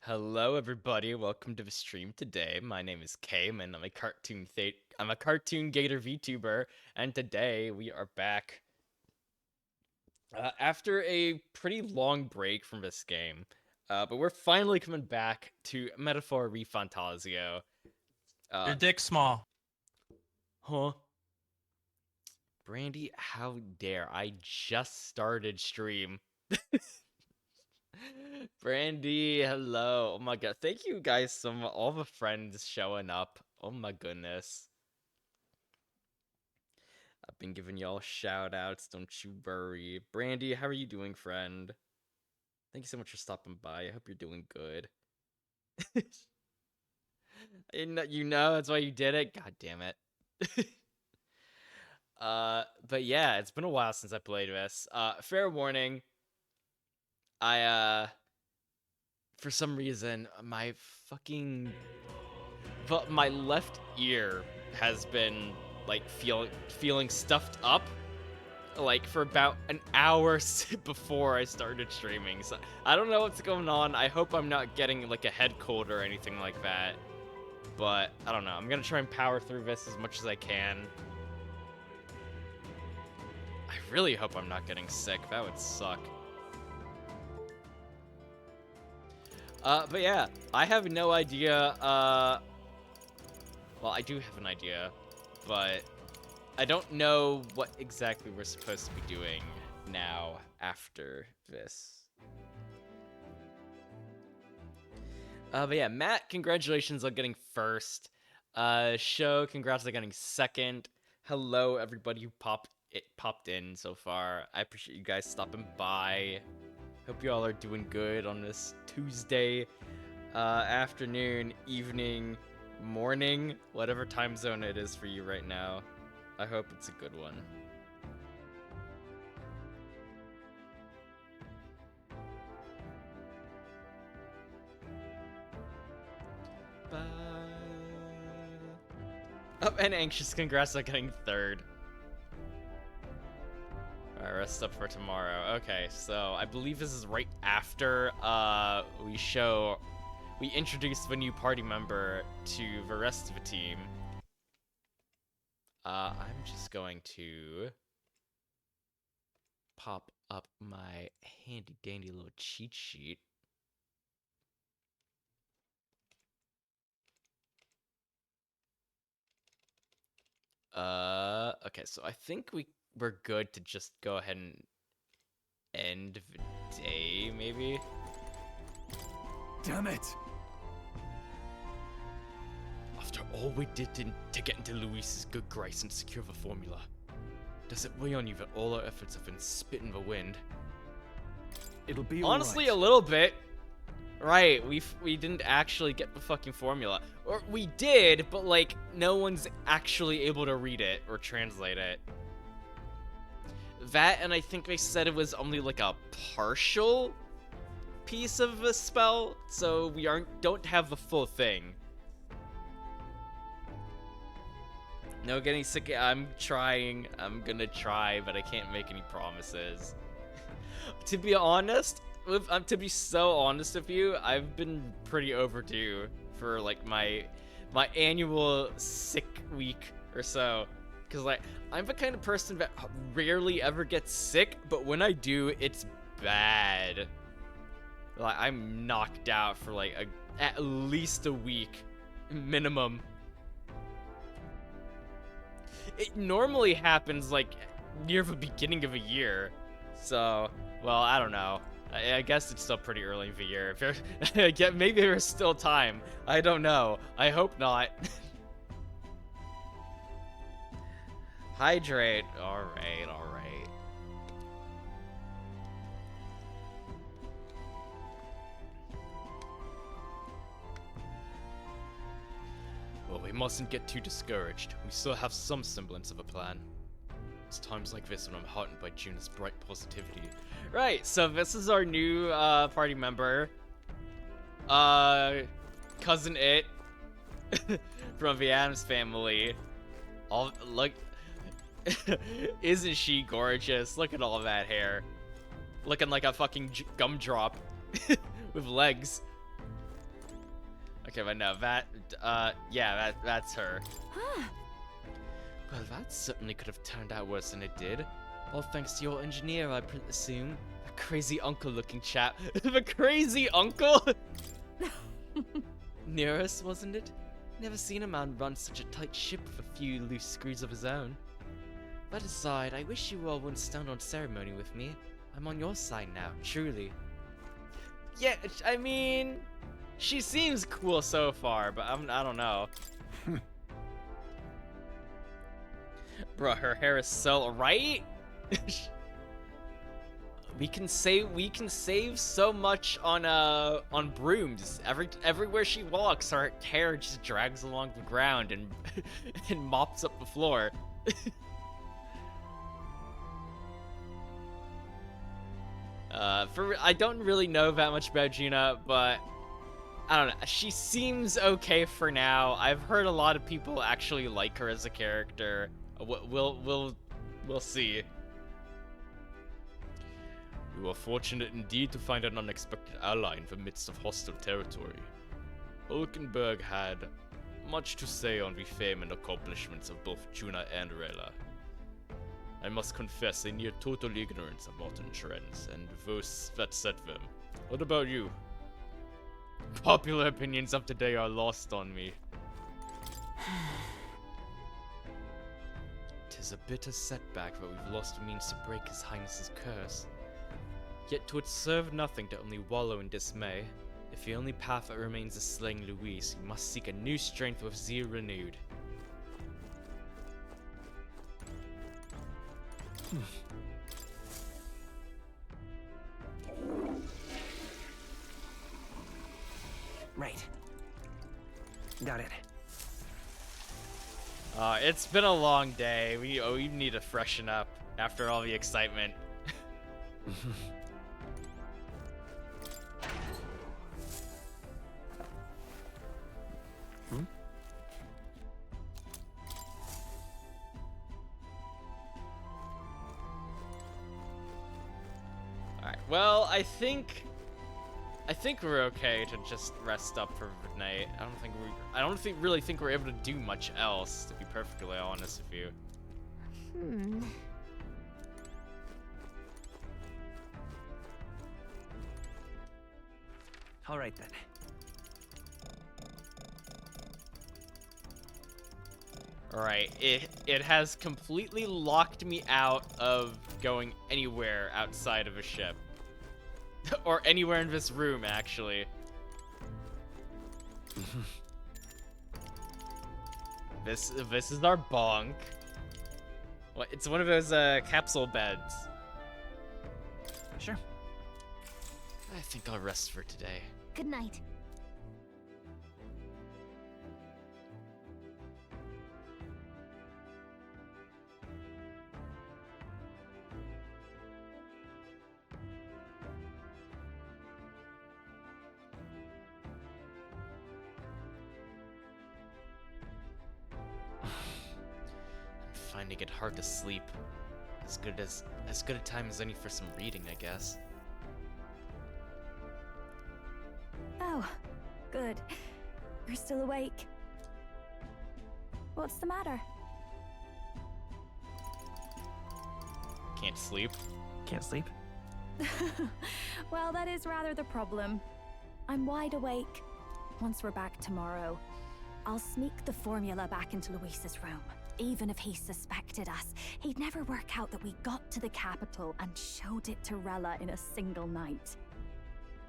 Hello, everybody. Welcome to the stream today. My name is Kame, and I'm a cartoon gator VTuber, and today we are back after a pretty long break from this game. But we're finally coming back to Metaphor Refantazio. Your Uh, dick's small. huh? Brandy, how dare I just started stream. Brandy, hello. Oh my god. Thank you guys so much. All the friends showing up. Oh my goodness. I've been giving y'all shout outs, don't you worry. Brandy, how are you doing, friend? Thank you so much for stopping by. I hope you're doing good. You know that's why you did it? God damn it. But yeah, it's been a while since I played this. Fair warning, I for some reason my fucking but my left ear has been like feeling stuffed up like for about an hour before I started streaming. So I don't know what's going on. I hope I'm not getting like a head cold or anything like that. But I don't know. I'm gonna try and power through this as much as I can. I really hope I'm not getting sick. That would suck. But yeah, I have no idea. Well, I do have an idea, but I don't know what exactly we're supposed to be doing now after this. But yeah, Matt, congratulations on getting first. Show, congrats on getting second. Hello, everybody who popped in so far. I appreciate you guys stopping by. Hope you all are doing good on this Tuesday afternoon, evening, morning, whatever time zone it is for you right now. I hope it's a good one. Oh, and Anxious, congrats on getting third. Alright, rest up for tomorrow. Okay, so I believe this is right after we introduce the new party member to the rest of the team. I'm just going to pop up my handy dandy little cheat sheet. Okay, so I think we're good to just go ahead and end the day, maybe? Damn it! After all we did to get into Luis's good grace and secure the formula, does it weigh on you that all our efforts have been spit in the wind? It'll be Honestly, all a little bit. Right, we didn't actually get the fucking formula. Or we did, but like, no one's actually able to read it or translate it. That, and I think they said it was only like a partial piece of the spell, so we don't have the full thing. No getting sick. I'm trying. I'm gonna try, but I can't make any promises. To be honest, to be so honest with you, I've been pretty overdue for like my annual sick week or so. Cause like I'm the kind of person that rarely ever gets sick, but when I do, it's bad. Like I'm knocked out for like at least a week minimum. It normally happens like near the beginning of a year. So, well, I don't know. I guess it's still pretty early in the year. If maybe there's still time. I don't know. I hope not. Hydrate. All right, all right. Well, we mustn't get too discouraged. We still have some semblance of a plan. It's times like this when I'm heartened by June's bright positivity. Right, so this is our new party member. Cousin It from the Addams family. All look isn't she gorgeous? Look at all that hair. Looking like a fucking gumdrop with legs. Okay, but no, yeah, that's her. Well, that certainly could have turned out worse than it did. All thanks to your engineer, I assume. That crazy uncle-looking chap. The crazy uncle? Near us, wasn't it? Never seen a man run such a tight ship with a few loose screws of his own. That aside, I wish you all wouldn't stand on ceremony with me. I'm on your side now, truly. Yeah, I mean, she seems cool so far, but I don't know. Bro, her hair is so right. we can save so much on brooms. Everywhere she walks, her hair just drags along the ground and and mops up the floor. I don't really know that much about Gina, but I don't know. She seems okay for now. I've heard a lot of people actually like her as a character. We'll see. You are fortunate indeed to find an unexpected ally in the midst of hostile territory. Hulkenberg had much to say on the fame and accomplishments of both Juna and Rela. I must confess a near total ignorance of modern trends and those that set them. What about you? Popular opinions of today are lost on me. 'Tis a bitter setback that we've lost the means to break His Highness's curse. Yet 'twould serve nothing to only wallow in dismay. If the only path that remains is slaying Louise, we must seek a new strength with zeal renewed. Right. Got it. It's been a long day. We need to freshen up after all the excitement. Alright, well, I think we're okay to just rest up for the night. I don't really think we're able to do much else, to be perfectly honest with you. All right then. Alright, it has completely locked me out of going anywhere outside of a ship. Or anywhere in this room, actually. This is our bunk. What? It's one of those capsule beds. Sure. I think I'll rest for today. Good night. Finding it hard to sleep. As good a time as any for some reading, I guess. Oh, good. You're still awake. What's the matter? Can't sleep. Can't sleep? Well, that is rather the problem. I'm wide awake. Once we're back tomorrow, I'll sneak the formula back into Luis's room. Even if he suspected us, he'd never work out that we got to the capital and showed it to Rella in a single night.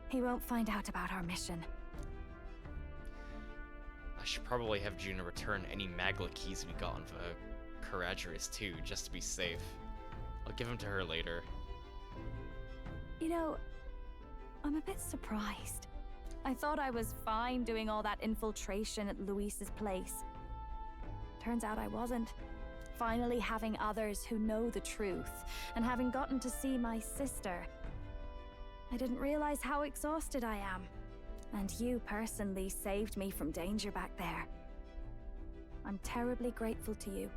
He won't find out about our mission. I should probably have Juna return any Magla keys we got on the Caradrius too, just to be safe. I'll give them to her later. You know, I'm a bit surprised. I thought I was fine doing all that infiltration at Luis's place. Turns out I wasn't. Finally having others who know the truth, and having gotten to see my sister. I didn't realize how exhausted I am. And you personally saved me from danger back there. I'm terribly grateful to you.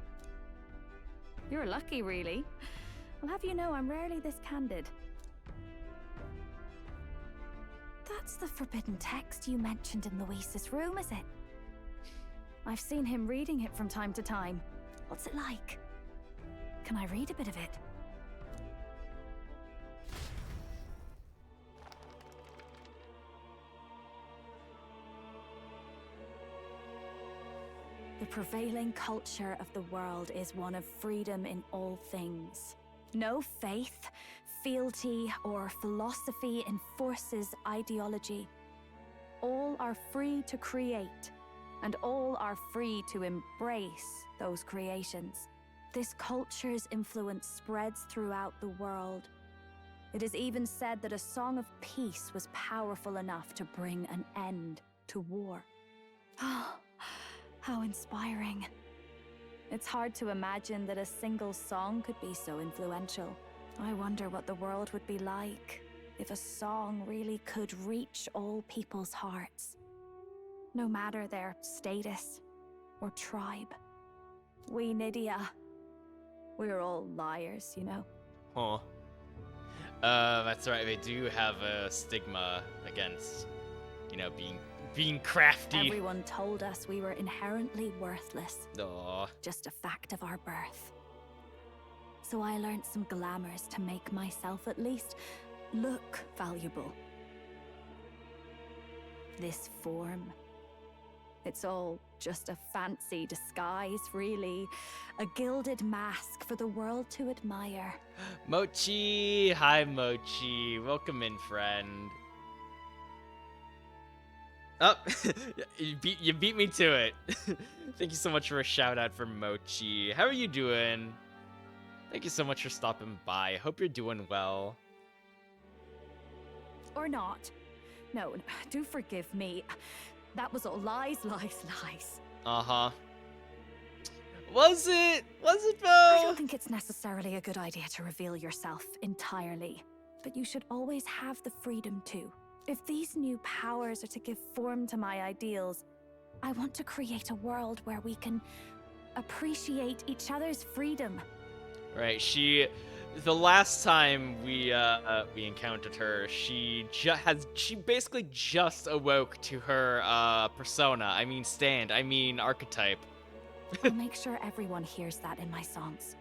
You're lucky, really. I'll have you know I'm rarely this candid. That That's the forbidden text you mentioned in Luis's room, is it? I've seen him reading it from time to time. What's it like? Can I read a bit of it? The prevailing culture of the world is one of freedom in all things. No faith, fealty, or philosophy enforces ideology. All are free to create, and all are free to embrace those creations. This culture's influence spreads throughout the world. It is even said that a song of peace was powerful enough to bring an end to war. How inspiring. It's hard to imagine that a single song could be so influential. I wonder what the world would be like if a song really could reach all people's hearts, no matter their status or tribe. We Nydia, we're all liars, you know? Huh. That's right, they do have a stigma against, you know, being crafty. Everyone told us we were inherently worthless. Aw. Just a fact of our birth. So I learned some glamours to make myself at least look valuable. This form, it's all just a fancy disguise, really. A gilded mask for the world to admire. Mochi! Hi, Mochi. Welcome in, friend. Oh, you beat me to it. Thank you so much for a shout out for Mochi. How are you doing? Thank you so much for stopping by. Hope you're doing well. Or not. No, do forgive me. That was all lies, lies, lies. Uh-huh. Was it? Was it, though? I don't think it's necessarily a good idea to reveal yourself entirely, but you should always have the freedom to. If these new powers are to give form to my ideals, I want to create a world where we can appreciate each other's freedom. Right, the last time we encountered her, she basically just awoke to her persona. I mean archetype. I'll make sure everyone hears that in my songs.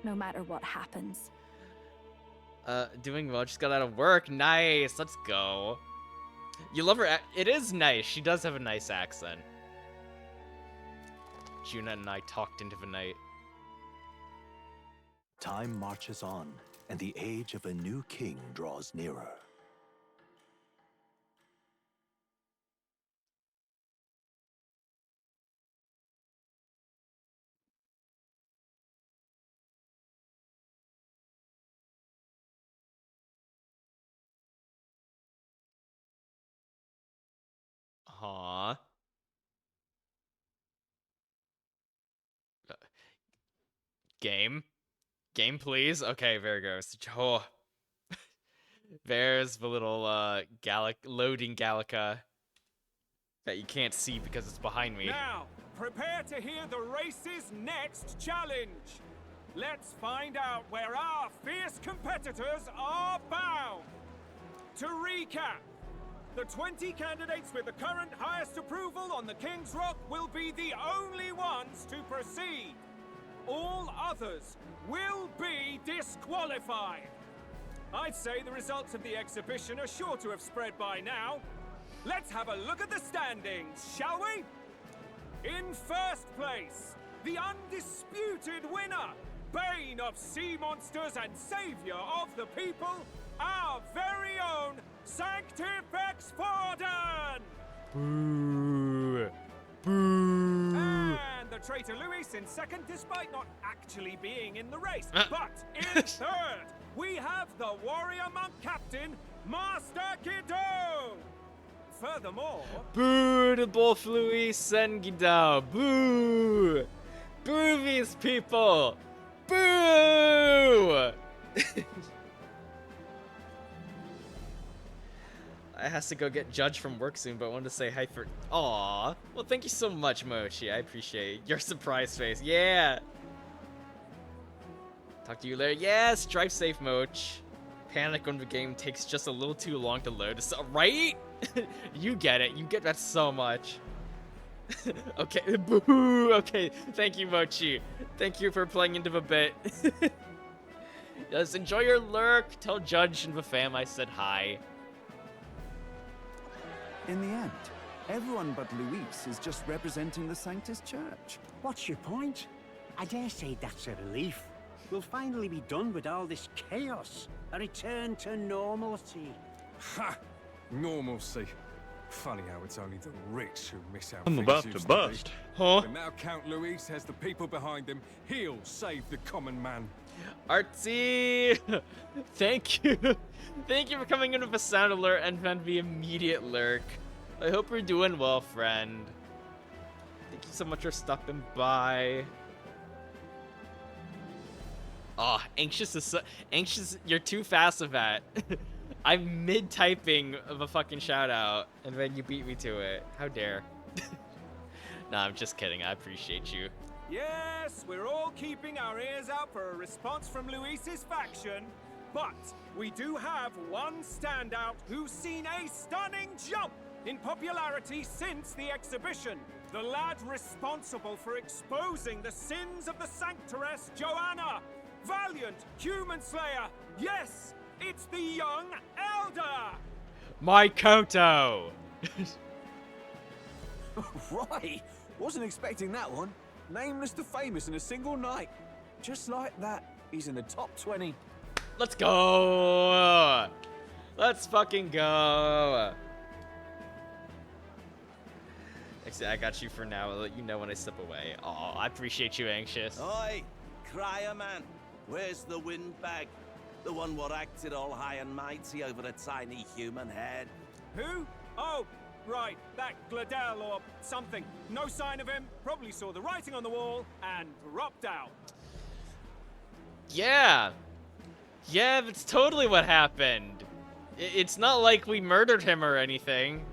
No matter what happens. Doing well, just got out of work. Nice, let's go. You love her, it is nice. She does have a nice accent. Juna and I talked into the night. Time marches on, and the age of a new king draws nearer. Aww. Game? Game, please? Okay, there goes. Oh. There's the little, loading Gallica that you can't see because it's behind me. Now, prepare to hear the race's next challenge. Let's find out where our fierce competitors are bound. To recap, the 20 candidates with the current highest approval on the King's Rock will be the only ones to proceed. All others will be disqualified. I'd say the results of the exhibition are sure to have spread by now. Let's have a look at the standings, shall we? In first place, the undisputed winner, bane of sea monsters and savior of the people, our very own Sanctifex Forden! Boo. Boo. And the traitor Luis in second, despite not actually being in the race. But in third, we have the warrior monk captain, Master Guido. Furthermore... Boo to both Luis and Guido. Boo. Boo these people. Boo. I has to go get judged from work soon, but I wanted to say hi for... Aww. Well, thank you so much, Mochi. I appreciate your surprise face. Yeah. Talk to you later. Yes, drive safe, Moch. panic when the game takes just a little too long to load. So, right? You get it. You get that so much. Okay, boo. Okay, thank you, Mochi. Thank you for playing into the bit. Yes, enjoy your lurk. Tell Judge and the fam I said hi. In the end, everyone but Luis is just representing the Sanctus Church. What's your point? I dare say that's a relief. We'll finally be done with all this chaos. A return to normalcy. Ha! Normalcy. Funny how it's only the rich who miss how I'm things about used to be. bust. Huh? But now Count Luis has the people behind him. He'll save the common man. Artsy! Thank you. Thank you for coming in with a sound alert and then the immediate lurk. I hope you're doing well, friend. Thank you so much for stopping by. Oh, anxious is so anxious. You're too fast with that. I'm mid-typing of a fucking shout out, and then you beat me to it. How dare. Nah, I'm just kidding. I appreciate you. Yes, we're all keeping our ears out for a response from Luis's faction, but we do have one standout who's seen a stunning jump in popularity since the exhibition. The lad responsible for exposing the sins of the Sanctoress Joanna. Valiant human slayer. Yes, it's the young elder. My Koto! Right, wasn't expecting that one. Nameless to famous in a single night. Just like that, he's in the top 20. Let's go! Let's fucking go! Actually, I got you for now. I'll let you know when I step away. Oh, I appreciate you, Anxious. Oi, crier man, where's the windbag? The one what acted all high and mighty over a tiny human head. Who? Oh, right, that Gladell or something. No sign of him. Probably saw the writing on the wall and dropped out. Yeah! Yeah, that's totally what happened. It's not like we murdered him or anything.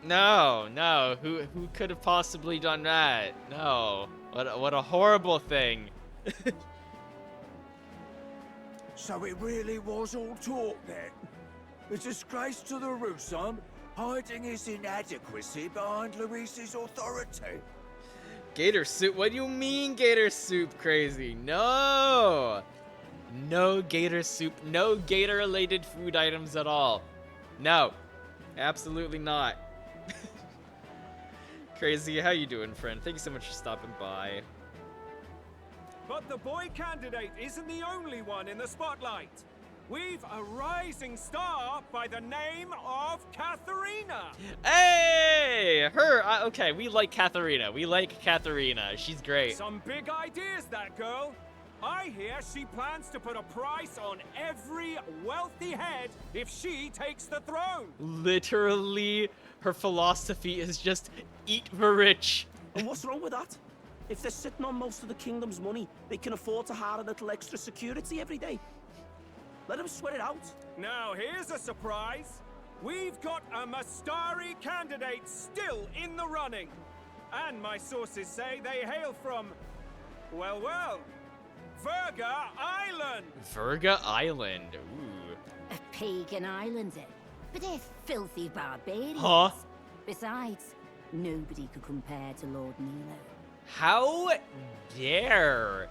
No, no. Who could have possibly done that? No. What a horrible thing. So it really was all talk then? A disgrace to the Rusan, hiding his inadequacy behind Luis's authority. Gator soup? What do you mean gator soup crazy? No! No gator soup. No gator related food items at all. No. Absolutely not. Crazy, how you doing, friend? Thank you so much for stopping by. But the boy candidate isn't the only one in the spotlight. We've a rising star by the name of Katharina. Hey! Her! Okay, we like Katharina. We like Katharina. She's great. Some big ideas, that girl. I hear she plans to put a price on every wealthy head if she takes the throne. Literally, her philosophy is just eat the rich. And what's wrong with that? If they're sitting on most of the kingdom's money, they can afford to hire a little extra security every day. Let them sweat it out. Now, here's a surprise. We've got a Mastari candidate still in the running. And my sources say they hail from, well, Virga Island. Virga Island. Ooh. A pagan island, eh? But they're filthy barbarians. Huh? Besides, nobody could compare to Lord Nilo. How dare?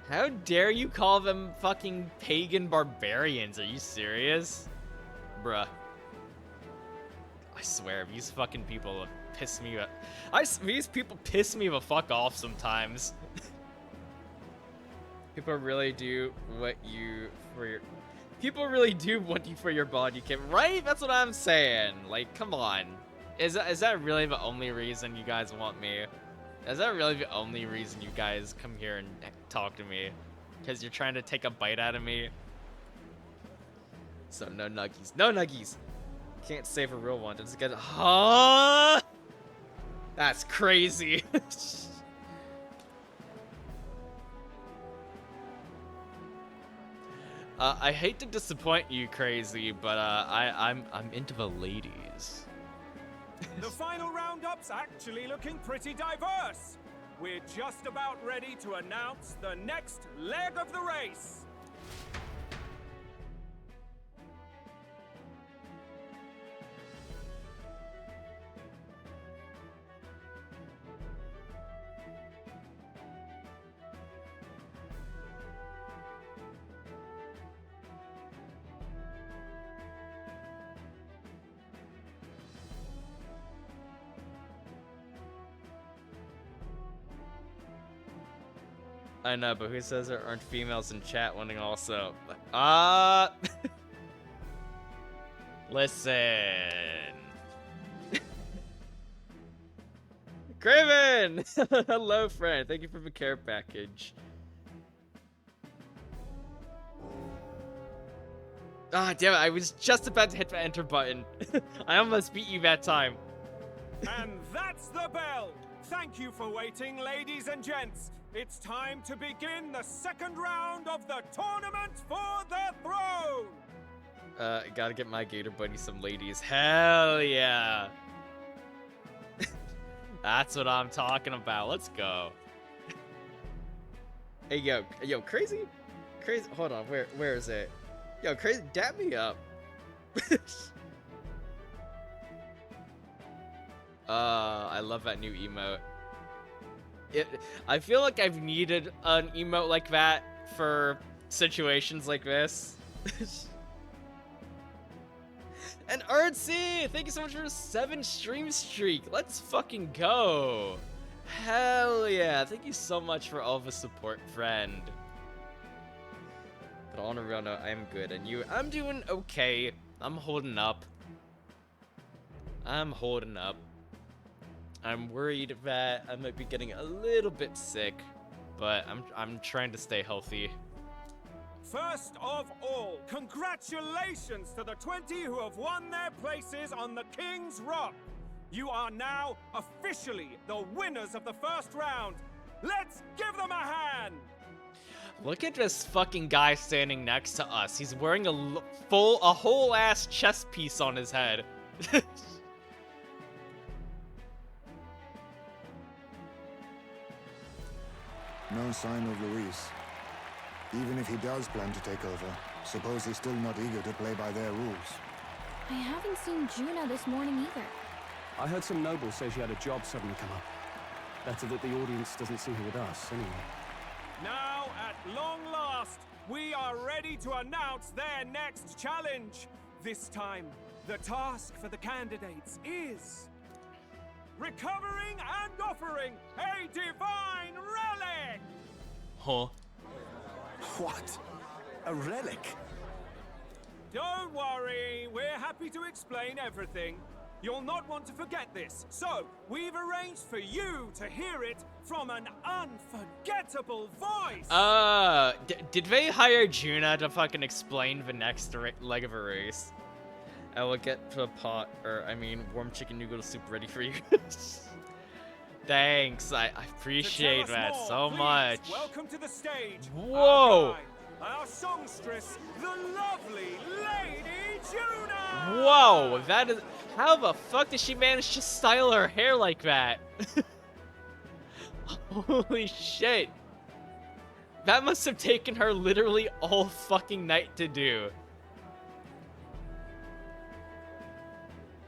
How dare you call them fucking pagan barbarians? Are you serious? Bruh. I swear, these fucking people piss me off. These people piss me the fuck off sometimes. People really do what you for your... People really do want you for your body count, right? That's what I'm saying. Like, come on. Is that really the only reason you guys want me? Is that really the only reason you guys come here and talk to me? Because you're trying to take a bite out of me? So no nuggies. No nuggies! Can't save a real one. Just get... Huh? That's crazy. I hate to disappoint you, Crazy, but I'm into the ladies. The final roundup's actually looking pretty diverse. we're just about ready to announce the next leg of the race. I know, but who says there aren't females in chat winning also? Listen. Craven! Hello, friend. Thank you for the care package. Ah, damn it. I was just about to hit the enter button. I almost beat you that time. And that's the bell. Thank you for waiting, ladies and gents. It's time to begin the second round of the tournament for the throne. Gotta get my gator buddy some ladies. Hell yeah. That's what I'm talking about. Let's go. Hey, yo, crazy? Hold on, where is it? Yo, crazy, dap me up. I love that new emote. I feel like I've needed an emote like that for situations like this. And Artsy, thank you so much for a 7 stream streak. Let's fucking go. Hell yeah. Thank you so much for all the support, friend. But on a real note, I'm good. And you? I'm doing okay. I'm holding up. I'm worried that I might be getting a little bit sick, but I'm trying to stay healthy. First of all, congratulations to the 20 who have won their places on the King's Rock. You are now officially the winners of the first round. Let's give them a hand. Look at this fucking guy standing next to us. He's wearing a whole ass chest piece on his head. No sign of Luis. Even if he does plan to take over, suppose he's still not eager to play by their rules. I haven't seen Juna this morning either. I heard some nobles say she had a job suddenly come up. Better that the audience doesn't see her with us, anyway. Now, at long last, we are ready to announce their next challenge. This time, the task for the candidates is recovering and offering a divine relic! Huh? What? A relic? Don't worry, we're happy to explain everything. You'll not want to forget this, so we've arranged for you to hear it from an unforgettable voice! Did they hire Juna to fucking explain the next leg of a race? I will get the warm chicken noodle soup ready for you. Thanks, I appreciate that more, so please much. Welcome to the stage. Whoa! Our songstress, the lovely Lady Juna! Whoa, that is... How the fuck did she manage to style her hair like that? Holy shit. That must have taken her literally all fucking night to do.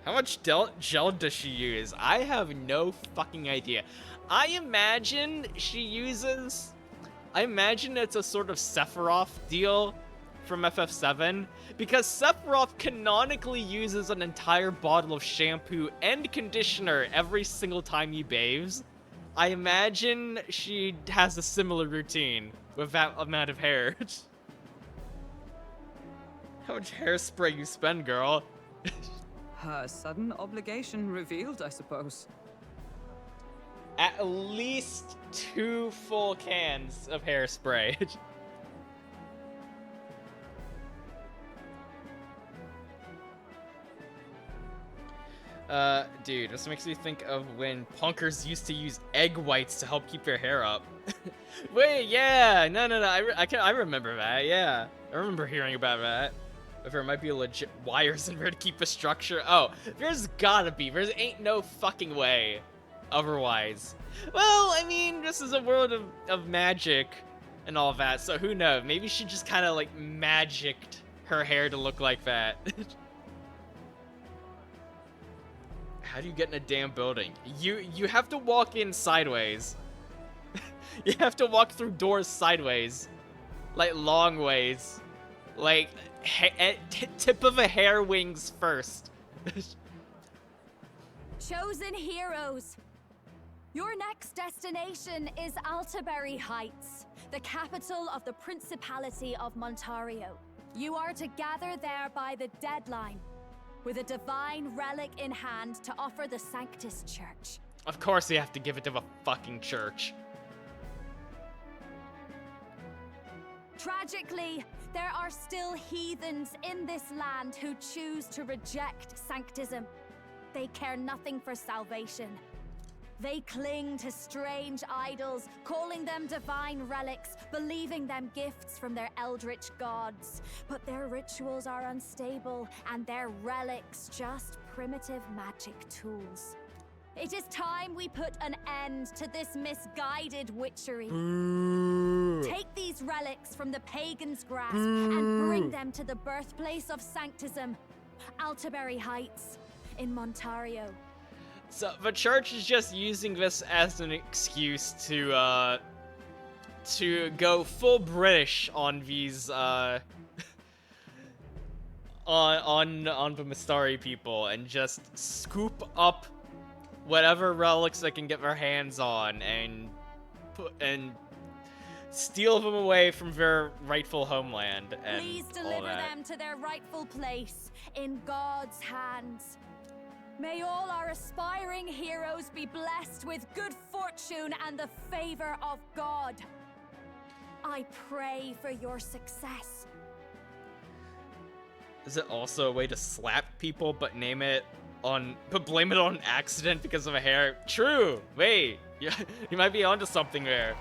How much gel does she use? I have no fucking idea. I imagine it's a sort of Sephiroth deal from FF7, because Sephiroth canonically uses an entire bottle of shampoo and conditioner every single time he bathes. I imagine she has a similar routine with that amount of hair. How much hairspray you spend, girl? Her sudden obligation revealed, I suppose. At least 2 full cans of hairspray. Dude, this makes me think of when punkers used to use egg whites to help keep their hair up. Wait, yeah, no, I remember that, yeah. I remember hearing about that. If there might be legit wires in there to keep a structure. Oh, there's gotta be. There ain't no fucking way. otherwise. Well, I mean, this is a world of magic and all that, so who knows? Maybe she just kind of like magicked her hair to look like that. How do you get in a damn building? You have to walk in sideways. You have to walk through doors sideways, like long ways, like tip of a hair wings first. Chosen heroes, your next destination is Altaberry Heights, the capital of the Principality of Montario. You are to gather there by the deadline, with a divine relic in hand to offer the Sanctus Church. Of course you have to give it to the fucking church. Tragically, there are still heathens in this land who choose to reject sanctism. They care nothing for salvation. They cling to strange idols, calling them divine relics, believing them gifts from their eldritch gods. But their rituals are unstable, and their relics just primitive magic tools. It is time we put an end to this misguided witchery. Take these relics from the pagan's grasp and bring them to the birthplace of sanctism, Altaberry Heights in Montario. So the church is just using this as an excuse to go full British on these on the Mistari people and just scoop up whatever relics they can get their hands on and steal them away from their rightful homeland and Please all deliver that. them to their rightful place in God's hands. May all our aspiring heroes be blessed with good fortune and the favor of God. I pray for your success. Is it also a way to slap people but blame it on accident because of a hair? True. Wait, you might be onto something there.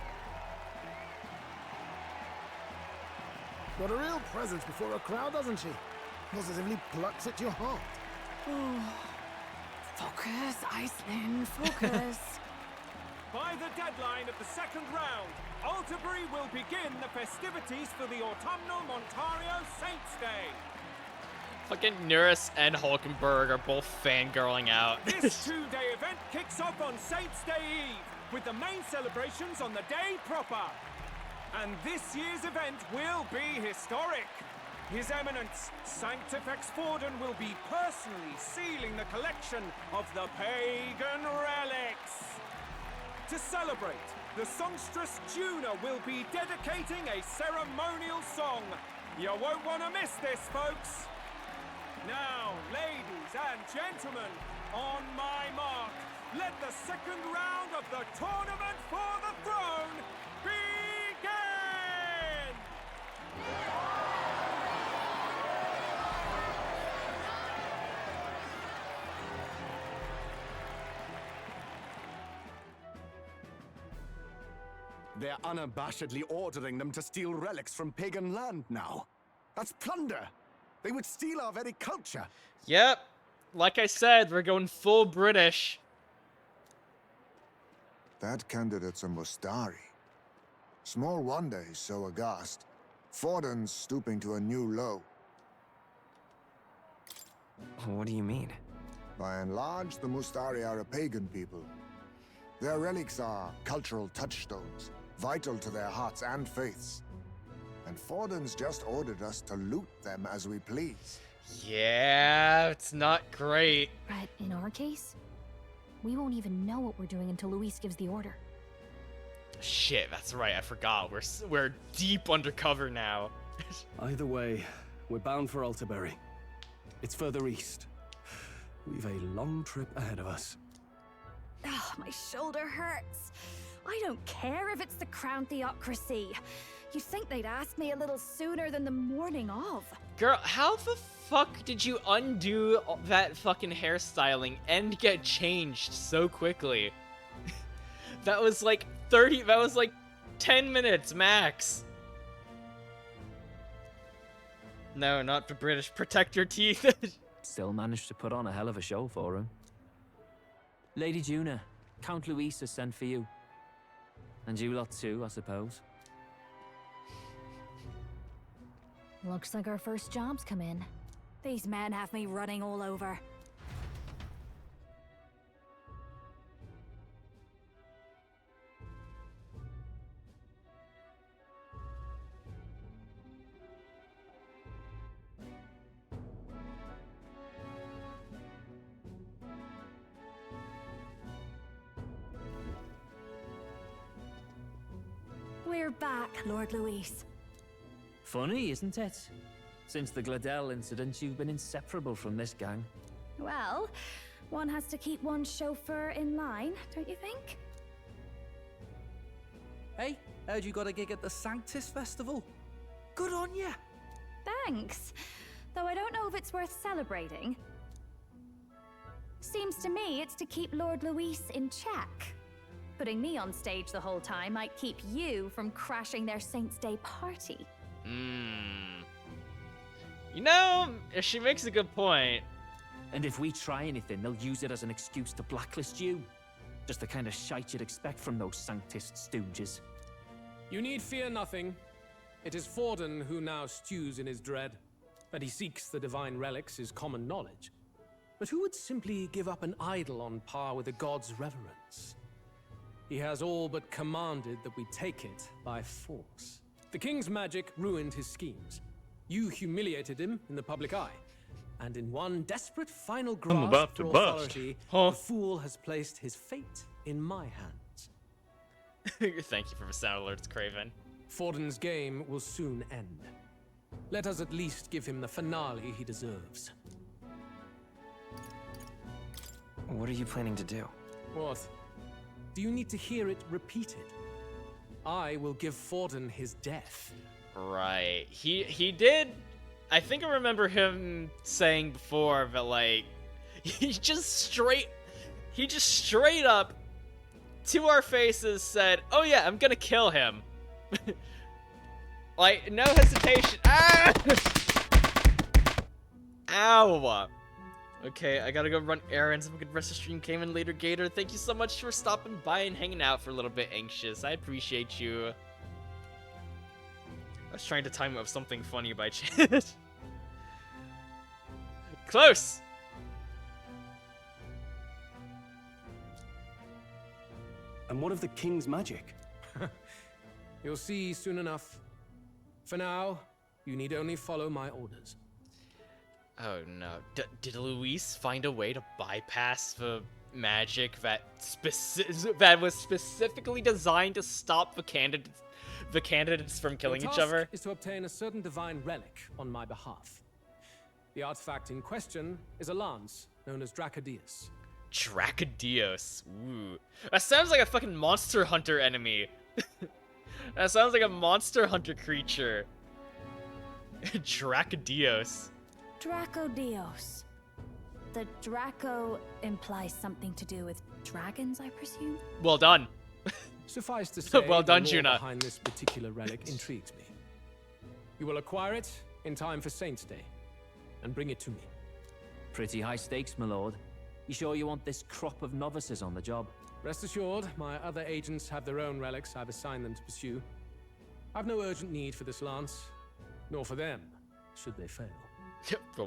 Got a real presence before a crowd, doesn't she? Positively plucks at your heart. Focus, Iceland, focus. By the deadline of the second round, Altaberry will begin the festivities for the autumnal Montario Saints' Day. Fucking Nuris and Hulkenberg are both fangirling out. This two-day event kicks off on Saints' Day Eve, with the main celebrations on the day proper. And this year's event will be historic. His Eminence, Sanctifex Forden, will be personally sealing the collection of the pagan relics. To celebrate, the songstress Juna will be dedicating a ceremonial song. You won't want to miss this, folks. Now, ladies and gentlemen, on my mark, let the second round of the Tournament for the Throne begin! They're unabashedly ordering them to steal relics from pagan land now. That's plunder. They would steal our very culture. Yep. Like I said, we're going full British. That candidate's a Mustari. Small wonder he's so aghast. Forden's stooping to a new low. What do you mean? By and large, the Mustari are a pagan people. Their relics are cultural touchstones, vital to their hearts and faiths. And Forden's just ordered us to loot them as we please. Yeah, it's not great. But in our case, we won't even know what we're doing until Luis gives the order. Shit, that's right. I forgot. We're deep undercover now. Either way, we're bound for Altaberry. It's further east. We've a long trip ahead of us. Oh, my shoulder hurts. I don't care if it's the Crown Theocracy. You'd think they'd ask me a little sooner than the morning of. Girl, how the fuck did you undo that fucking hairstyling and get changed so quickly? That was like 10 minutes max. No, not the British. Protect your teeth. Still managed to put on a hell of a show for him. Lady Juna, Count Luis has sent for you. And you lot too, I suppose. Looks like our first job's come in. These men have me running all over. We're back, Lord Luis. Funny, isn't it? Since the Gladell incident, you've been inseparable from this gang. Well, one has to keep one's chauffeur in line, don't you think? Hey, heard you got a gig at the Sanctus Festival. Good on ya! Thanks. Though I don't know if it's worth celebrating. Seems to me it's to keep Lord Luis in check. Putting me on stage the whole time might keep you from crashing their Saints' Day party. You know, she makes a good point. And if we try anything, they'll use it as an excuse to blacklist you. Just the kind of shite you'd expect from those Sanctist stooges. You need fear nothing. It is Forden who now stews in his dread. That he seeks the divine relics is common knowledge. But who would simply give up an idol on par with a god's reverence? He has all but commanded that we take it by force. The king's magic ruined his schemes. You humiliated him in the public eye. And in one desperate final grasp for authority, the fool has placed his fate in my hands. Thank you for the sound alerts, Craven. Forden's game will soon end. Let us at least give him the finale he deserves. What are you planning to do? What? Do you need to hear it repeated? I will give Forden his death. Right. He did. I think I remember him saying before that, like, he just straight up to our faces said, "Oh yeah, I'm gonna kill him." Like, no hesitation. Ah! Ow! Okay, I gotta go run errands. Have a good rest of the stream. Came in later, Gator. Thank you so much for stopping by and hanging out for a little bit, Anxious. I appreciate you. I was trying to time it with something funny by chance. Close! And what of the king's magic? You'll see soon enough. For now, you need only follow my orders. Oh no. Did Luis find a way to bypass the magic that was specifically designed to stop the candidates from killing each other? Your task is to obtain a certain divine relic on my behalf. The artifact in question is a lance known as Dracodius. Dracodios. Ooh. That sounds like a fucking Monster Hunter enemy. That sounds like a Monster Hunter creature. Dracodios. Dracodios. The Draco implies something to do with dragons, I presume? Well done. Suffice to say, well done, the lore Juna. behind this particular relic intrigues me. You will acquire it in time for Saints' Day, and bring it to me. Pretty high stakes, my lord. You sure you want this crop of novices on the job? Rest assured, my other agents have their own relics I've assigned them to pursue. I've no urgent need for this lance, nor for them, should they fail.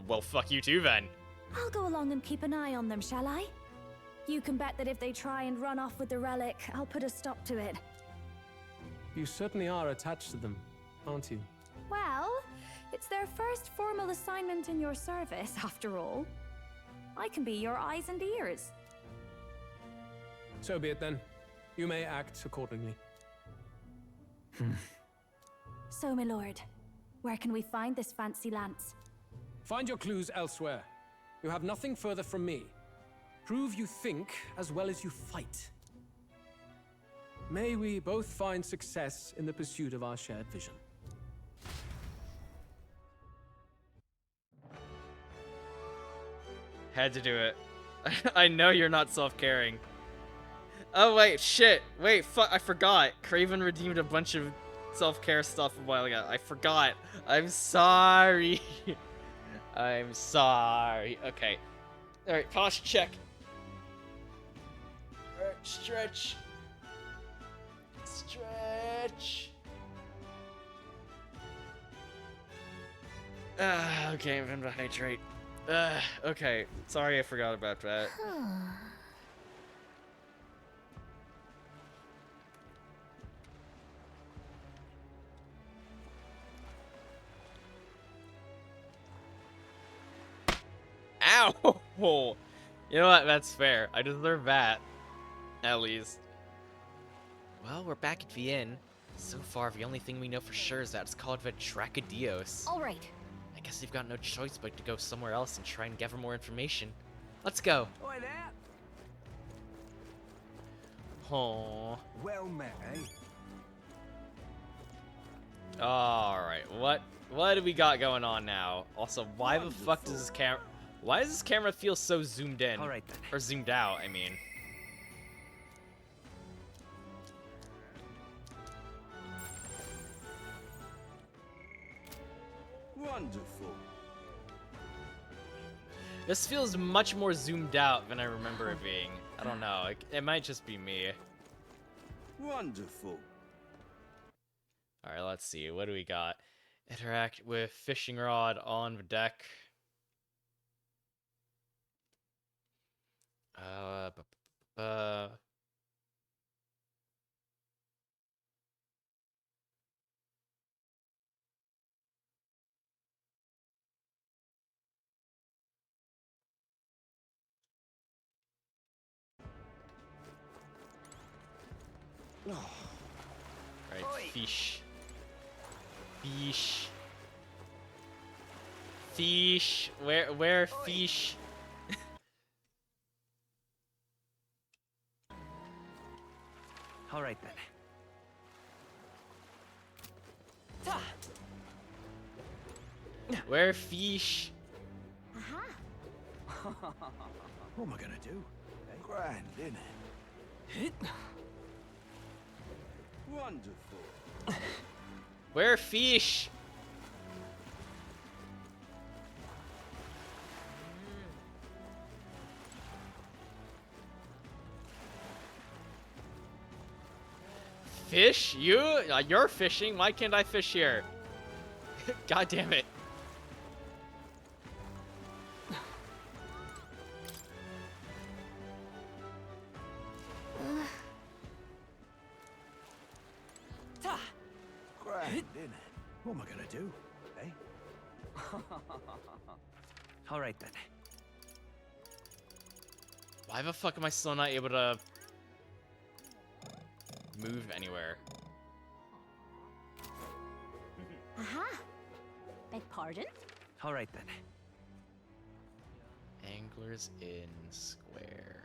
Well, fuck you too, then. I'll go along and keep an eye on them, shall I? You can bet that if they try and run off with the relic, I'll put a stop to it. You certainly are attached to them, aren't you? Well, it's their first formal assignment in your service, after all. I can be your eyes and ears. So be it then. You may act accordingly. So, my lord, where can we find this fancy lance? Find your clues elsewhere. You have nothing further from me. Prove you think as well as you fight. May we both find success in the pursuit of our shared vision. Had to do it. I know you're not self-caring. Oh wait, shit. Wait, fuck, I forgot. Craven redeemed a bunch of self-care stuff a while ago. I forgot. I'm sorry. I'm sorry. Okay. Alright, posture check. Alright. Stretch. Stretch. Okay, I'm gonna hydrate. Okay. Sorry I forgot about that. Ow! You know what? That's fair. I deserve that. At least. Well, we're back at the inn. So far, the only thing we know for sure is that it's called the Dracadios. All right. I guess we've got no choice but to go somewhere else and try and gather more information. Let's go. Oi there. Oh. Well met, eh? Alright, what do we got going on now? Also, why the fuck does this camera... Why does this camera feel so zoomed in? Alright then. Or zoomed out, I mean. Wonderful. This feels much more zoomed out than I remember it being. I don't know, it might just be me. Wonderful. Alright, let's see, what do we got? Interact with fishing rod on the deck. Right, fish. Fish. Fish. Where fish? All right then. Where fish? What am I gonna do? Grand, isn't it? Wonderful. Where fish? Fish? You're fishing. Why can't I fish here? God damn it. Grand, isn't it? What am I gonna do? Eh? All right then. Why the fuck am I still not able to move anywhere? Beg pardon? All right then. Anglers in Square.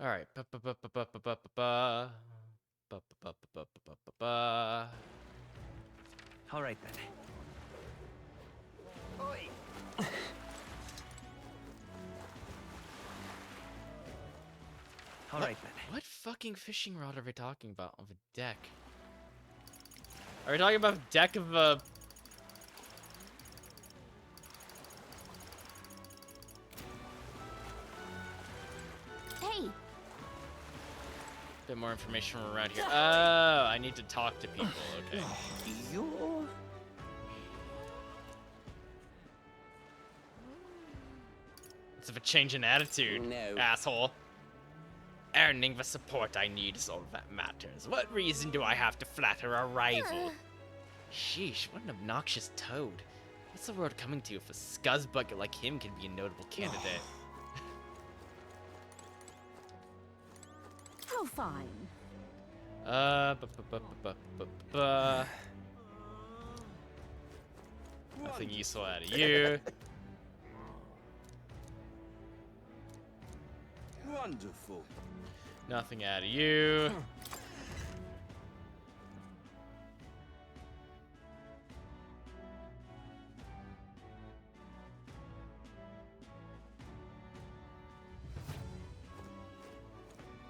All right. All right then. All right then. What fucking fishing rod are we talking about on the deck? Are we talking about the deck of a... Hey. Bit more information from around here. Oh, I need to talk to people. Okay. You're... It's of a change in attitude, No. asshole. Earning the support I need is all that matters. What reason do I have to flatter a rival? Sheesh, what an obnoxious toad. What's the world coming to if a scuzzbucket like him can be a notable candidate? How fine. Nothing useful out of you. Wonderful. Nothing out of you.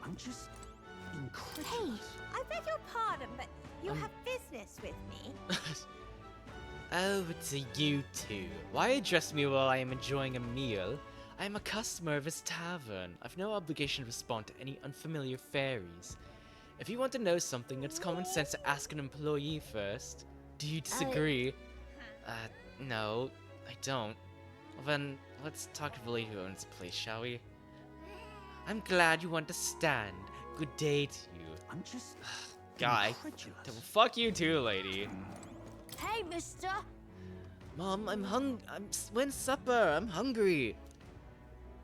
I'm just incredulous. Hey, I beg your pardon, but you have business with me. Over to you two. Why address me while I am enjoying a meal? I am a customer of his tavern. I've no obligation to respond to any unfamiliar fairies. If you want to know something, it's common sense to ask an employee first. Do you disagree? No, I don't. Well then, let's talk to the lady who owns the place, shall we? I'm glad you understand. Good day to you. I'm just... Guy. Well, fuck you too, lady. Hey, mister! Mom, when's supper? I'm hungry.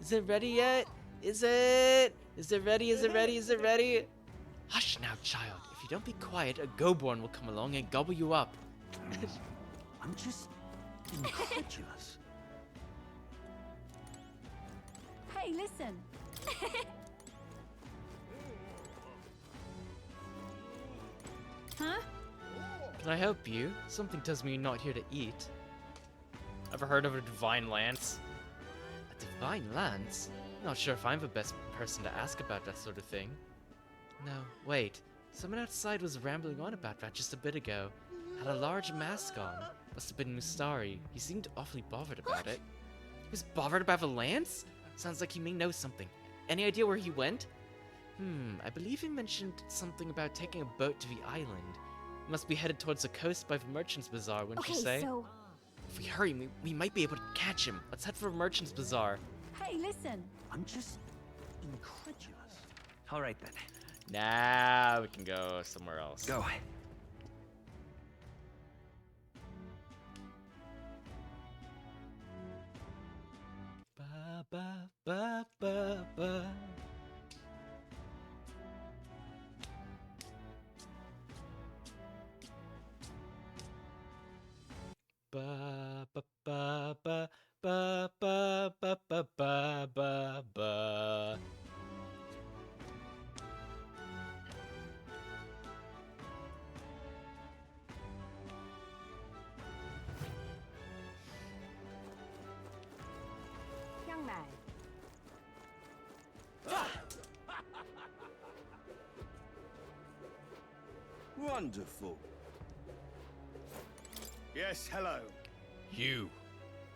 Is it ready yet? Is it? Is it ready? Is it ready? Is it ready? Hush now, child. If you don't be quiet, a go-born will come along and gobble you up. I'm just incredulous. Hey, listen. Huh? Can I help you? Something tells me you're not here to eat. Ever heard of a divine lance? A divine lance? Not sure if I'm the best person to ask about that sort of thing. No, wait. Someone outside was rambling on about that just a bit ago. Had a large mask on. Must have been Mustari. He seemed awfully bothered about it. He was bothered about the lance? Sounds like he may know something. Any idea where he went? I believe he mentioned something about taking a boat to the island. He must be headed towards the coast by the Merchant's Bazaar, wouldn't you say? So... If we hurry, we might be able to catch him. Let's head for the Merchant's Bazaar. Hey, listen. I'm just incredulous. All right then. Now we can go somewhere else. Go. Ba ba ba ba ba. Ba ba ba ba ba ba ba ba ba ba ba. Young man. Wonderful. Yes, hello. You.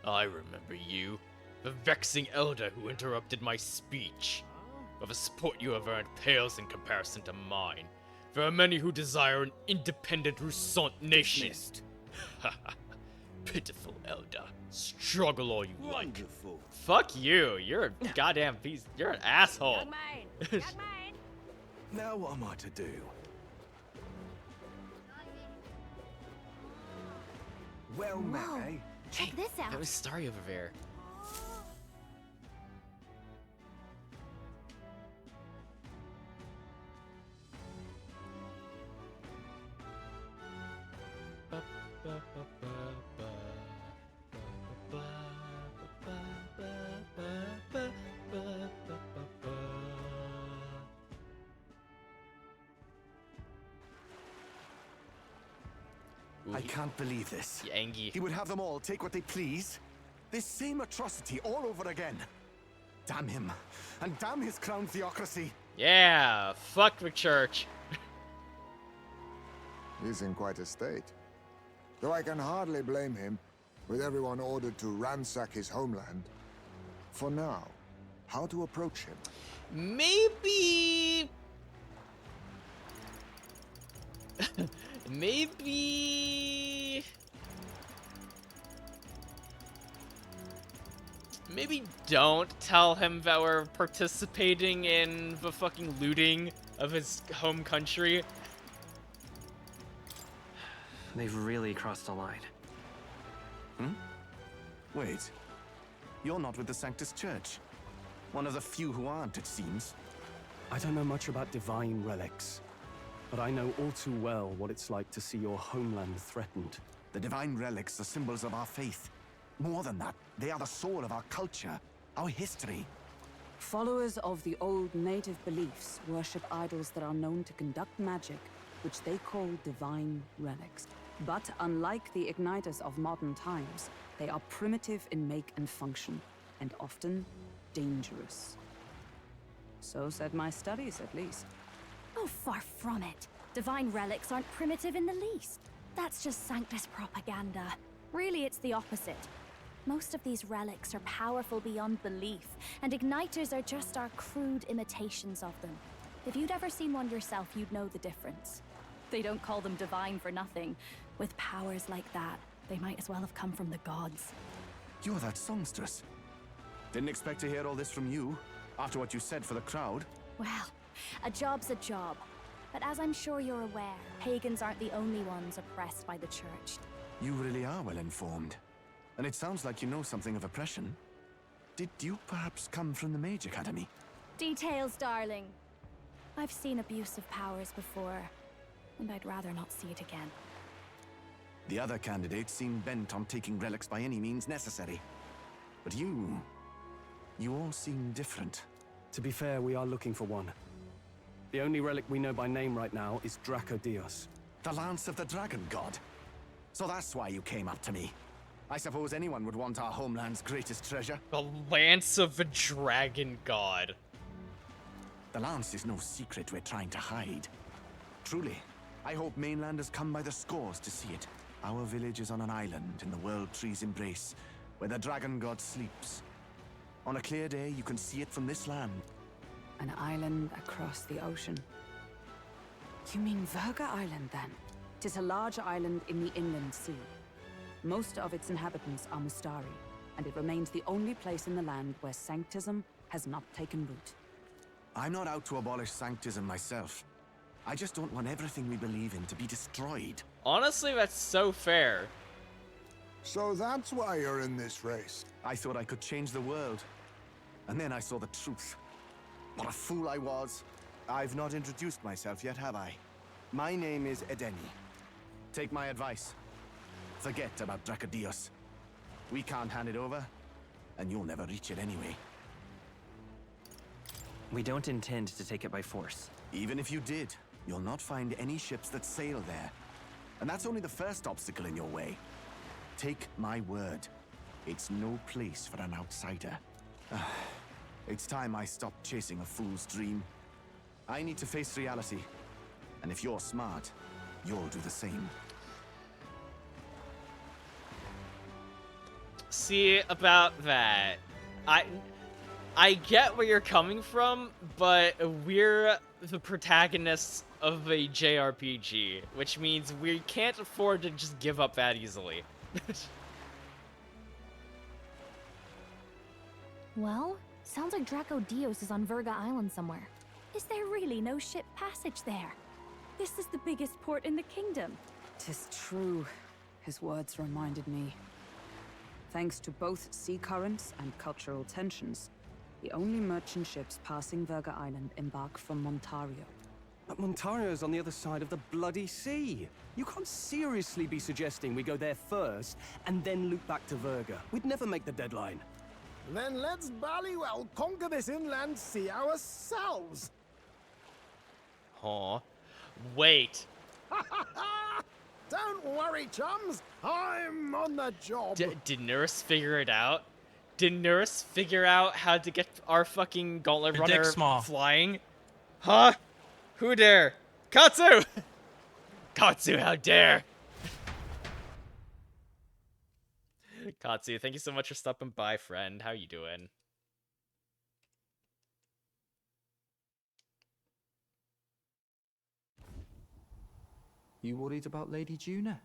I remember you. The vexing elder who interrupted my speech. But the support you have earned pales in comparison to mine. There are many who desire an independent Roussant nation. Pitiful elder. Struggle all you Wonderful. like. Fuck you. You're a goddamn piece. You're an asshole. Young man. Young man. Now what am I to do? Well, Whoa. Mary. Check this out. That was Starry over there. I can't believe this. Yangi. He would have them all take what they please. This same atrocity all over again. Damn him. And damn his crown theocracy. Yeah, fuck the church. He's in quite a state. Though I can hardly blame him, with everyone ordered to ransack his homeland. For now, how to approach him? Maybe... Maybe don't tell him that we're participating in the fucking looting of his home country. They've really crossed the line. Wait. You're not with the Sanctus Church. One of the few who aren't, it seems. I don't know much about divine relics, but I know all too well what it's like to see your homeland threatened. The divine relics are symbols of our faith. More than that, they are the soul of our culture, our history. Followers of the old native beliefs worship idols that are known to conduct magic, which they call divine relics. But unlike the igniters of modern times, they are primitive in make and function, and often dangerous. So said my studies, at least. Oh, far from it. Divine relics aren't primitive in the least. That's just Sanctus propaganda. Really, it's the opposite. Most of these relics are powerful beyond belief, and igniters are just our crude imitations of them. If you'd ever seen one yourself, you'd know the difference. They don't call them divine for nothing. With powers like that, they might as well have come from the gods. You're that songstress. Didn't expect to hear all this from you, after what you said for the crowd. Well, a job's a job. But as I'm sure you're aware, pagans aren't the only ones oppressed by the church. You really are well informed. And it sounds like you know something of oppression. Did you perhaps come from the Mage Academy? Details, darling. I've seen abuse of powers before, and I'd rather not see it again. The other candidates seem bent on taking relics by any means necessary. But you all seem different. To be fair, we are looking for one. The only relic we know by name right now is Dracodios. The Lance of the Dragon God. So that's why you came up to me. I suppose anyone would want our homeland's greatest treasure. The Lance of the Dragon God. The lance is no secret we're trying to hide. Truly, I hope mainlanders come by the scores to see it. Our village is on an island in the World Tree's embrace, where the Dragon God sleeps. On a clear day, you can see it from this land. An island across the ocean. You mean Virga Island, then? Tis a large island in the inland sea. Most of its inhabitants are Mustari, and it remains the only place in the land where sanctism has not taken root. I'm not out to abolish sanctism myself. I just don't want everything we believe in to be destroyed. Honestly, that's so fair. So that's why you're in this race. I thought I could change the world. And then I saw the truth. What a fool I was. I've not introduced myself yet, have I? My name is Edeni. Take my advice. Forget about Dracodios. We can't hand it over, and you'll never reach it anyway. We don't intend to take it by force. Even if you did, you'll not find any ships that sail there. And that's only the first obstacle in your way. Take my word. It's no place for an outsider. It's time I stopped chasing a fool's dream. I need to face reality. And if you're smart, you'll do the same. See, about that, I get where you're coming from, but we're the protagonists of a JRPG, which means we can't afford to just give up that easily. Well, sounds like Dracodios is on Virga Island somewhere. Is there really no ship passage there? This is the biggest port in the kingdom. 'Tis true. His words reminded me. Thanks to both sea currents and cultural tensions, the only merchant ships passing Virga Island embark from Montario. But Montario's on the other side of the bloody sea. You can't seriously be suggesting we go there first and then loop back to Virga. We'd never make the deadline. Then let's ballywell conquer this inland sea ourselves. Huh? Wait. Don't worry, chums. I'm on the job. Did Nurse figure it out? Did Nurse figure out how to get our fucking gauntlet runner flying? Huh? Who dare? Katsu! Katsu, how dare! Katsu, thank you so much for stopping by, friend. How you doing? You worried about Lady Juna?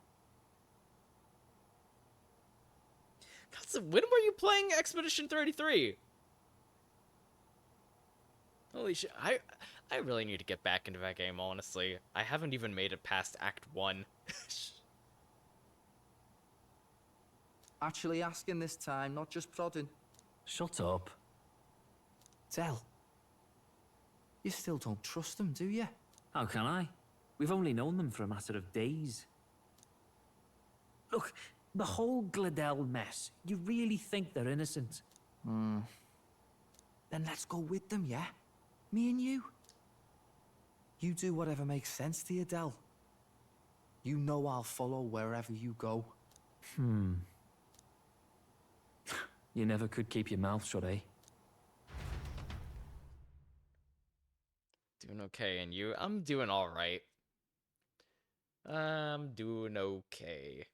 Katsu, when were you playing Expedition 33? Holy shit, I really need to get back into that game, honestly. I haven't even made it past Act 1. Actually asking this time, not just prodding. Shut up. Tell. You still don't trust them, do you? How can I? We've only known them for a matter of days. Look, the whole Gladell mess, you really think they're innocent? Then let's go with them, yeah? Me and you. You do whatever makes sense to you, Del. You know I'll follow wherever you go. You never could keep your mouth shut, eh? Doing okay, and you? I'm doing alright. I'm doing okay.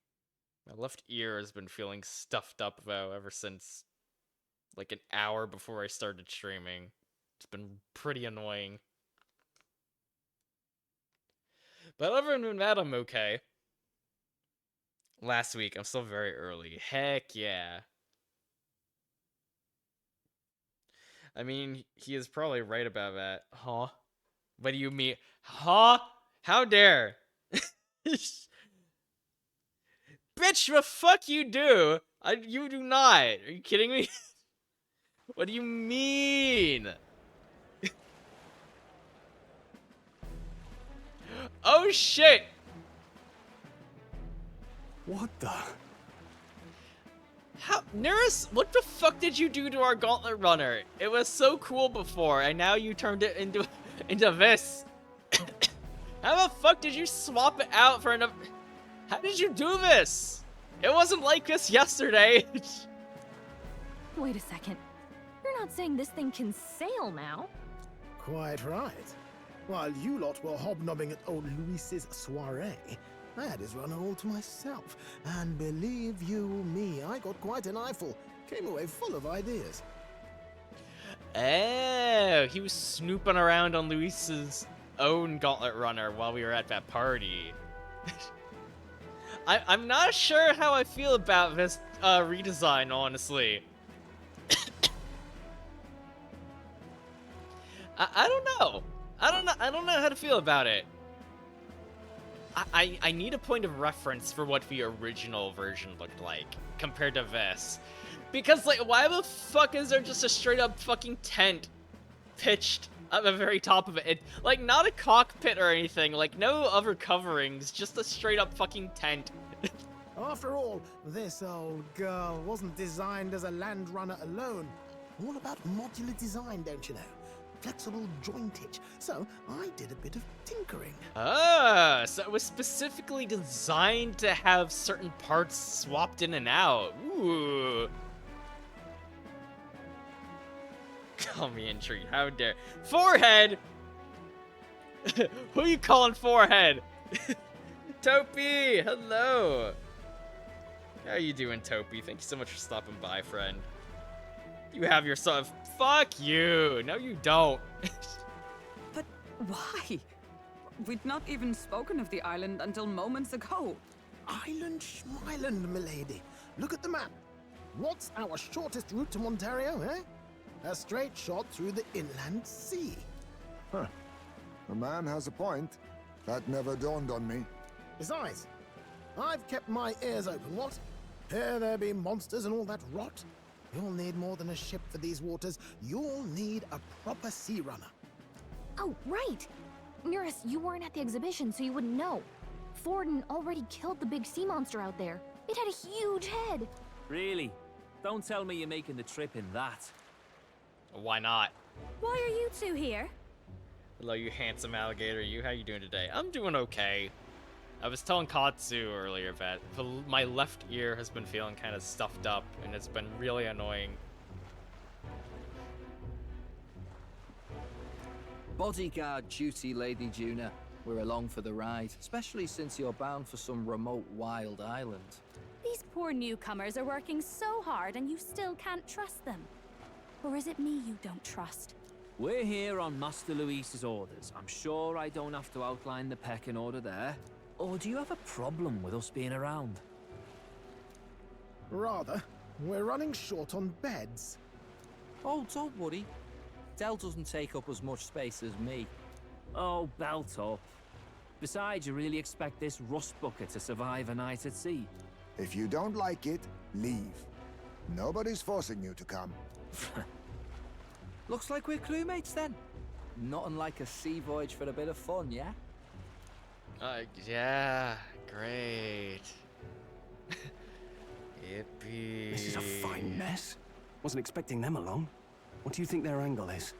My left ear has been feeling stuffed up, though, ever since, like, an hour before I started streaming. It's been pretty annoying. But other than that, I'm okay. Last week, I'm still very early. Heck yeah. I mean, he is probably right about that. Huh? What do you mean? Huh? How dare? Bitch, the fuck you do? You do not. Are you kidding me? What do you mean? Oh shit! What the? How, Neris, what the fuck did you do to our gauntlet runner? It was so cool before, and now you turned it into this. How the fuck did you swap it out for another? How did you do this? It wasn't like this yesterday. Wait a second. You're not saying this thing can sail now? Quite right. While you lot were hobnobbing at old Luis's soiree, I had his runner all to myself. And believe you me, I got quite an eyeful. Came away full of ideas. Oh, he was snooping around on Luis's own gauntlet runner while we were at that party. I'm not sure how I feel about this redesign, honestly. I don't know. I don't know how to feel about it. I need a point of reference for what the original version looked like compared to this. Because, like, why the fuck is there just a straight up fucking tent pitched at the very top of it? Like, not a cockpit or anything, like, no other coverings, just a straight up fucking tent. After all, this old girl wasn't designed as a land runner alone. All about modular design, don't you know? Flexible jointage. So I did a bit of tinkering. Ah, so it was specifically designed to have certain parts swapped in and out. Ooh. Call me intrigued, how dare. Forehead! Who are you calling forehead? Topi, hello. How you doing, Topi? Thank you so much for stopping by, friend. You have yourself. Fuck you. No, you don't. But why? We'd not even spoken of the island until moments ago. Island Schmeiland, milady. Look at the map. What's our shortest route to Montario, eh? A straight shot through the inland sea. Huh. The man has a point. That never dawned on me. Besides, I've kept my ears open, what? Here there be monsters and all that rot. You'll need more than a ship for these waters. You'll need a proper sea runner. Oh, right. Neris, you weren't at the exhibition, so you wouldn't know. Forden already killed the big sea monster out there. It had a huge head. Really? Don't tell me you're making the trip in that. Why not? Why are you two here? Hello, you handsome alligator. How you doing today? I'm doing okay. I was telling Katsu earlier that my left ear has been feeling kind of stuffed up, and it's been really annoying. Bodyguard duty, Lady Juna. We're along for the ride, especially since you're bound for some remote wild island. These poor newcomers are working so hard and you still can't trust them. Or is it me you don't trust? We're here on Master Luis's orders. I'm sure I don't have to outline the pecking order there. Or do you have a problem with us being around? Rather. We're running short on beds. Oh, don't worry. Del doesn't take up as much space as me. Oh, belt up. Besides, you really expect this rust bucket to survive a night at sea? If you don't like it, leave. Nobody's forcing you to come. Looks like we're crewmates then. Not unlike a sea voyage for a bit of fun, yeah? Yeah, great. Yippee. This is a fine mess. Wasn't expecting them along. What do you think their angle is?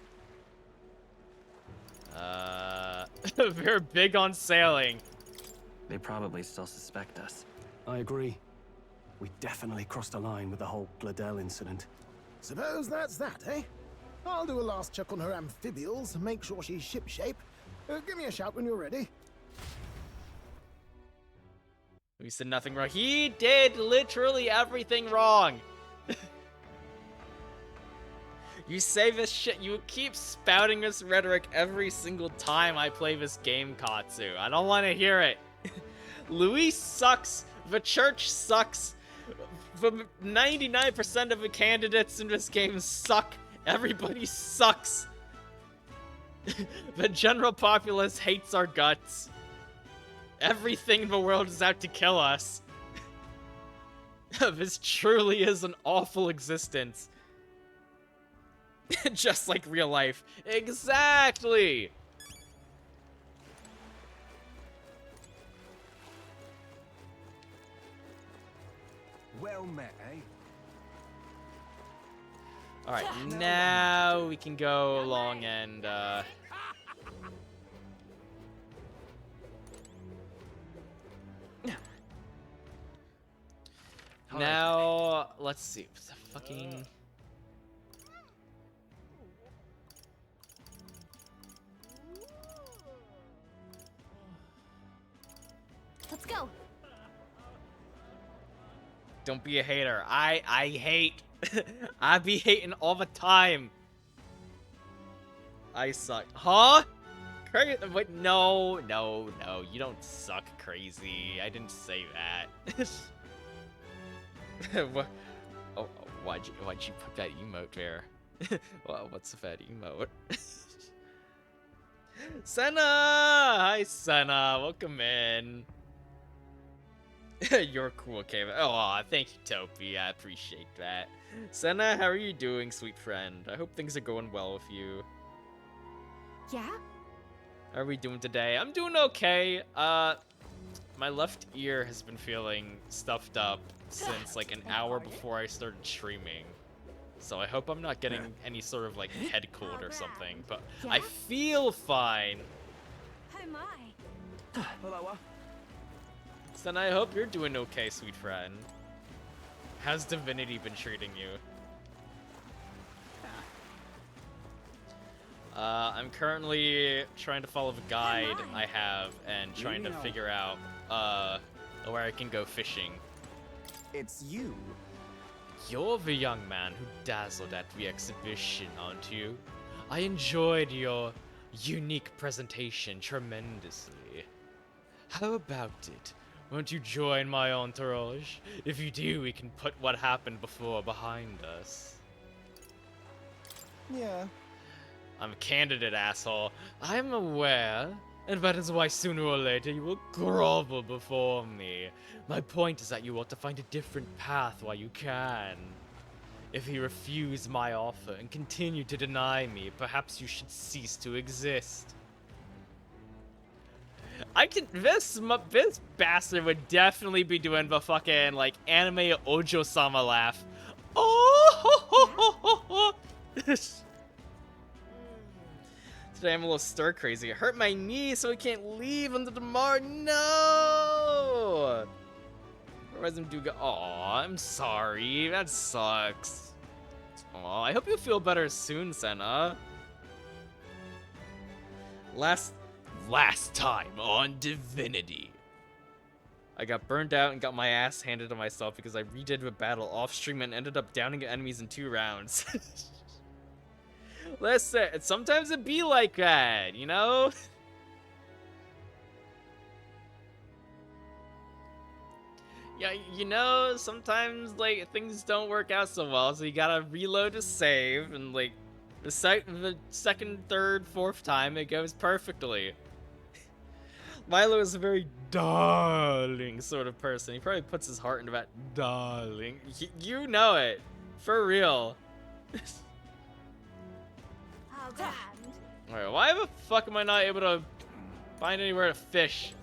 They're big on sailing. They probably still suspect us. I agree. We definitely crossed a line with the whole Bladel incident. Suppose that's that, eh? I'll do a last check on her amphibials, make sure she's shipshape. Give me a shout when you're ready. We said nothing wrong. He did literally everything wrong. You say this shit, you keep spouting this rhetoric every single time I play this game, Katsu. I don't want to hear it. Luis sucks. The church sucks. The 99% of the candidates in this game suck. Everybody sucks. The general populace hates our guts. Everything in the world is out to kill us. This truly is an awful existence. Just like real life. Exactly! Well met, eh? Alright, now we can go along and, now, let's see. What's the fucking... Let's go. Don't be a hater. I hate. I be hating all the time. I suck. Huh? Wait, no. You don't suck, crazy. I didn't say that. What? Oh, why'd you put that emote there? Well, what's that emote? Senna! Hi, Senna. Welcome in. You're cool, okay. Oh, thank you, Topi. I appreciate that. Senna, how are you doing, sweet friend? I hope things are going well with you. Yeah? How are we doing today? I'm doing okay. My left ear has been feeling stuffed up since like an hour before I started streaming. So I hope I'm not getting any sort of like head cold or something, but I feel fine. Oh my. Hello. Then I hope you're doing okay, sweet friend. How's Divinity been treating you? I'm currently trying to follow the guide I have and trying to figure out where I can go fishing. It's you. You're the young man who dazzled at the exhibition, aren't you? I enjoyed your unique presentation tremendously. How about it? Won't you join my entourage? If you do, we can put what happened before behind us. Yeah. I'm a candidate, asshole. I'm aware, and that is why sooner or later you will grovel before me. My point is that you ought to find a different path while you can. If you refuse my offer and continue to deny me, perhaps you should cease to exist. This bastard would definitely be doing the fucking, like, anime Ojo-sama laugh. Oh! Today I'm a little stir crazy. It hurt my knee, so I can't leave until tomorrow. No! Otherwise I'm doing. Aw, I'm sorry. That sucks. Aw, I hope you feel better soon, Senna. Last time on Divinity. I got burned out and got my ass handed to myself because I redid the battle off stream and ended up downing enemies in 2 rounds. Listen, sometimes it be like that, you know? Yeah, you know, sometimes, like, things don't work out so well, so you gotta reload to save, and, like, the second, third, fourth time, it goes perfectly. Milo is a very darling sort of person. He probably puts his heart into that darling. You know it. For real. Oh, grand. Alright, why the fuck am I not able to find anywhere to fish?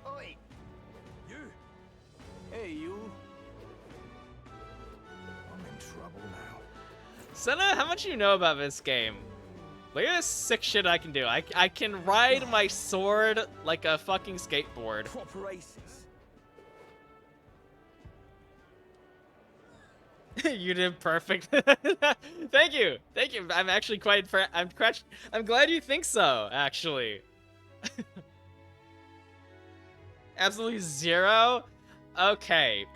Oi! You! Hey, you! I'm in trouble now. Senna, how much do you know about this game? Look at this sick shit I can do. I can ride my sword like a fucking skateboard. Proper races. You did perfect. Thank you. Thank you. I'm actually I'm glad you think so, actually. Absolutely zero? Okay.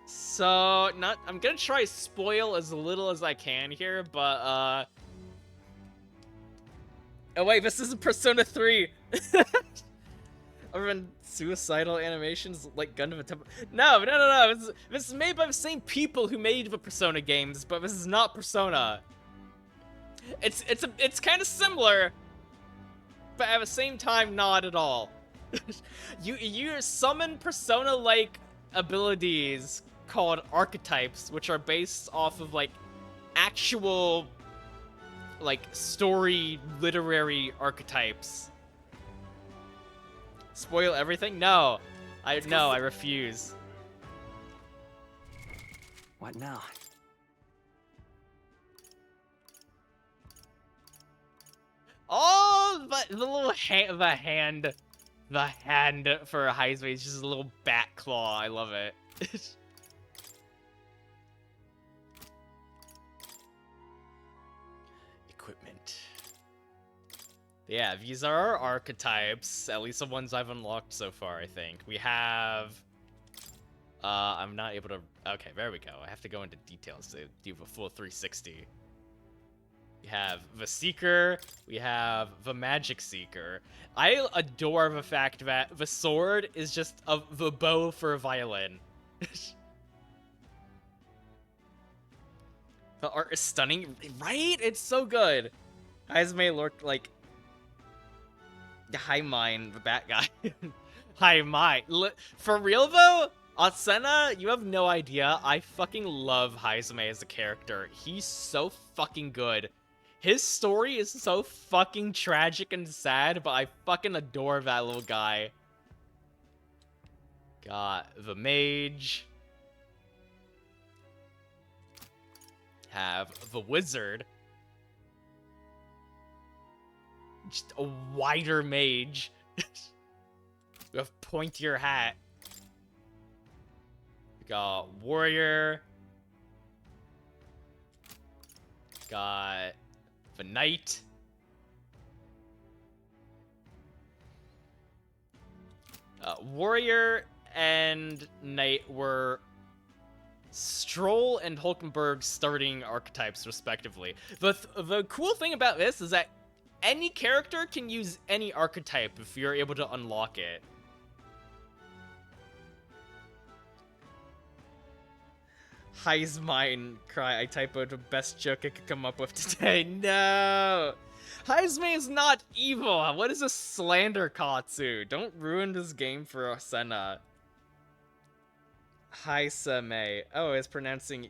So, I'm gonna try spoil as little as I can here, but, oh wait, this is Persona 3! Other than suicidal animations like Gundam Temple. No. This is made by the same people who made the Persona games, but this is not Persona. It's kind of similar, but at the same time, not at all. you summon Persona-like abilities called archetypes, which are based off of like actual like story literary archetypes. Spoil everything? No. I refuse. What now? Oh, but the little hand, the hand for Heisei is just a little bat claw. I love it. Equipment. Yeah, these are our archetypes, at least the ones I've unlocked so far, I think. We have... I'm not able to... Okay, there we go. I have to go into details to do a full 360. We have the Seeker, we have the Magic Seeker. I adore the fact that the sword is just the bow for a violin. The art is stunning, right? It's so good. Heisei looked like... Hi Mine, the bat guy. Hi Mine. For real though? Asena, you have no idea. I fucking love Heisei as a character. He's so fucking good. His story is so fucking tragic and sad, but I fucking adore that little guy. Got the mage. Have the wizard. Just a wider mage. We have pointier hat. We got warrior. Got the knight. Warrior and knight were Stroll and Hulkenberg starting archetypes, respectively. The cool thing about this is that any character can use any archetype if you're able to unlock it. High's mine cry. I typoed the best joke I could come up with today. No! Heisei is not evil. What is a slander, Katsu? Don't ruin this game for Asena. Heisei. Oh, it's pronouncing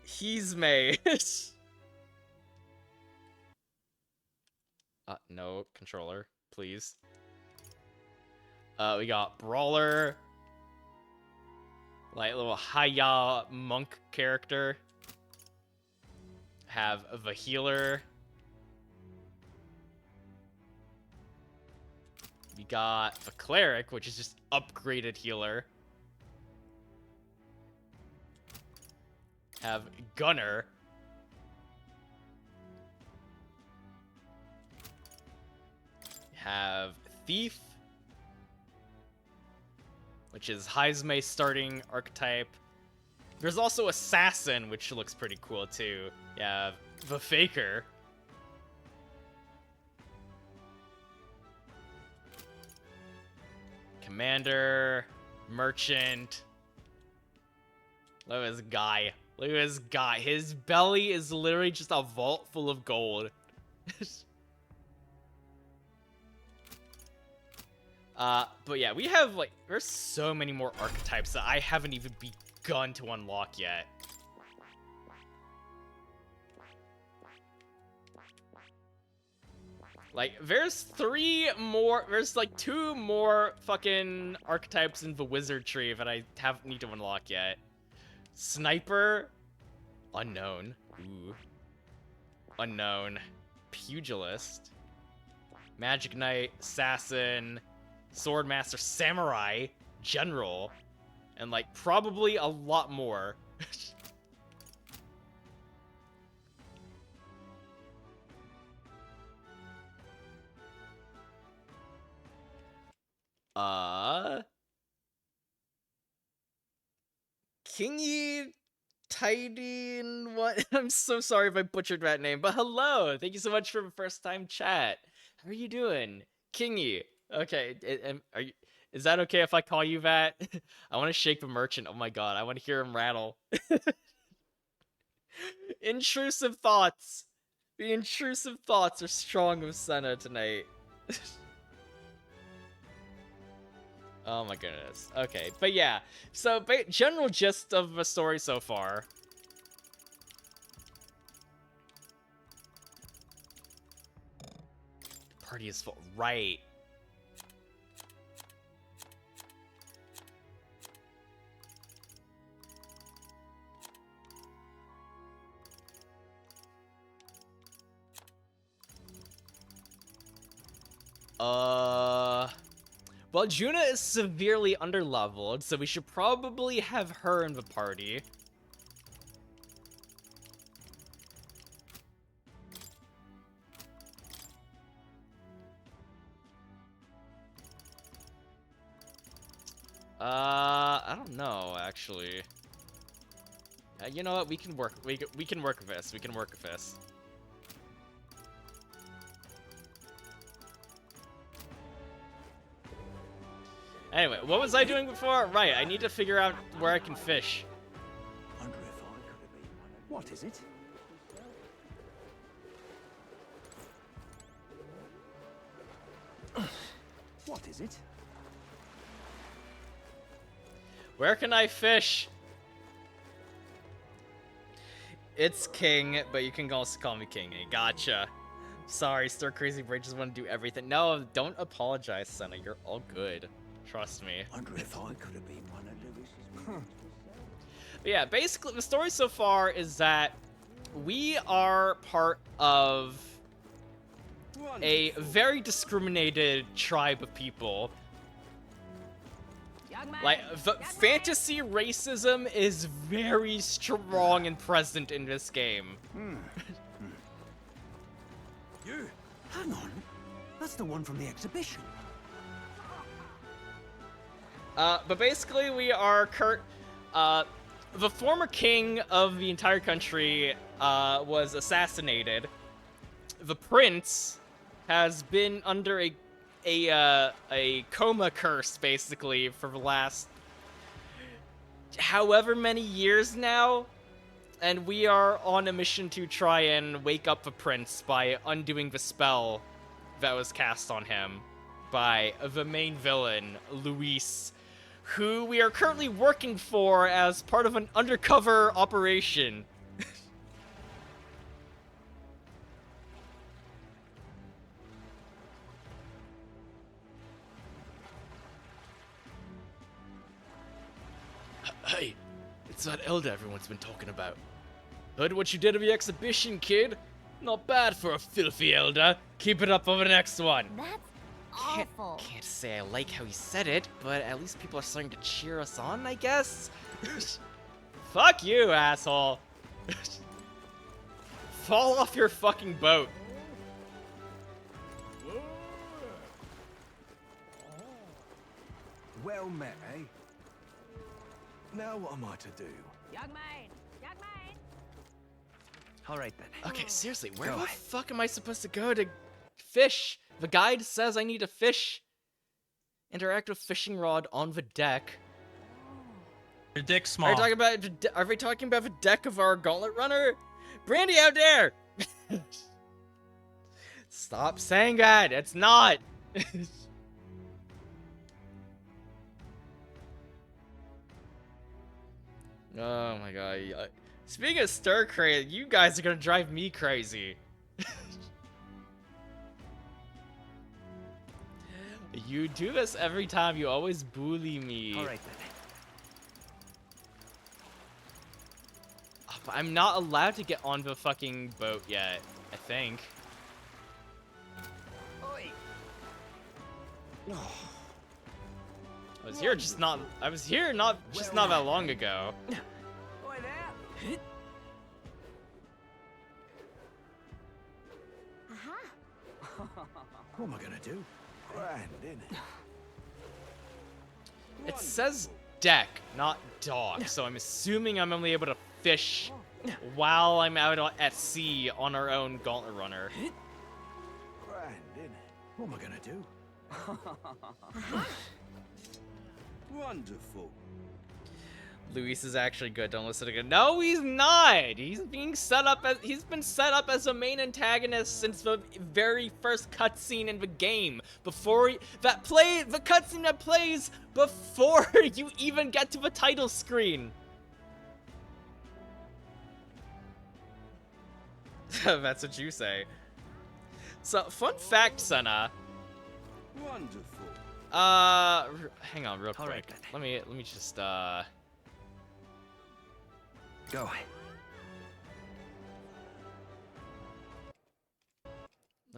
he's May. No, controller, please. We got Brawler. Like little Haya monk character. Have the healer. We got the cleric, which is just upgraded healer. Have gunner. Have thief, which is Heisei starting archetype. There's also assassin, which looks pretty cool too. Yeah, the faker. Commander, merchant. Look at this guy. Look at this guy. His belly is literally just a vault full of gold. But yeah, we have, like, there's so many more archetypes that I haven't even begun to unlock yet. Like, there's like 2 more fucking archetypes in the wizard tree that I need to unlock yet. Sniper, unknown. Ooh. Unknown. Pugilist. Magic Knight, Assassin, Swordmaster, Samurai, General, and like probably a lot more. Kingy Tidy and what? I'm so sorry if I butchered that name, but hello! Thank you so much for the first time chat. How are you doing? Kingy. Okay, are you, is that okay if I call you that? I want to shake the merchant. Oh my god, I want to hear him rattle. Intrusive thoughts. The intrusive thoughts are strong with Senna tonight. Oh my goodness. Okay, but yeah. So, general gist of the story so far. The party is full. Right. Well, Juna is severely underleveled, so we should probably have her in the party. I don't know, actually. You know what? We can work. We can work with this. We can work with this. Anyway, what was I doing before? Right, I need to figure out where I can fish. What is it? What is it? Where can I fish? It's King, but you can also call me Kingy. Gotcha. Sorry, Stir Crazy Brain just want to do everything. No, don't apologize, Senna. You're all good. Trust me. Wonder if I could have been one of Lewis's. But yeah, basically, the story so far is that we are part of a very discriminated tribe of people. Like, fantasy racism is very strong and present in this game. You? Hang on. That's the one from the exhibition. But basically, we are the former king of the entire country was assassinated. The prince has been under a coma curse, basically, for the last however many years now. And we are on a mission to try and wake up the prince by undoing the spell that was cast on him by the main villain, Luis, who we are currently working for as part of an undercover operation. Hey, it's that elder everyone's been talking about. Heard what you did at the exhibition, kid. Not bad for a filthy elder. Keep it up for the next one. That's awful. Can't say I like how he said it, but at least people are starting to cheer us on, I guess. Fuck you, asshole. Fall off your fucking boat. Well met, eh? Now what am I to do? Young man! Young man! Alright then. Okay, seriously, where the fuck am I supposed to go to fish? The guide says I need to fish. Interact with fishing rod on the deck. Your dick's small. Are we talking about the deck of our gauntlet runner? Brandy out there! Stop saying that. It's not. Oh my god. Speaking of stir crazy, you guys are gonna drive me crazy. You do this every time. You always bully me. Alright then. Oh, but I'm not allowed to get on the fucking boat yet, I think. I was here not that long ago. Oi there! What am I gonna do? Grand, innit? It says deck, not dock. So I'm assuming I'm only able to fish while I'm out at sea on our own gauntlet runner. Brandon, what am I gonna do? Wonderful. Luis is actually good. Don't listen to him. No, he's not. He's been set up as a main antagonist since the very first cutscene in the game. The cutscene that plays before you even get to the title screen. That's what you say. So, fun fact, Senna. Wonderful. Hang on real quick. Right, let me just Go.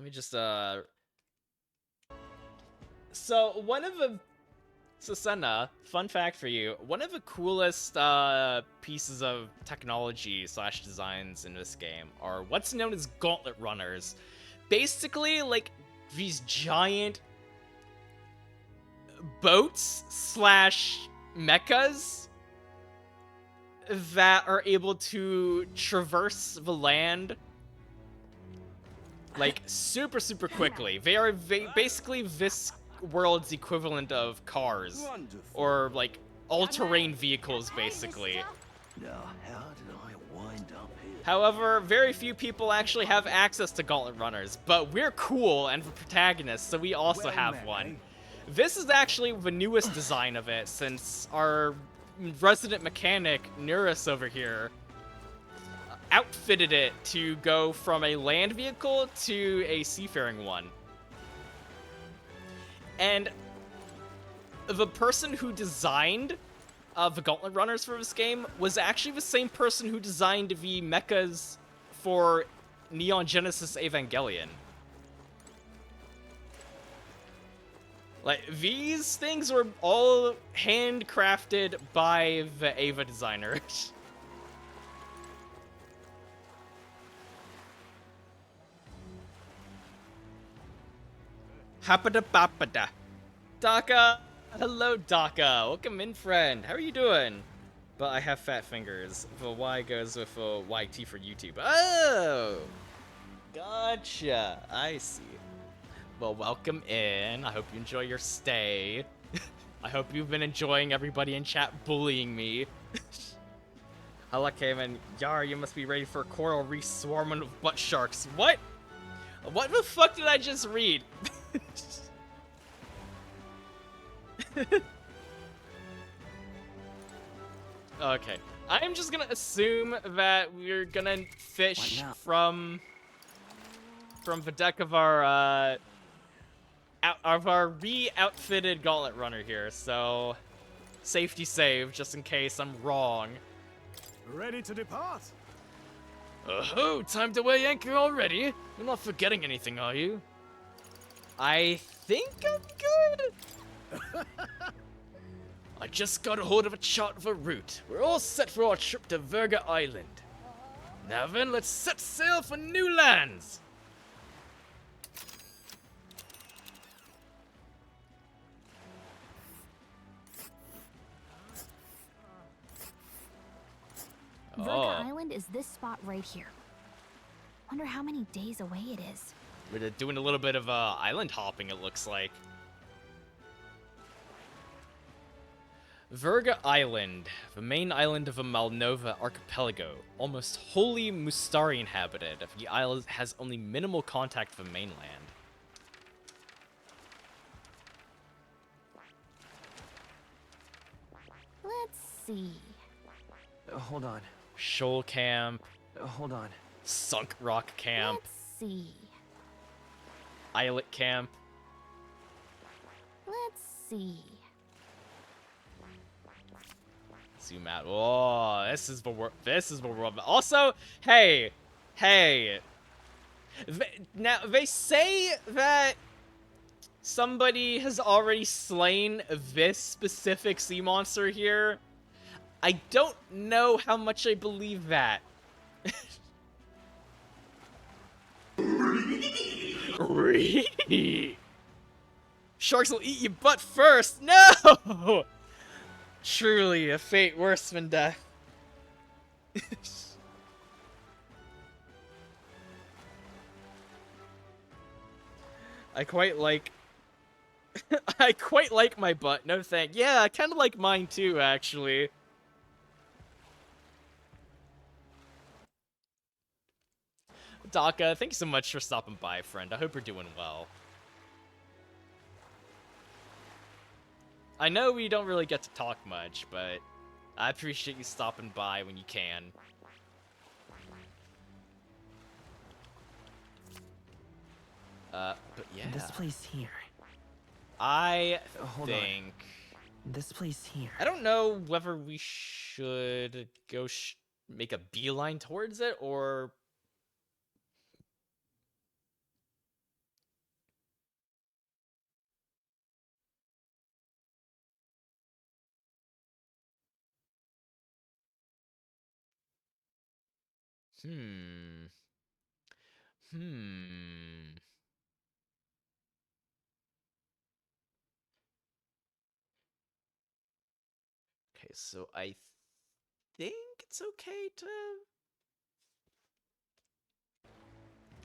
let me just so Senna, fun fact for you, one of the coolest pieces of technology / designs in this game are what's known as gauntlet runners. Basically, like these giant boats / mechas that are able to traverse the land like super quickly. They are basically this world's equivalent of cars or like all-terrain vehicles basically. Now, how did I wind up here? However, very few people actually have access to gauntlet runners, but we're cool and the protagonists, so we also have one. This is actually the newest design of it, since our resident mechanic, Neuris over here, outfitted it to go from a land vehicle to a seafaring one. And the person who designed the gauntlet runners for this game was actually the same person who designed the mechas for Neon Genesis Evangelion. Like, these things were all handcrafted by the Ava designers. Hapada-papada. Daka! Hello, Daka! Welcome in, friend. How are you doing? But I have fat fingers. The Y goes with a YT for YouTube. Oh! Gotcha. I see. Well, welcome in. I hope you enjoy your stay. I hope you've been enjoying everybody in chat bullying me. Hello, Cayman. Yar, you must be ready for a coral reef swarming with butt sharks. What? What the fuck did I just read? Okay. I'm just gonna assume that we're gonna fish from the deck of our re-outfitted gauntlet runner here, so safety save just in case I'm wrong. Ready to depart? Oh, time to weigh anchor already. You're not forgetting anything, are you? I think I'm good. I just got a hold of a chart of a route. We're all set for our trip to Virga Island. Now then, let's set sail for new lands. Virga Island is this spot right here. Wonder how many days away it is. We're doing a little bit of island hopping, it looks like. Virga Island, the main island of the Malnova archipelago, almost wholly Mustari inhabited. The island has only minimal contact with the mainland. Let's see. Hold on. Shoal Camp. Hold on. Sunk Rock Camp. Let's see. Islet Camp. Let's see. Zoom out. Oh, this is the world. Also, hey. Now, they say that somebody has already slain this specific sea monster here. I don't know how much I believe that. Sharks will eat your butt first. No! Truly a fate worse than death. I quite like I quite like my butt. No thank. Yeah, I kind of like mine too, actually. Daka, thank you so much for stopping by, friend. I hope you're doing well. I know we don't really get to talk much, but I appreciate you stopping by when you can. But yeah. This place here. I Hold on. think... This place here. I don't know whether we should go make a beeline towards it, or... Okay, so I think it's okay to...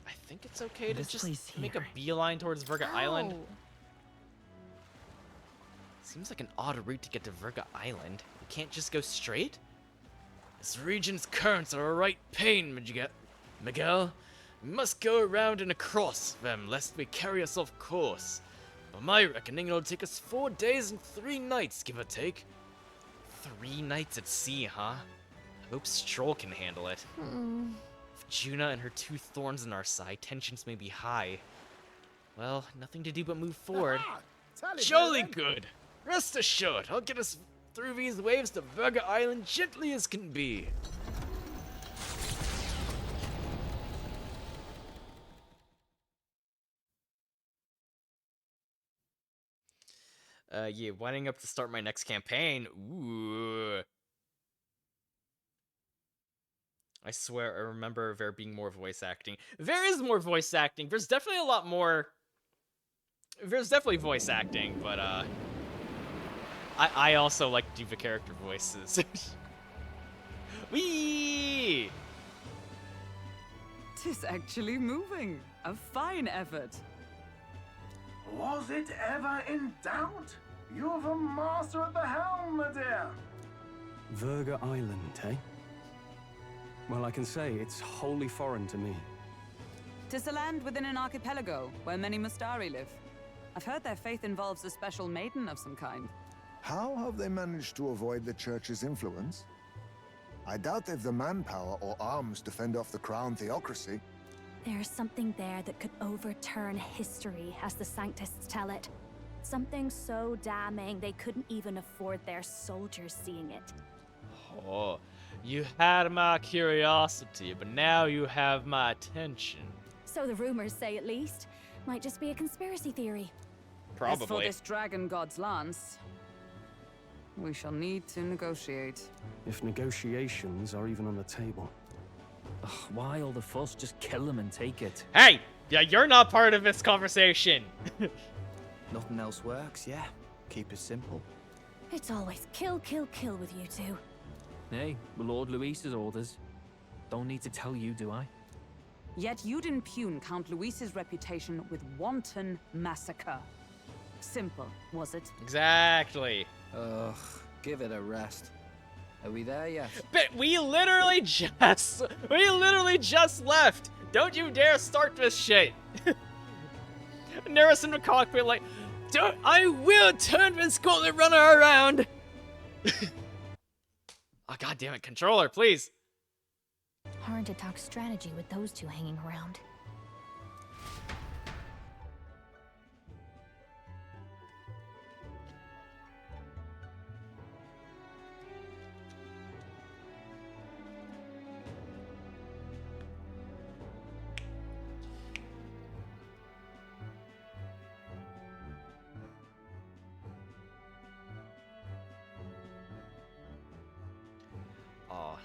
I think it's okay to just make a beeline towards Virga Island. Seems like an odd route to get to Virga Island. We can't just go straight? This region's currents are a right pain, Miguel. We must go around and across them, lest we carry us off course. By my reckoning, it'll take us 4 days and 3 nights, give or take. 3 nights at sea, huh? I hope Stroll can handle it. With Juna and her 2 thorns in our side, tensions may be high. Well, nothing to do but move forward. Jolly good! Rest assured, I'll get us through these waves to Virga Island gently as can be. Yeah, winding up to start my next campaign. Ooh. I swear I remember there being more voice acting. There is more voice acting. There's definitely a lot more... There's definitely voice acting, but, I also like to do the character voices. Whee! 'Tis actually moving. A fine effort. Was it ever in doubt? You're the master at the helm, my dear. Virga Island, eh? Well, I can say it's wholly foreign to me. 'Tis a land within an archipelago where many Mustari live. I've heard their faith involves a special maiden of some kind. How have they managed to avoid the church's influence? I doubt they've the manpower or arms to fend off the crown theocracy. There's something there that could overturn history, as the Sanctists tell it. Something so damning they couldn't even afford their soldiers seeing it. Oh, you had my curiosity, but now you have my attention. So the rumors say, at least. Might just be a conspiracy theory. Probably. As for this dragon god's lance, we shall need to negotiate. If negotiations are even on the table. Ugh, why all the fuss? Just kill him and take it. Hey! Yeah, you're not part of this conversation. Nothing else works, yeah. Keep it simple. It's always kill, kill, kill with you two. Hey, Lord Luis's orders. Don't need to tell you, do I? Yet you'd impugn Count Luis's reputation with wanton massacre. Simple, was it? Exactly. Ugh, give it a rest. Are we there yet? But we literally just left. Don't you dare start this shit. Neris in the cockpit like, I will turn this gauntlet runner around. Oh, God damn it, controller, please. Hard to talk strategy with those two hanging around. Oh.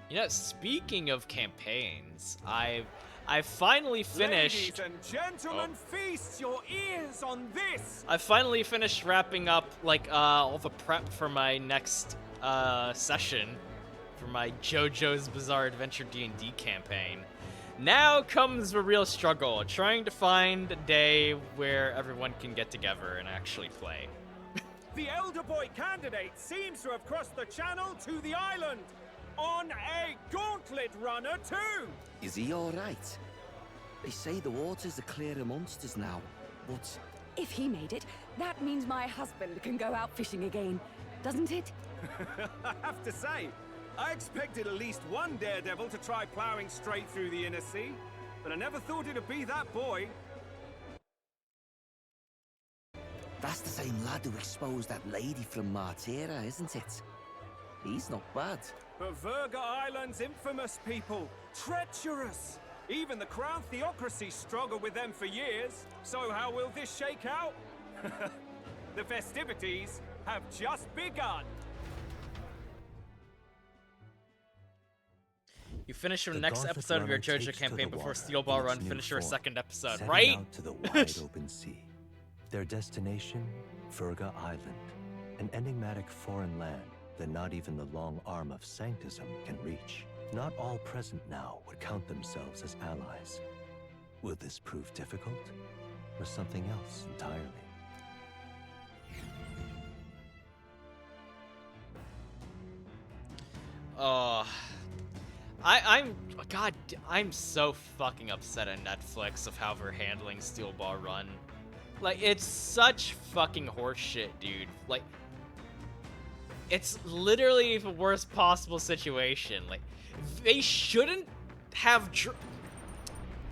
You know, speaking of campaigns, I finally finished. Ladies and gentlemen, feast your ears on this. I finally finished wrapping up like all the prep for my next session for my JoJo's Bizarre Adventure D&D campaign. Now comes the real struggle, trying to find a day where everyone can get together and actually play. The elder boy candidate seems to have crossed the channel to the island on a gauntlet runner too. Is he all right? They say the waters are clear of monsters now, but... If he made it, that means my husband can go out fishing again, doesn't it? I have to say, I expected at least one daredevil to try plowing straight through the inner sea, but I never thought it'd be that boy. That's the same lad who exposed that lady from Martira, isn't it? He's not bad. But Virga Island's infamous people, treacherous. Even the Crown Theocracy struggled with them for years. So how will this shake out? The festivities have just begun. You finish your next episode of your JoJo campaign before Steel Ball Run finish your second episode, setting right? out to the wide open sea. Their destination, Virga Island, an enigmatic foreign land that not even the long arm of Sanctism can reach. Not all present now would count themselves as allies. Will this prove difficult, or something else entirely? I'm so fucking upset at Netflix of how they're handling Steel Ball Run. Like, it's such fucking horseshit, dude. Like, it's literally the worst possible situation. Like, they shouldn't have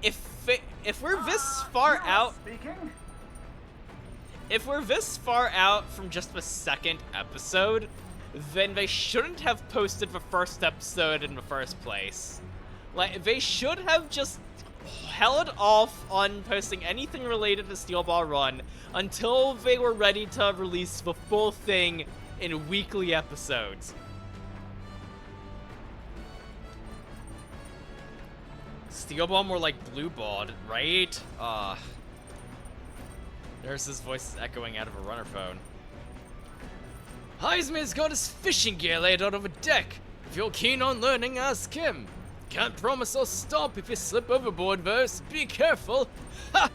if we're this far out, if we're this far out from just the second episode, then they shouldn't have posted the first episode in the first place. Like, they should have just held off on posting anything related to Steel Ball Run until they were ready to release the full thing in weekly episodes. Steel Ball more like Blue Ball, right? Nurse's voice is echoing out of a runner phone. Heisman's got his fishing gear laid out on the deck. If you're keen on learning, ask him. Can't promise I'll stop if you slip overboard, though, so be careful. Ha!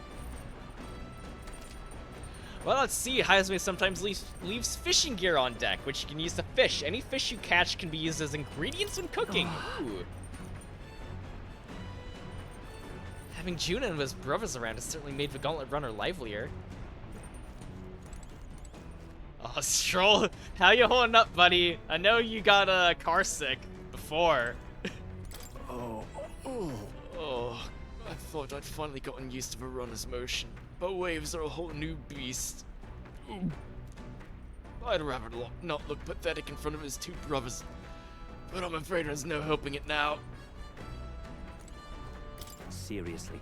Well, let's see. Heisman sometimes leaves fishing gear on deck, which you can use to fish. Any fish you catch can be used as ingredients when cooking. Ooh. Having Juna and his brothers around has certainly made the Gauntlet Runner livelier. Oh, Stroll, how you holding up, buddy? I know you got car sick before. Oh, I thought I'd finally gotten used to the runner's motion, but waves are a whole new beast. I'd rather not look pathetic in front of his two brothers, but I'm afraid there's no helping it now. Seriously.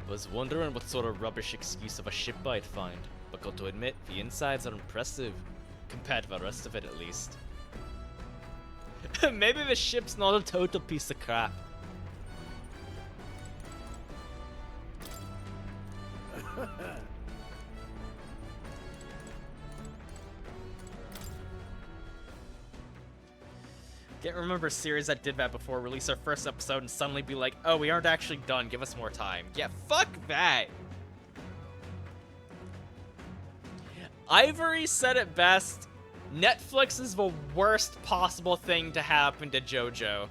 Was wondering what sort of rubbish excuse of a ship I'd find, but got to admit, the insides are impressive, compared to the rest of it at least. Maybe the ship's not a total piece of crap. Can't remember a series that did that before, release our first episode and suddenly be like, oh, we aren't actually done, give us more time. Yeah, fuck that. Ivory said it best, Netflix is the worst possible thing to happen to JoJo.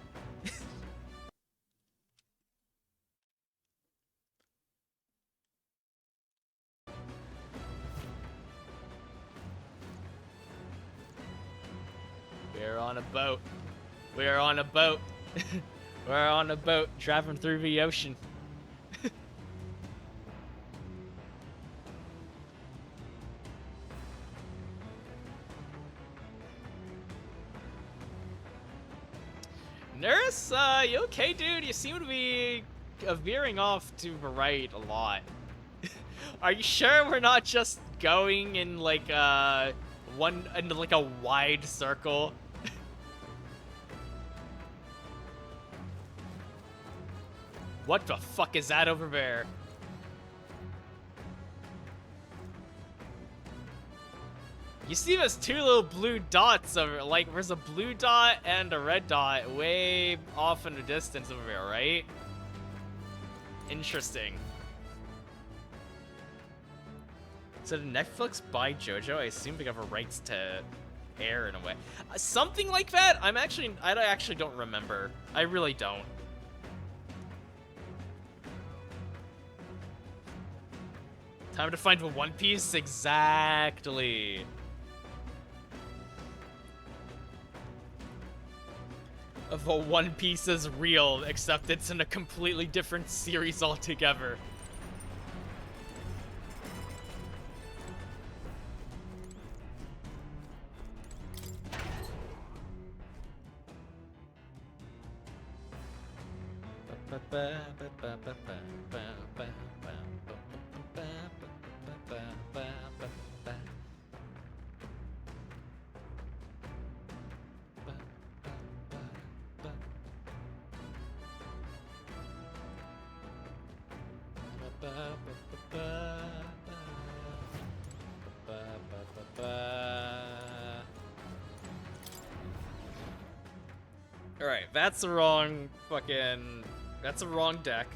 We're on a boat. We're on a boat. We're on a boat traveling through the ocean. Nurse, you okay, dude? You seem to be veering off to the right a lot. Are you sure we're not just going in like a wide circle? What the fuck is that over there? You see those two little blue dots over, like, there's a blue dot and a red dot way off in the distance over there, right? Interesting. So did Netflix buy JoJo? I assume they have a rights to air in a way. Something like that? I actually don't remember. I really don't. Time to find the One Piece? Exactly. The One Piece is real, except it's in a completely different series altogether. Alright, that's the wrong fucking... That's the wrong deck.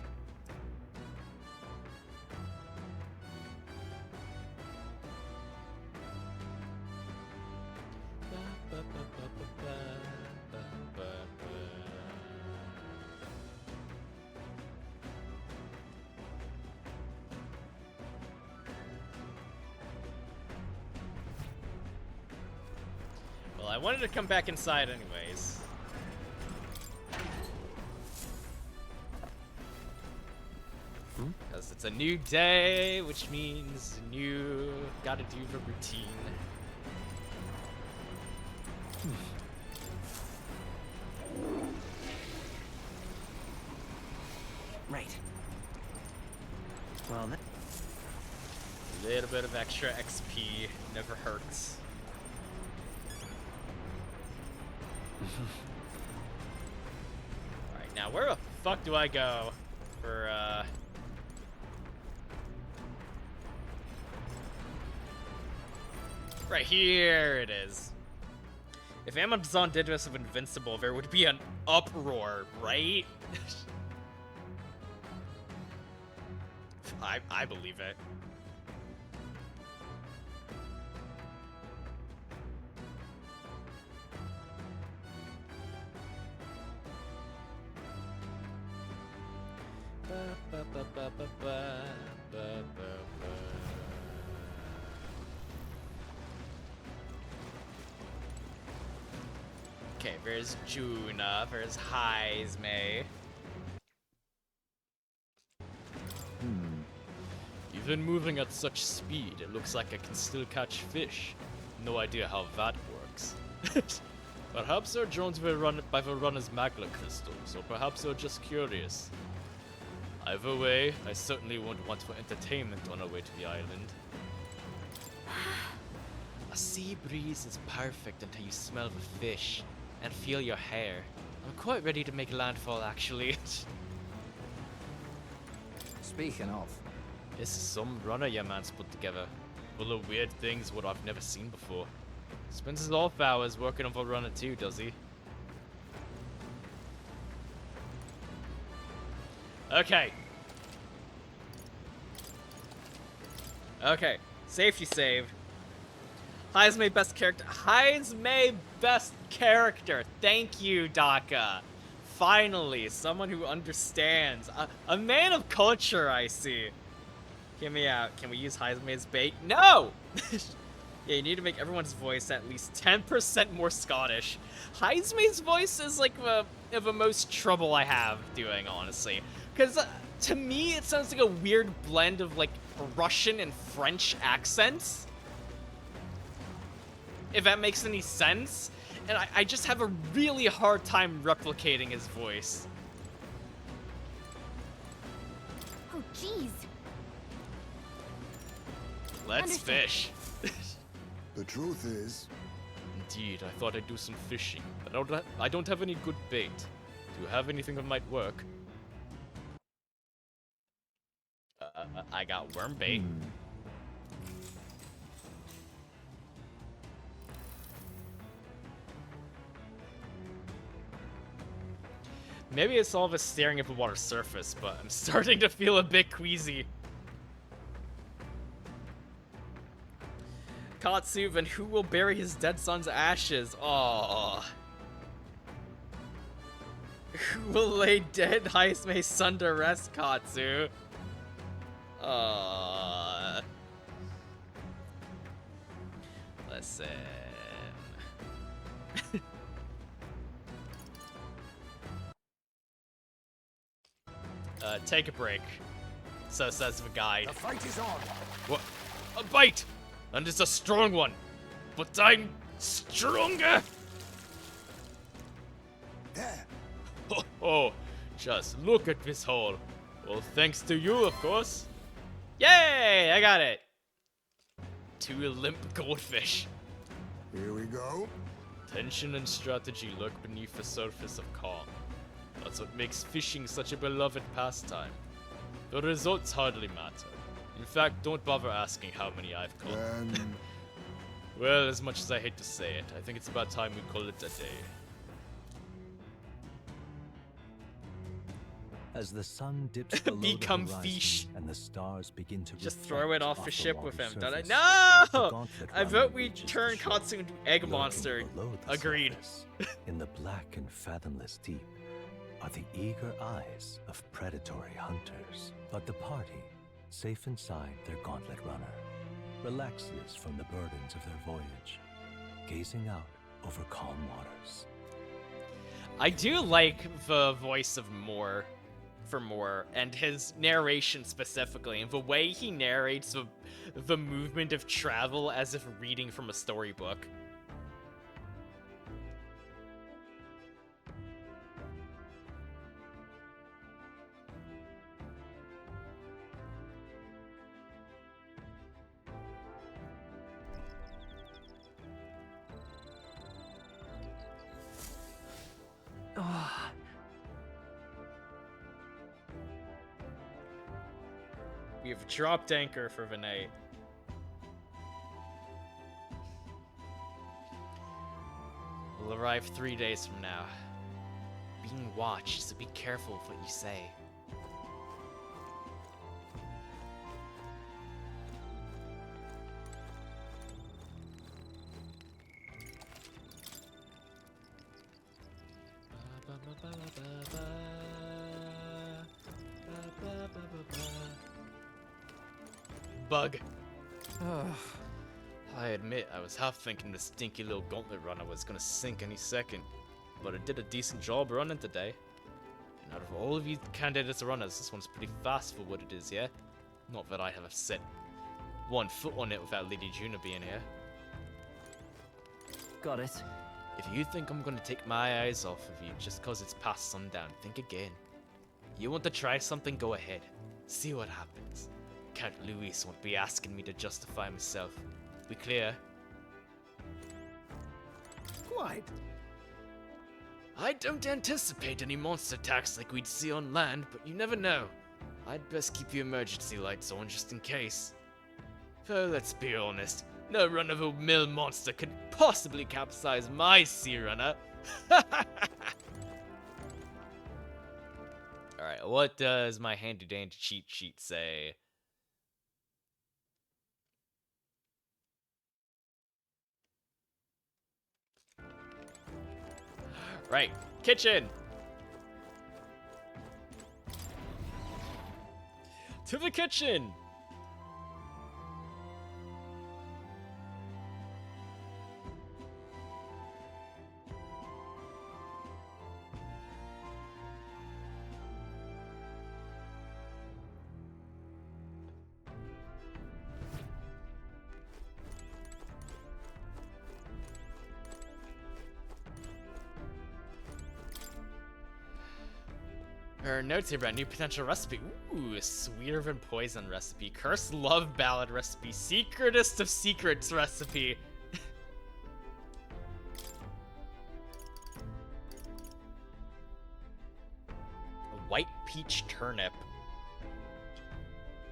Well, I wanted to come back inside anyways. Because it's a new day, which means new... Gotta do the routine. Right. Well, then. A little bit of extra XP never hurts. Alright, now where the fuck do I go for, Right here it is. If Amazon did this with Invincible, there would be an uproar, right? I believe it. Okay, there's Juna, there's Heisme. Even moving at such speed, it looks like I can still catch fish. No idea how that works. Perhaps they're drawn to the runner's magma crystals, or perhaps they're just curious. Either way, I certainly won't want for entertainment on our way to the island. A sea breeze is perfect until you smell the fish and feel your hair. I'm quite ready to make landfall, actually. Speaking of, this is some runner your man's put together, full of weird things what I've never seen before. Spends his off hours working on the runner too, does he? Okay. Okay, safety save. Heisme best character. Heisme best character. Thank you, Daka. Finally, someone who understands. A man of culture, I see. Hear me out. Can we use Heisme as bait? No! Yeah, you need to make everyone's voice at least 10% more Scottish. Heisme's voice is like the most trouble I have doing, honestly. Because to me, it sounds like a weird blend of like Russian and French accents. If that makes any sense. And I just have a really hard time replicating his voice. Oh, jeez. Let's fish. The truth is... Indeed, I thought I'd do some fishing, but I don't have any good bait. Do you have anything that might work? I got worm bait. Maybe it's all of us staring at the water surface, but I'm starting to feel a bit queasy. Katsu, then who will bury his dead son's ashes? Aww. Who will lay dead Haisume's son to rest, Katsu? Listen. Take a break. So says the guide. The fight is on. What? A bite! And it's a strong one. But I'm stronger! There. Oh, just look at this hole. Well, thanks to you, of course. Yay! I got it. 2 limp goldfish. Here we go. Tension and strategy lurk beneath the surface of calm. That's what makes fishing such a beloved pastime. The results hardly matter. In fact, don't bother asking how many I've caught. Well, as much as I hate to say it, I think it's about time we call it a day. As the sun dips below Become the horizon fish. And the stars begin to Just throw it off the the ship with water him. Did I? surface, the No! gauntlet I runner vote we reaches the turn shore, Katsu into egg lurking monster. below the Agreed. surface, in the black and fathomless deep are the eager eyes of predatory hunters. But the party, safe inside their gauntlet runner, relaxes from the burdens of their voyage, gazing out over calm waters. I do like the voice of Moore, and his narration specifically, and the way he narrates the movement of travel as if reading from a storybook. We have dropped anchor for the night. We'll arrive 3 days from now. Being watched, so be careful of what you say. Bug. I admit, I was half thinking the stinky little gauntlet runner was gonna sink any second, but it did a decent job running today. And out of all of you candidates runners, this one's pretty fast for what it is, yeah? Not that I have set 1 foot on it without Lady Juna being here. Got it. If you think I'm gonna take my eyes off of you just cause it's past sundown, think again. You want to try something, go ahead. See what happens. Count Luis won't be asking me to justify myself. We clear? Quite. I don't anticipate any monster attacks like we'd see on land, but you never know. I'd best keep your emergency lights on just in case. Though let's be honest, no run-of-the-mill monster could possibly capsize my sea runner. Alright, what does my handy-dandy cheat sheet say? Right, kitchen! To the kitchen! Her notes here about new potential recipe. Ooh, sweeter than poison recipe. Cursed love ballad recipe. Secretest of secrets recipe. A white peach turnip.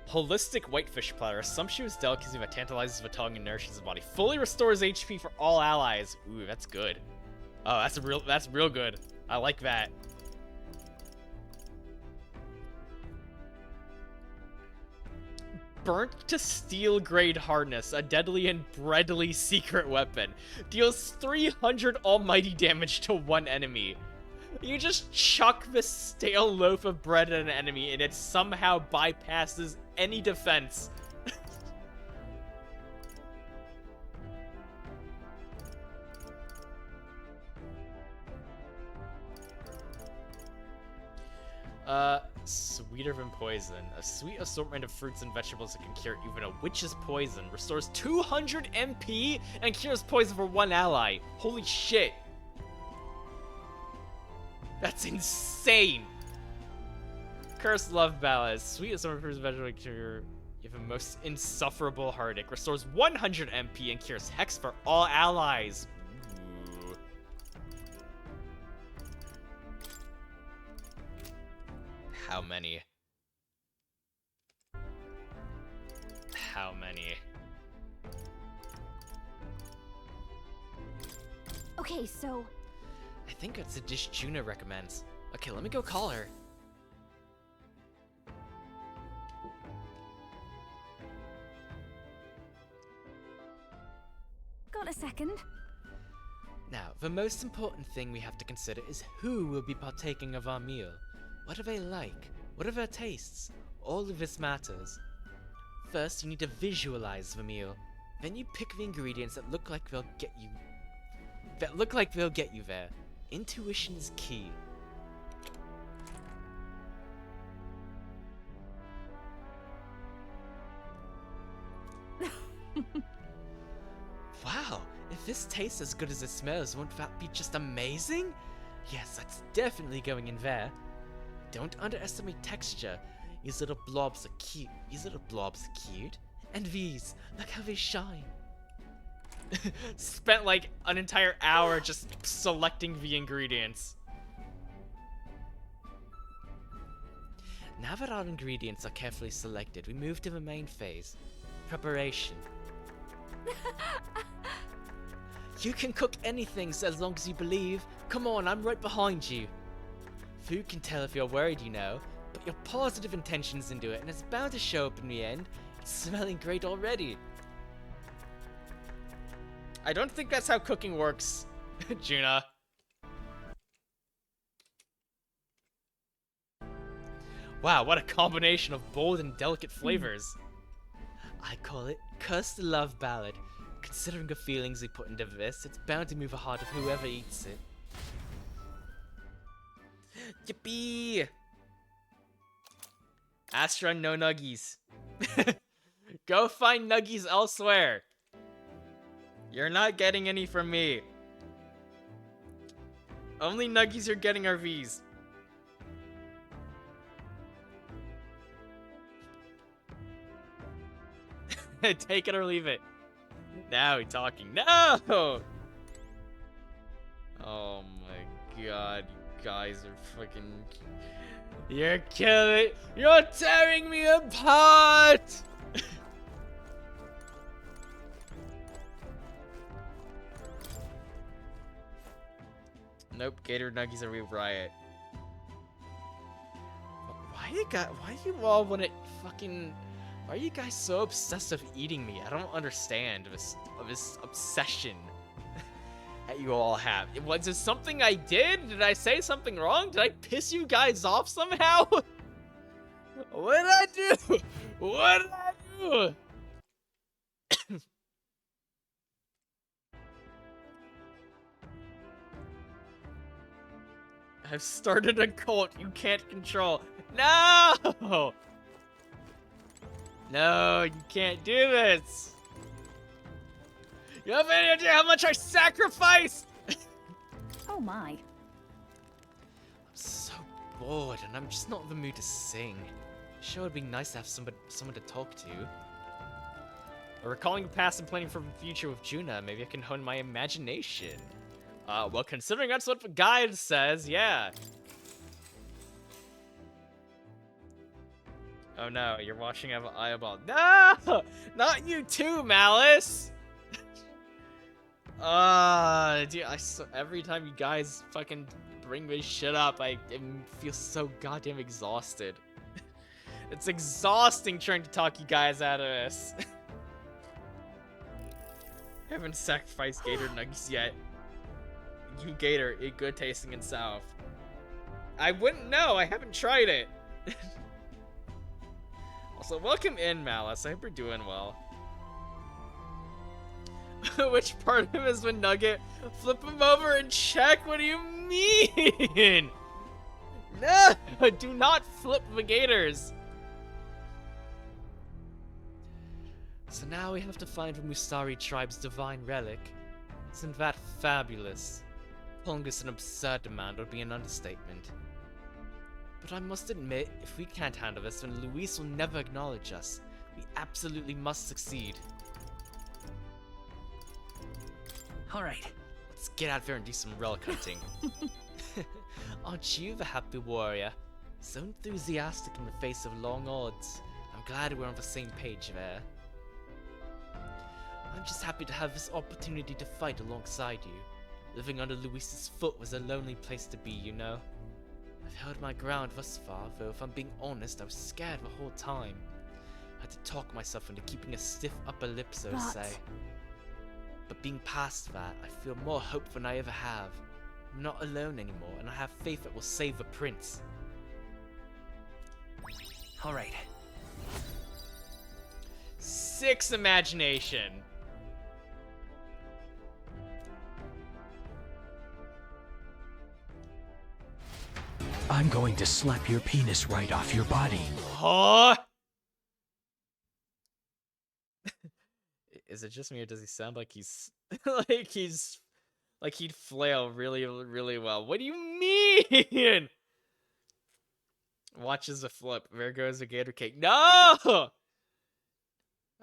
Holistic whitefish platter. A sumptuous delicacy that tantalizes the tongue and nourishes the body. Fully restores HP for all allies. Ooh, that's good. Oh, that's real good. I like that. Burnt to steel grade hardness, a deadly and breadly secret weapon. Deals 300 almighty damage to one enemy. You just chuck this stale loaf of bread at an enemy and it somehow bypasses any defense. Sweeter than poison. A sweet assortment of fruits and vegetables that can cure even a witch's poison. Restores 200 MP and cures poison for one ally. Holy shit. That's insane. Cursed Love Ballad. Sweet assortment of fruits and vegetables that cure even most insufferable heartache. Restores 100 MP and cures hex for all allies. Ooh. How many? How many? Okay, so... I think it's a dish Juna recommends. Okay, let me go call her. Got a second? Now, the most important thing we have to consider is who will be partaking of our meal. What do they like? What are their tastes? All of this matters. First, you need to visualize the meal. Then you pick the ingredients that look like they'll get you there. Intuition is key. Wow, if this tastes as good as it smells, won't that be just amazing? Yes, that's definitely going in there. Don't underestimate texture. These little blobs are cute. And these, look how they shine. Spent like an entire hour just selecting the ingredients. Now that our ingredients are carefully selected, we move to the main phase. Preparation. You can cook anything as long as you believe. Come on, I'm right behind you. Food can tell if you're worried, you know. Put your positive intentions into it and it's bound to show up in the end. It's smelling great already. I don't think that's how cooking works, Juna. Wow, what a combination of bold and delicate flavors. I call it Cursed Love Ballad. Considering the feelings we put into this, it's bound to move the heart of whoever eats it. Yippee! Astra, no nuggies. Go find nuggies elsewhere. You're not getting any from me. Only nuggies you're getting are these. Take it or leave it. Now he's talking. No! Oh my god, you guys are fucking... You're killing... You're tearing me apart! Nope, Gator Nuggies are real riot. Why do you all want to fucking... Why are you guys so obsessed with eating me? I don't understand this obsession that you all have. Was it something I did? Did I say something wrong? Did I piss you guys off somehow? What did I do? What did I do? I've started a cult you can't control. No! No, you can't do this. You have any idea how much I sacrificed? Oh my. I'm so bored and I'm just not in the mood to sing. Sure, it'd be nice to have someone to talk to. But recalling the past and planning for the future with Juna, maybe I can hone my imagination. Well, considering that's what the guide says, yeah. Oh no, you're watching an eyeball. No! Not you too, Malice! Dude, every time you guys fucking bring this shit up, I feel so goddamn exhausted. It's exhausting trying to talk you guys out of this. Haven't sacrificed gator nuggets yet. You gator, it good tasting in South. I wouldn't know, I haven't tried it. Also, welcome in, Malice. I hope you're doing well. Which part of him is when Nugget? Flip him over and check? What do you mean? No! Do not flip the gators! So now we have to find the Mustari tribe's divine relic. Isn't that fabulous? Calling this an absurd demand would be an understatement. But I must admit, if we can't handle this, then Luis will never acknowledge us. We absolutely must succeed. Alright. Let's get out there and do some relic hunting. Aren't you the happy warrior? So enthusiastic in the face of long odds. I'm glad we're on the same page there. I'm just happy to have this opportunity to fight alongside you. Living under Luis's foot was a lonely place to be, you know. I've held my ground thus far, though if I'm being honest, I was scared the whole time. I had to talk myself into keeping a stiff upper lip, so to say. But being past that, I feel more hope than I ever have. I'm not alone anymore, and I have faith that we'll save the prince. Alright. 6 imagination. I'm going to slap your penis right off your body. Huh? Is it just me, or does he sound like he's like he'd flail really, really well? What do you mean? Watches a flip. There goes a gator cake. No!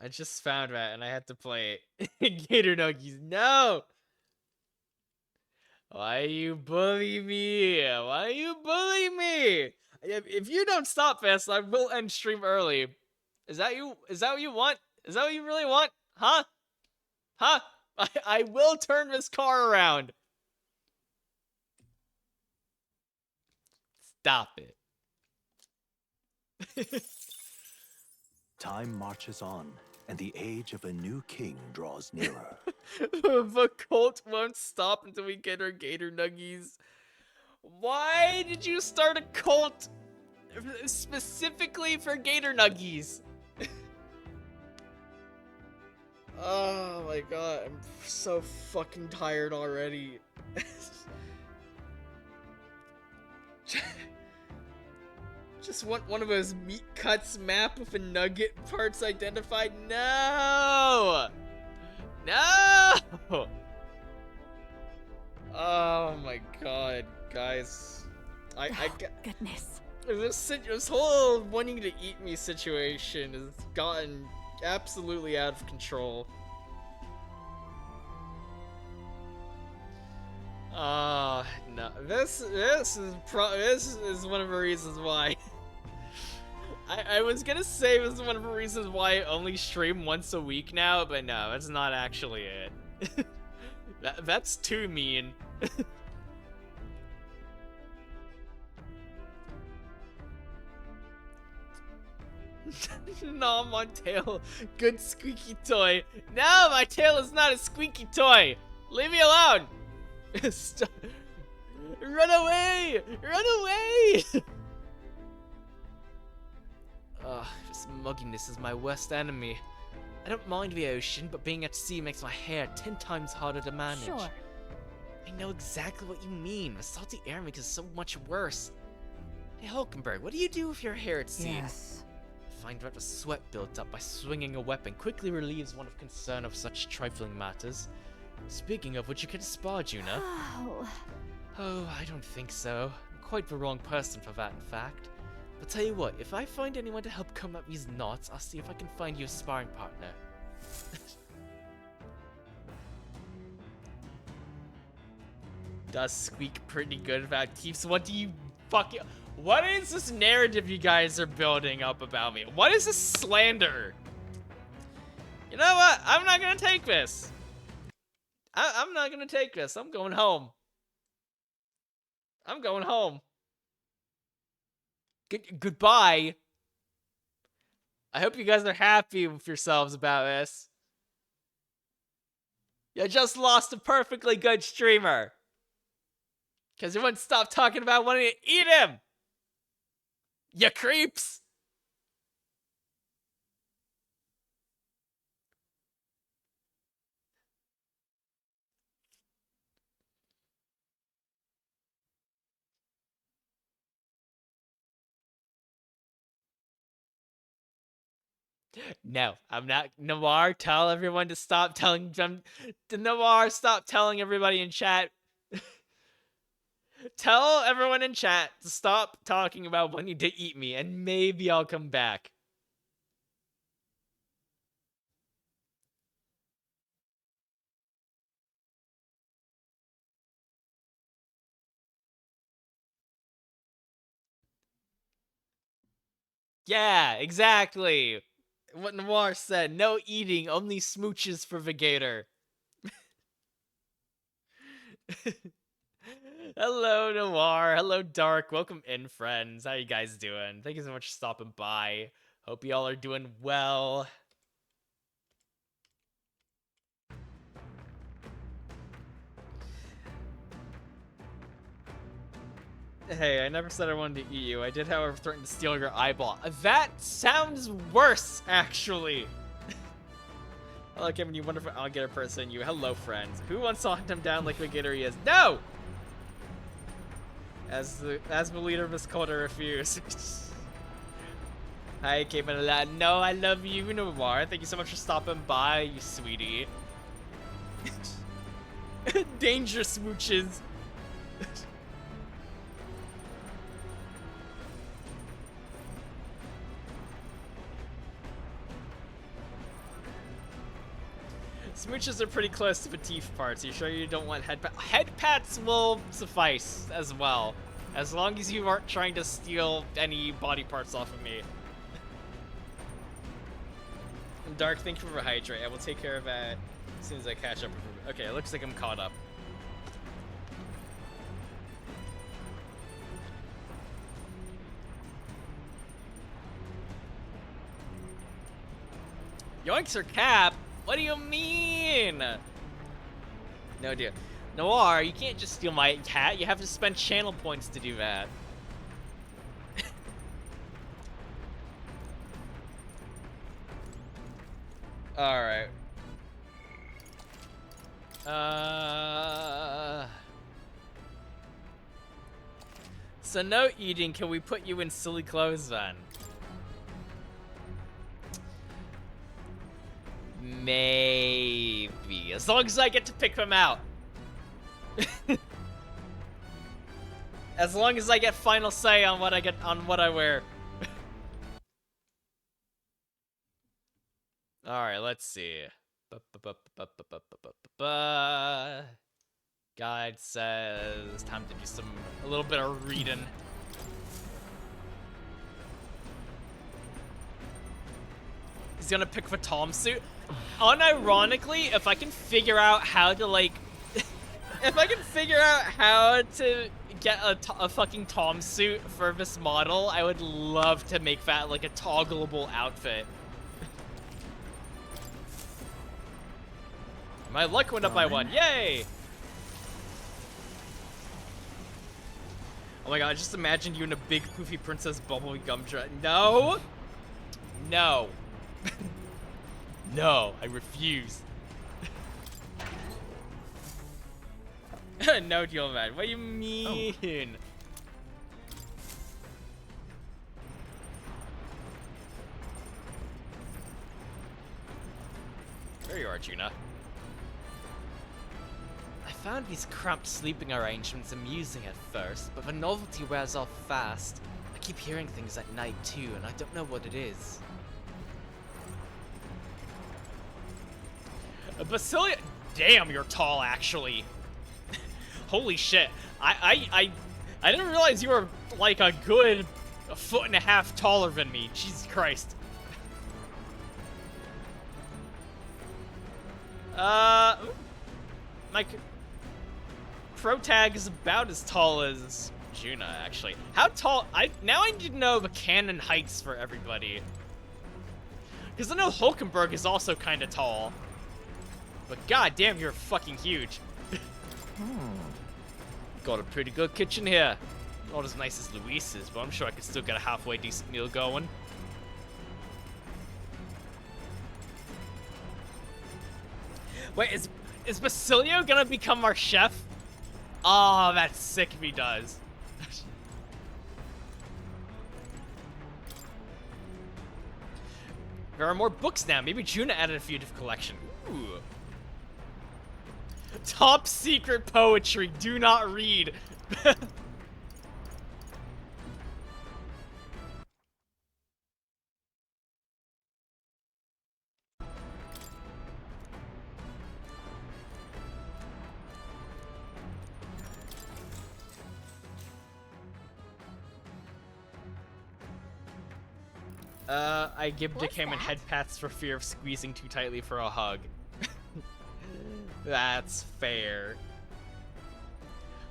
I just found that and I had to play it. Gator nuggies. No! Why you bully me? Why you bully me? If you don't stop this, I will end stream early. Is that you? Is that what you want? Is that what you really want? Huh? Huh? I will turn this car around. Stop it. Time marches on, and the age of a new king draws nearer. The cult won't stop until we get our gator nuggies. Why did you start a cult specifically for gator nuggies? Oh my god, I'm so fucking tired already. Just want one of those meat cuts map with the nugget parts identified. No! No! Oh my god, guys. Goodness. This whole wanting to eat me situation has gotten absolutely out of control. No. This is one of the reasons why. I was gonna say this is one of the reasons why I only stream once a week now, but no, that's not actually it. That's too mean. No, my tail. Good squeaky toy. No, my tail is not a squeaky toy. Leave me alone. Stop. Run away! Run away! Ugh, this mugginess is my worst enemy. I don't mind the ocean, but being at sea makes my hair 10 times harder to manage. Sure. I know exactly what you mean. The salty air makes it so much worse. Hey, Hulkenberg, what do you do with your hair at sea? Yes. I find that the sweat built up by swinging a weapon quickly relieves one of concern of such trifling matters. Speaking of which, you can spar, Juna. Oh, I don't think so. I'm quite the wrong person for that, in fact. But tell you what, if I find anyone to help come up these knots, I'll see if I can find you a sparring partner. Does squeak pretty good about keeps. What do you fucking... What is this narrative you guys are building up about me? What is this slander? You know what? I'm not gonna take this. I'm not gonna take this. I'm going home. I'm going home. Goodbye. I hope you guys are happy with yourselves about this. You just lost a perfectly good streamer. Because you wouldn't stop talking about wanting to eat him. You creeps. No, I'm not. Noir, tell everyone to stop telling them. Noir, stop telling everybody in chat. Tell everyone in chat to stop talking about wanting to eat me, and maybe I'll come back. Yeah, exactly. What Noir said. No eating, only smooches for Vigator. Hello, Noir. Hello, Dark. Welcome in, friends. How you guys doing? Thank you so much for stopping by. Hope y'all are doing well. Hey, I never said I wanted to eat you. I did, however, threaten to steal your eyeball. That sounds worse, actually. Hello, Kevin, you wonderful alligator person. You, hello, friends. Who wants to hunt him down like Vigator he is? No! As the leader of this cult, I refuse. Hi, Kevin. No, I love you, Noir. Thank you so much for stopping by, you sweetie. Danger smooches. Smooches are pretty close to the teeth parts. Are you sure you don't want head pats? Head pats will suffice as well. As long as you aren't trying to steal any body parts off of me. Dark, thank you for hydrate. I will take care of that as soon as I catch up. Okay, it looks like I'm caught up. Yoinks or cap? What do you mean? No, dude. Noir, you can't just steal my cat. You have to spend channel points to do that. Alright. So no eating. Can we put you in silly clothes then? Maybe. As long as I get to pick them out. As long as I get final say on what I wear. Alright, let's see. Guide says time to do a little bit of reading. He's gonna pick for Tom suit. Unironically, if I can figure out how to like, if I can figure out how to get a fucking Tom suit for this model, I would love to make that like a toggleable outfit. My luck went up by 1. Yay! Oh my god, I just imagined you in a big poofy princess bubblegum dress. No! No. No, I refuse. No deal, man. What do you mean? Oh. There you are, Juna. I found these cramped sleeping arrangements amusing at first, but the novelty wears off fast. I keep hearing things at night too, and I don't know what it is. Basilia, damn, you're tall, actually. Holy shit. I didn't realize you were like a good 1.5 feet taller than me. Jesus Christ. My pro tag is about as tall as Juna, actually. How tall? Now I need to know the canon heights for everybody. Because I know Hulkenberg is also kind of tall. But goddamn, you're fucking huge. Got a pretty good kitchen here. Not as nice as Luis's, but I'm sure I could still get a halfway decent meal going. Wait, is Basilio gonna become our chef? Oh, that's sick if he does. There are more books now. Maybe Juna added a few to the collection. Ooh. Top secret poetry. Do not read. I give Dick Hammond head pats for fear of squeezing too tightly for a hug. That's fair.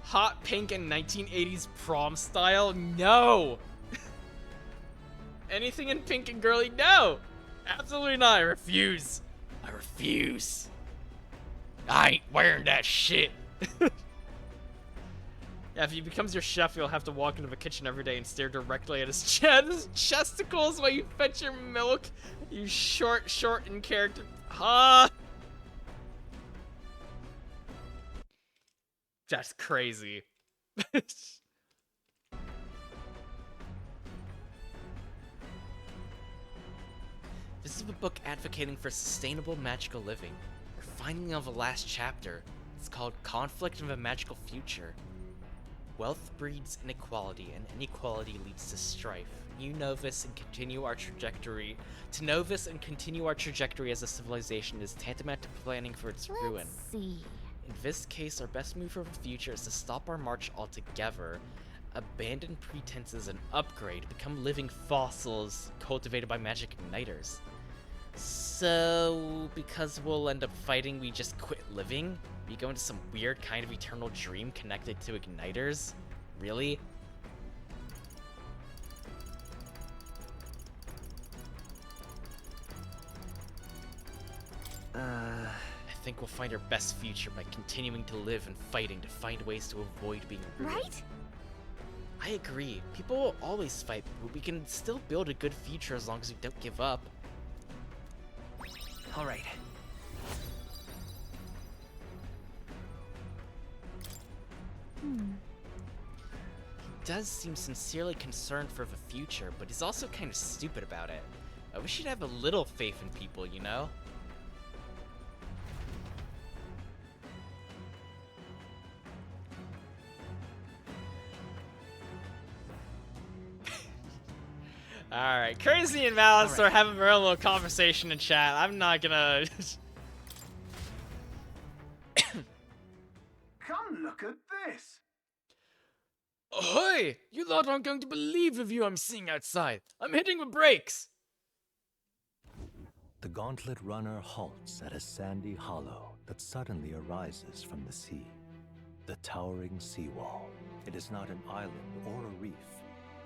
Hot pink and 1980s prom style? No! Anything in pink and girly? No! Absolutely not. I refuse. I refuse. I ain't wearing that shit. Yeah, if he becomes your chef, you'll have to walk into the kitchen every day and stare directly at his chesticles while you fetch your milk. You short in character. Huh? That's crazy. This is a book advocating for sustainable magical living. We're finally on the last chapter. It's called Conflict of a Magical Future. Wealth breeds inequality, and inequality leads to strife. You know this and continue our trajectory. To know this and continue our trajectory as a civilization is tantamount to planning for its ruin. Let's see. In this case, our best move for the future is to stop our march altogether, abandon pretenses and upgrade, become living fossils cultivated by magic igniters. So, because we'll end up fighting, we just quit living? We go into some weird kind of eternal dream connected to igniters? Really? I think we'll find our best future by continuing to live and fighting to find ways to avoid being ruined. Right? I agree. People will always fight, but we can still build a good future as long as we don't give up. All right. He does seem sincerely concerned for the future, but he's also kind of stupid about it. I wish he'd have a little faith in people, you know? Alright, Crazy and Malice are having their own little conversation in chat. I'm not gonna... Come look at this! Ahoy! You lot aren't going to believe the view I'm seeing outside. I'm hitting the brakes! The gauntlet runner halts at a sandy hollow that suddenly arises from the sea. The towering seawall. It is not an island or a reef,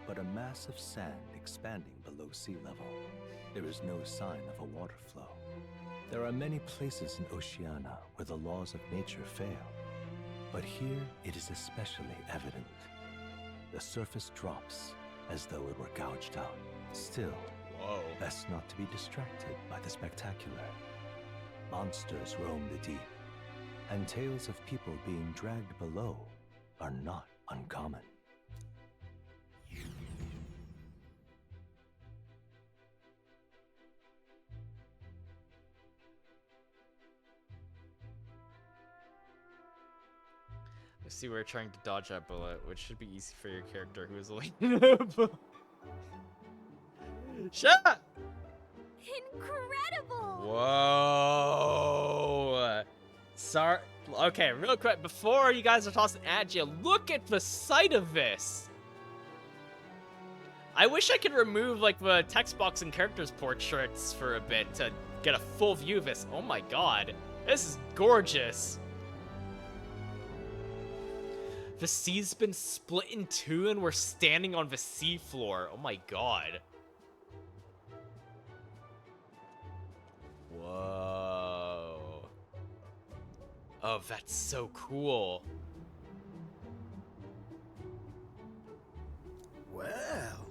but a mass of sand expanding below sea level. There is no sign of a water flow. There are many places in Oceania where the laws of nature fail, but here it is especially evident. The surface drops as though it were gouged out. Still, best not to be distracted by the spectacular. Monsters roam the deep, and tales of people being dragged below are not uncommon. I see we're trying to dodge that bullet, which should be easy for your character who is only... Shut! Incredible! Whoa! Sorry, Okay, real quick, before you guys are tossing at you, look at the sight of this. I wish I could remove, like, the text box and characters portraits for a bit to get a full view of this. Oh my god. This is gorgeous. The sea's been split in two and we're standing on the sea floor. Oh my god. Whoa. Oh, that's so cool. Well.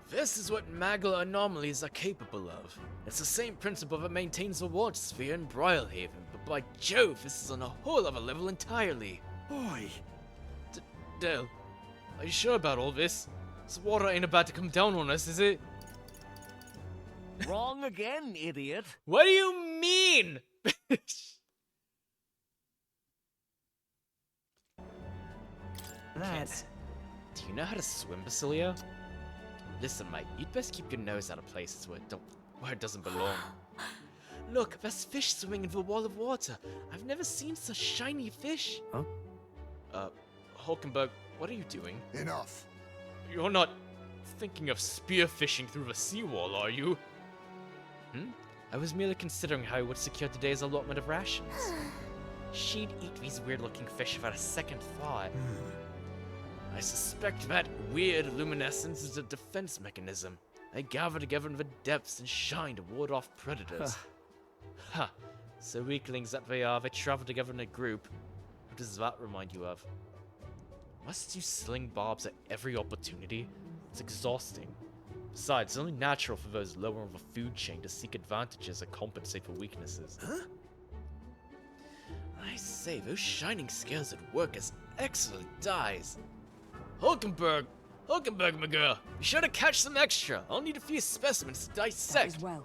This is what Magla anomalies are capable of. It's the same principle that maintains the Ward Sphere in Broilhaven, but by Jove, this is on a whole other level entirely. Oi! Dale, are you sure about all this? This water ain't about to come down on us, is it? Wrong again, idiot. What do you mean? Lad. Do you know how to swim, Basilio? Listen, mate, you'd best keep your nose out of places where it doesn't belong. Look, there's fish swimming in the wall of water. I've never seen such shiny fish. Huh? Hulkenberg, what are you doing? Enough. You're not thinking of spearfishing through the seawall, are you? I was merely considering how I would secure today's allotment of rations. She'd eat these weird-looking fish without a second thought. I suspect that weird luminescence is a defense mechanism. They gather together in the depths and shine to ward off predators. Ha! So weaklings that they are, they travel together in a group. What does that remind you of? Must you sling barbs at every opportunity? It's exhausting. Besides, it's only natural for those lower on the food chain to seek advantages that compensate for weaknesses. Huh? I say, those shining scales at work as excellent dyes. Hulkenberg, my girl, be sure to catch some extra. I'll need a few specimens to dissect. As well.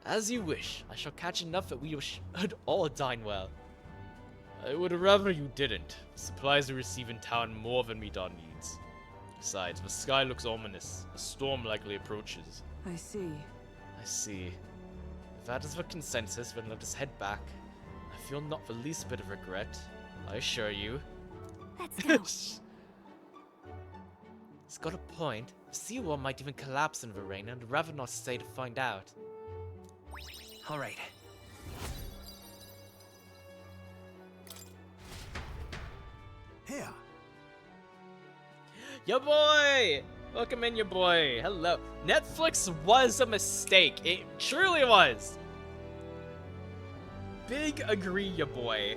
As you wish. I shall catch enough that we should all dine well. I would rather you didn't. The supplies we receive in town more than meet our needs. Besides, the sky looks ominous. A storm likely approaches. I see. I see. If that is the consensus, then let us head back. I feel not the least bit of regret. I assure you. Let's go. It's got a point. The seawall might even collapse in the rain, and I'd rather not stay to find out. All right. Here. Yo boy! Welcome in, your boy. Hello. Netflix was a mistake. It truly was. Big agree, ya boy.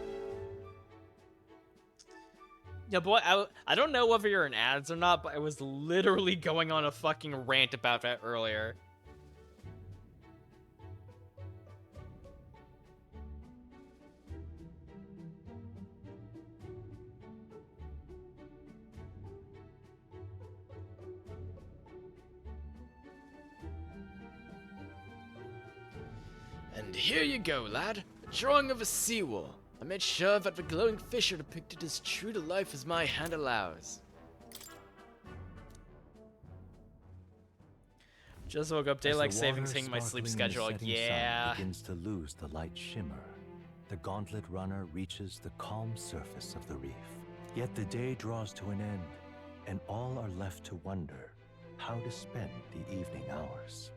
Yeah, boy, I don't know whether you're in ads or not, but I was literally going on a fucking rant about that earlier. And here you go, lad. A drawing of a seawall. I made sure that the glowing fish are depicted as true to life as my hand allows. Just woke up, daylight savings hitting my sleep schedule. Yeah. Begins to lose the light shimmer. The gauntlet runner reaches the calm surface of the reef. Yet the day draws to an end, and all are left to wonder how to spend the evening hours.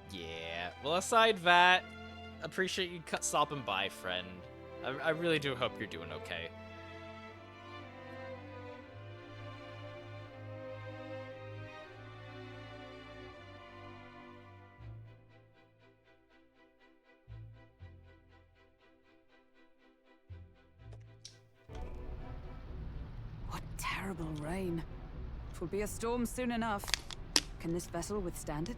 Yeah. Well, aside that, appreciate you stopping by, friend. I really do hope you're doing okay. What terrible rain. Twill be a storm soon enough. Can this vessel withstand it?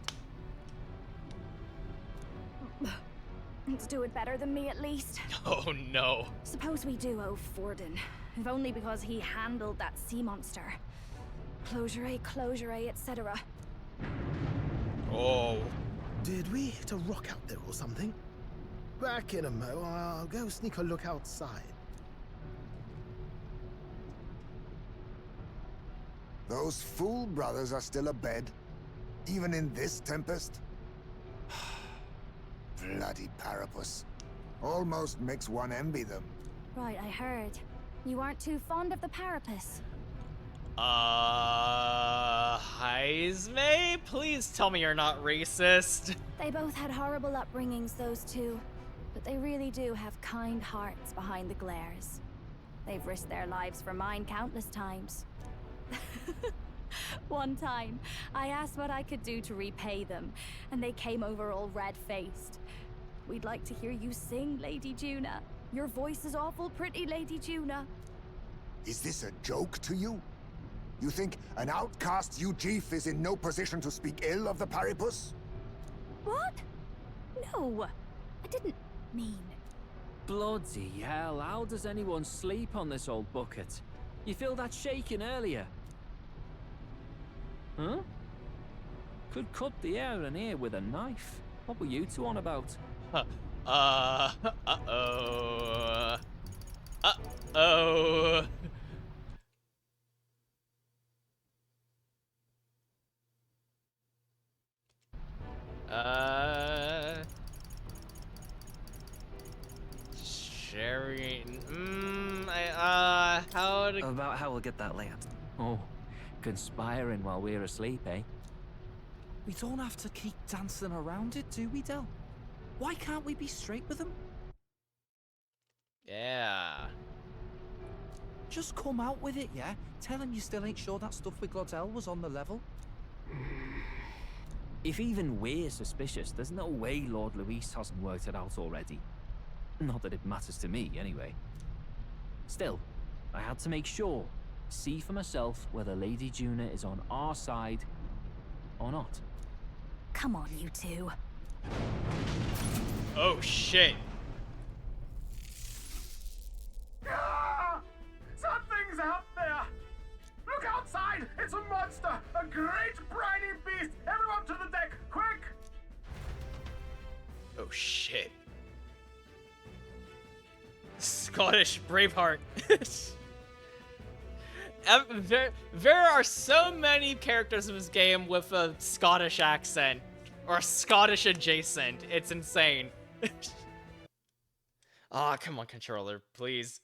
Let's do it better than me, at least. Oh no. Suppose we do owe Forden, if only because he handled that sea monster. Closure, etc. Oh. Did we hit a rock out there or something? back in a mo. I'll go sneak a look outside. Those fool brothers are still abed, even in this tempest? Bloody Parapus. Almost makes one envy them. Right, I heard. You aren't too fond of the Parapus. Heisme? Please tell me you're not racist. They both had horrible upbringings, those two. But they really do have kind hearts behind the glares. They've risked their lives for mine countless times. One time, I asked what I could do to repay them, and they came over all red-faced. We'd like to hear you sing, Lady Juna. Your voice is awful pretty, Lady Juna. Is this a joke to you? You think an outcast Ujief is in no position to speak ill of the Paripus? What? No, I didn't mean. Bloody hell, how does anyone sleep on this old bucket? You feel that shaking earlier? Huh? Could cut the air in here with a knife. What were you two on about? Uh-oh. Uh-oh. Sharing. How to... About how we'll get that land. Oh, conspiring while we're asleep, eh? We don't have to keep dancing around it, do we, Del? Why can't we be straight with them? Yeah. Just come out with it, yeah? Tell him you still ain't sure that stuff with Glottel was on the level. If even we're suspicious, there's no way Lord Luis hasn't worked it out already. Not that it matters to me, anyway. Still, I had to make sure, see for myself whether Lady Juna is on our side or not. Come on, you two. Oh, shit. Something's out there! Look outside! It's a monster! A great briny beast! Everyone to the deck, quick! Oh, shit. Scottish Braveheart. There are so many characters in this game with a Scottish accent. Or Scottish adjacent. It's insane. Ah, come on, controller, please.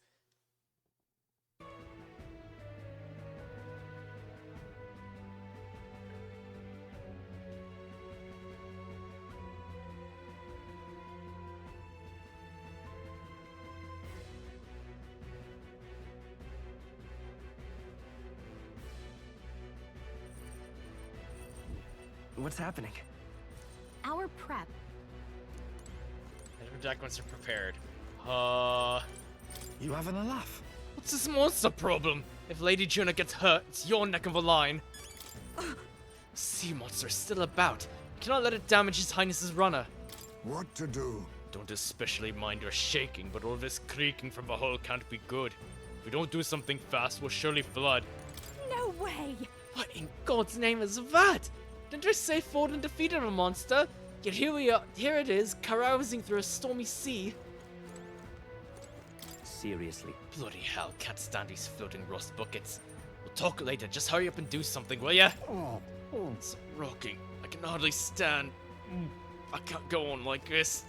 What's happening? Our prep. The deck once you're prepared. You having a laugh? What's this monster problem? If Lady Juna gets hurt, it's your neck of the line. Sea monster's still about. Cannot let it damage His Highness's runner. What to do? Don't especially mind your shaking, but all this creaking from the hull can't be good. If we don't do something fast, we'll surely flood. No way! What in God's name is that? Didn't I say Forden defeated a monster? Yet here we are, here it is, carousing through a stormy sea. Seriously. Bloody hell, can't stand these floating rust buckets. We'll talk later, just hurry up and do something, will ya? It's rocking. I can hardly stand. I can't go on like this.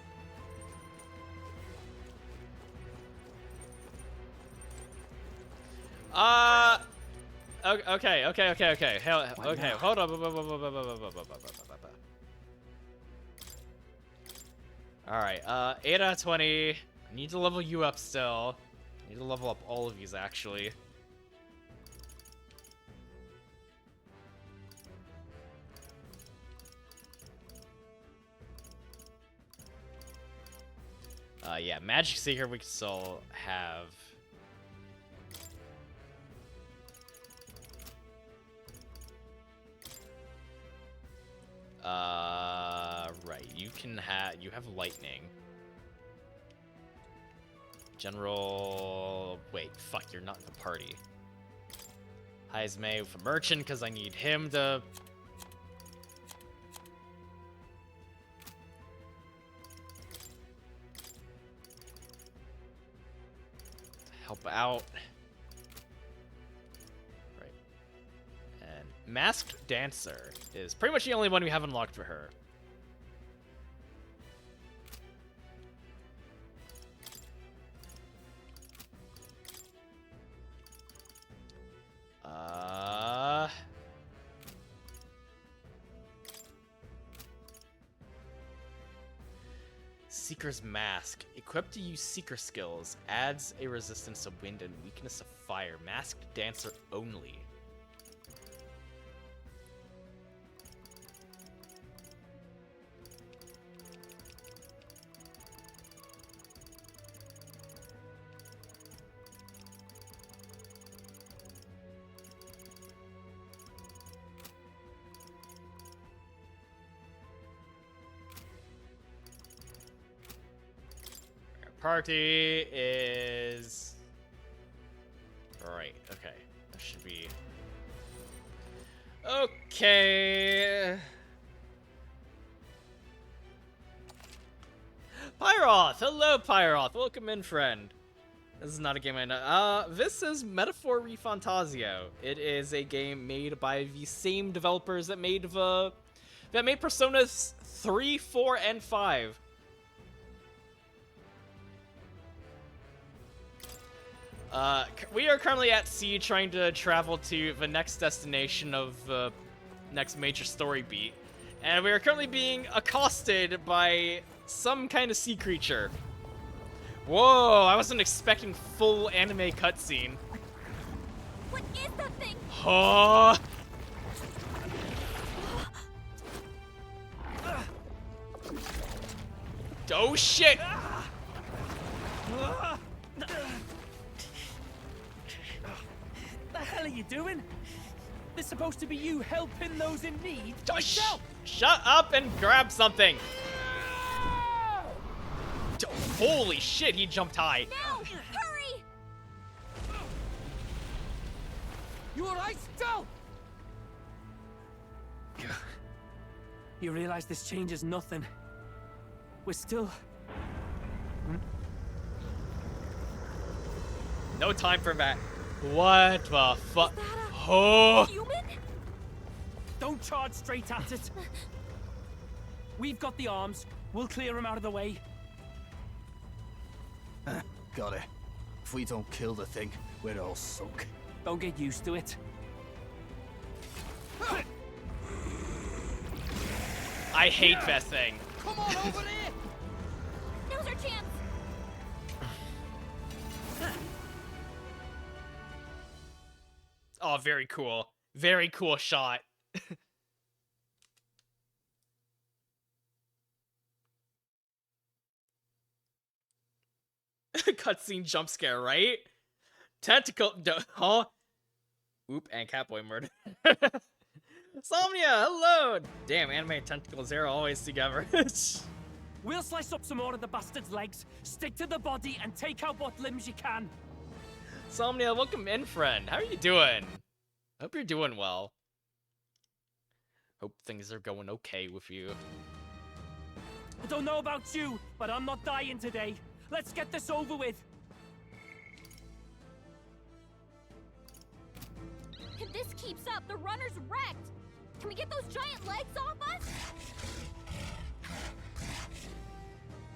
Okay. Okay, hold on. Alright, 8 out of 20. I need to level you up still. I need to level up all of these, actually. Yeah, Magic Seeker we can still have. Right, you have lightning. General, wait, fuck, you're not in the party. Heisme for Merchant, because I need him to... out. Right. And Masked Dancer is pretty much the only one we have unlocked for her. Seeker's Mask. Equipped to use Seeker skills. Adds a resistance to wind and weakness of fire. Masked Dancer only. Party is... Right, okay. That should be... Okay... Pyroth! Hello, Pyroth! Welcome in, friend. This is not a game I know. This is Metaphor Refantazio. It is a game made by the same developers that made Personas 3, 4, and 5. We are currently at sea trying to travel to the next destination of the next major story beat. And we are currently being accosted by some kind of sea creature. Whoa, I wasn't expecting full anime cutscene. What is that thing? Oh! Oh shit! The hell are you doing? This is supposed to be you helping those in need. Shut up and grab something! Holy shit, he jumped high. No! Hurry! You alright, still? You realize this changes nothing. We're still... No time for that. What the fuck? Oh! Human? Don't charge straight at it. We've got the arms. We'll clear him out of the way. Got it. If we don't kill the thing, we're all sunk. Don't get used to it. I hate that thing. Come on over there! Now's our chance! Oh, very cool. Very cool shot. Cutscene jump scare, right? Tentacle... Huh? Oop, and Catboy murder. Somnia, hello! Damn, anime tentacles, they're always together. We'll slice up some more of the bastard's legs, stick to the body, and take out what limbs you can. Somnia, welcome in, friend. How are you doing? Hope you're doing well. Hope things are going okay with you. I don't know about you, but I'm not dying today. Let's get this over with. If this keeps up, the runner's wrecked. Can we get those giant legs off us?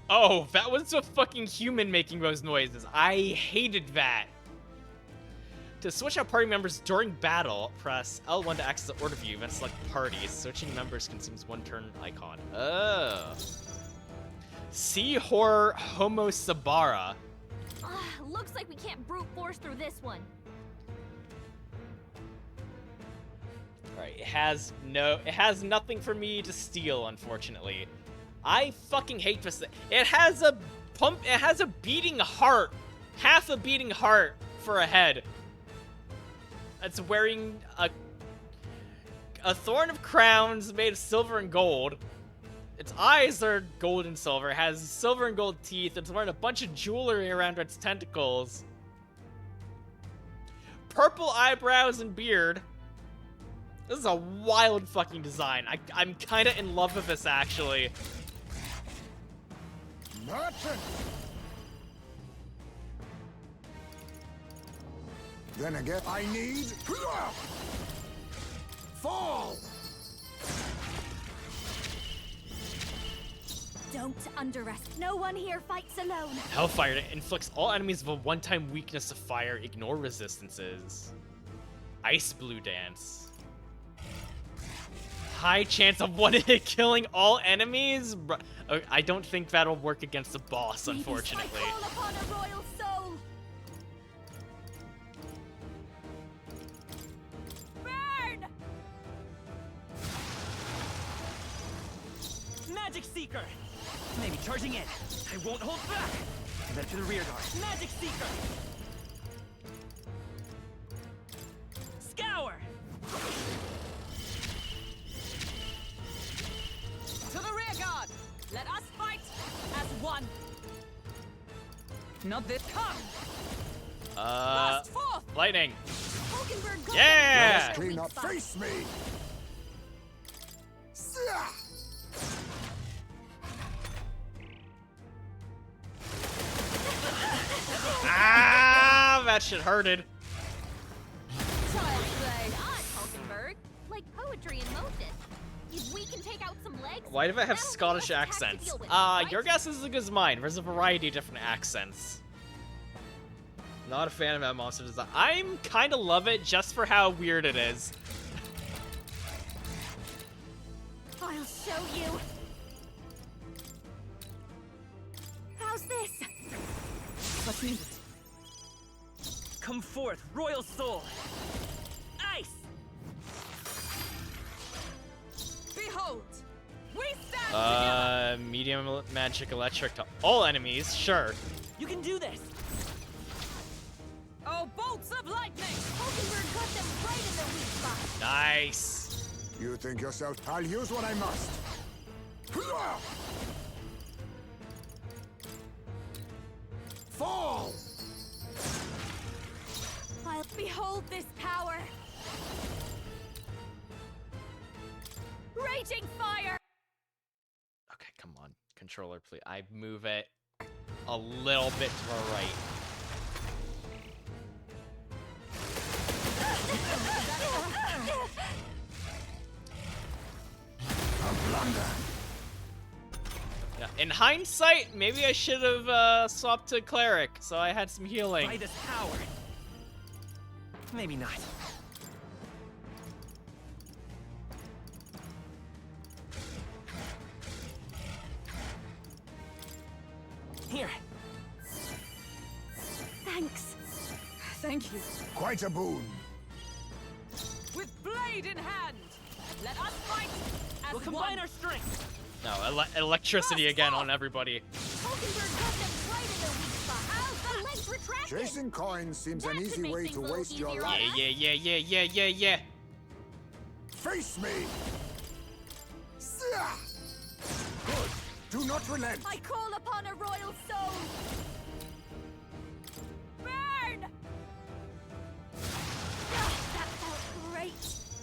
Oh, that was a fucking human making those noises. I hated that. To switch out party members during battle, press L1 to access the order view, then select parties. Switching members consumes one turn icon. Oh. Sea Horror Homo Sabara. Looks like we can't brute force through this one. Alright, it has nothing for me to steal, unfortunately. I fucking hate this thing. It has a beating heart. Half a beating heart for a head. It's wearing a thorn of crowns made of silver and gold. Its eyes are gold and silver. It has silver and gold teeth. It's wearing a bunch of jewelry around its tentacles. Purple eyebrows and beard. This is a wild fucking design. I'm kind of in love with this, actually. Merchant! Then again, I need... Fall! Don't underestimate. No one here fights alone. Hellfire inflicts all enemies with a one-time weakness to fire. Ignore resistances. Ice Blue Dance. High chance of one-hit killing all enemies? I don't think that'll work against the boss, unfortunately. I call upon a royal soul. Burn! Magic Seeker! Maybe charging in. I won't hold back. Then to the rear guard. Magic Seeker! Scour! To the rear guard! Let us fight as one! Not this. Come! Burst forth! Lightning! Hulkenberg, go Yeah! Let us clean up. Face me! Ah, that shit hurted. Child's play. Odd, Hulkenberg. Like poetry in motion. If we can take out some legs... Why do I have that'll Scottish give us a task to accents? deal with, right? Your guess is as good as mine. There's a variety of different accents. Not a fan of that monster design. I'm kind of love it just for how weird it is. I'll show you. How's this? Let's use it. Come forth, Royal Soul! Ice! Behold! We stand together! Medium magic electric to all enemies, sure. You can do this! Oh, bolts of lightning! Hulkenberg got them right in their weak spot. Nice. You think yourself, I'll use what I must. Fall! I'll behold this power. Raging fire. Okay, come on. Controller, please. I move it a little bit to the right. A blunder. Yeah, in hindsight, maybe I should have swapped to cleric, so I had some healing. By this power. Maybe not. Here. Thanks. Thank you. Quite a boon. With blade in hand, let us fight as We'll combine one. our strength. No, electricity again on everybody. Hulkenberg got them right in their weak spot. How's the legs retracted? Chasing coins seems an That easy should make way things to a little waste your easier life. on us. Yeah. Face me! Good. Do not relent. I call upon a royal soul. Burn! That felt great.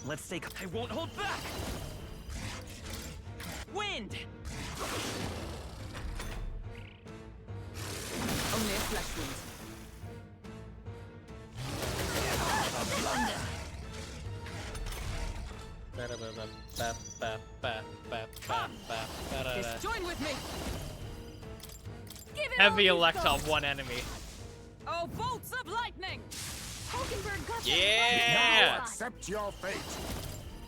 Let's take. I won't hold back. Wind. Only a flesh wound. A blunder. Join with me. Give it Heavy all elect you've on got. one enemy. Oh, bolts of lightning! Hulkenberg got them Yeah! right in Now their spot. accept your fate.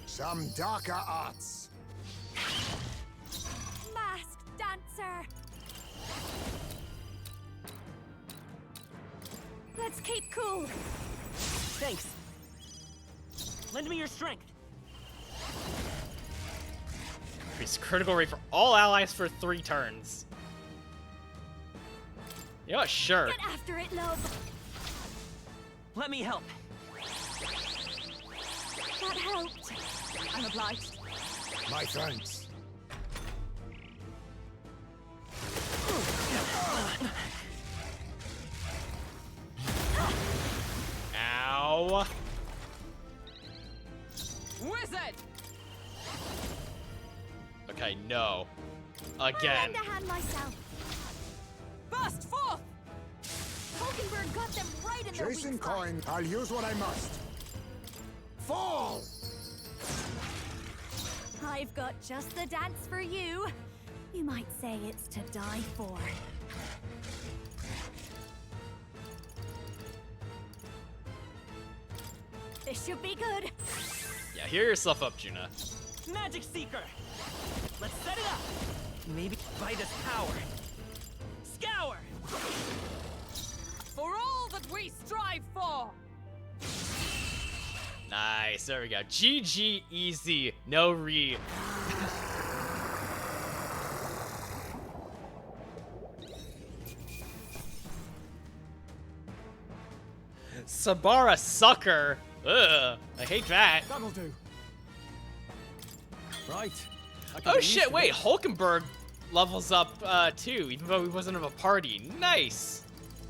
Some darker arts. Masked dancer. Let's keep cool. Thanks. Lend me your strength. Increase critical rate for all allies for 3 turns. You know what? Sure. Get after it, love. Let me help. That helped. I'm obliged. My thanks. Ow. Wizard! Okay, no. I'll Again. lend a hand myself. Burst forth! Hulkenberg got them right in their weak Chasing spot. coin, I'll use what I must. Fall! I've got just the dance for you. You might say it's to die for. This should be good. Yeah, hear yourself up, Juna. Magic Seeker! Let's set it up! Maybe bite us power. Scour! For all that we strive for! Nice, there we go. GG easy, no re. Sabara sucker. Ugh, I hate that. That'll do. Right. Oh shit, wait, Hulkenberg levels up too, even though he wasn't of a party. Nice.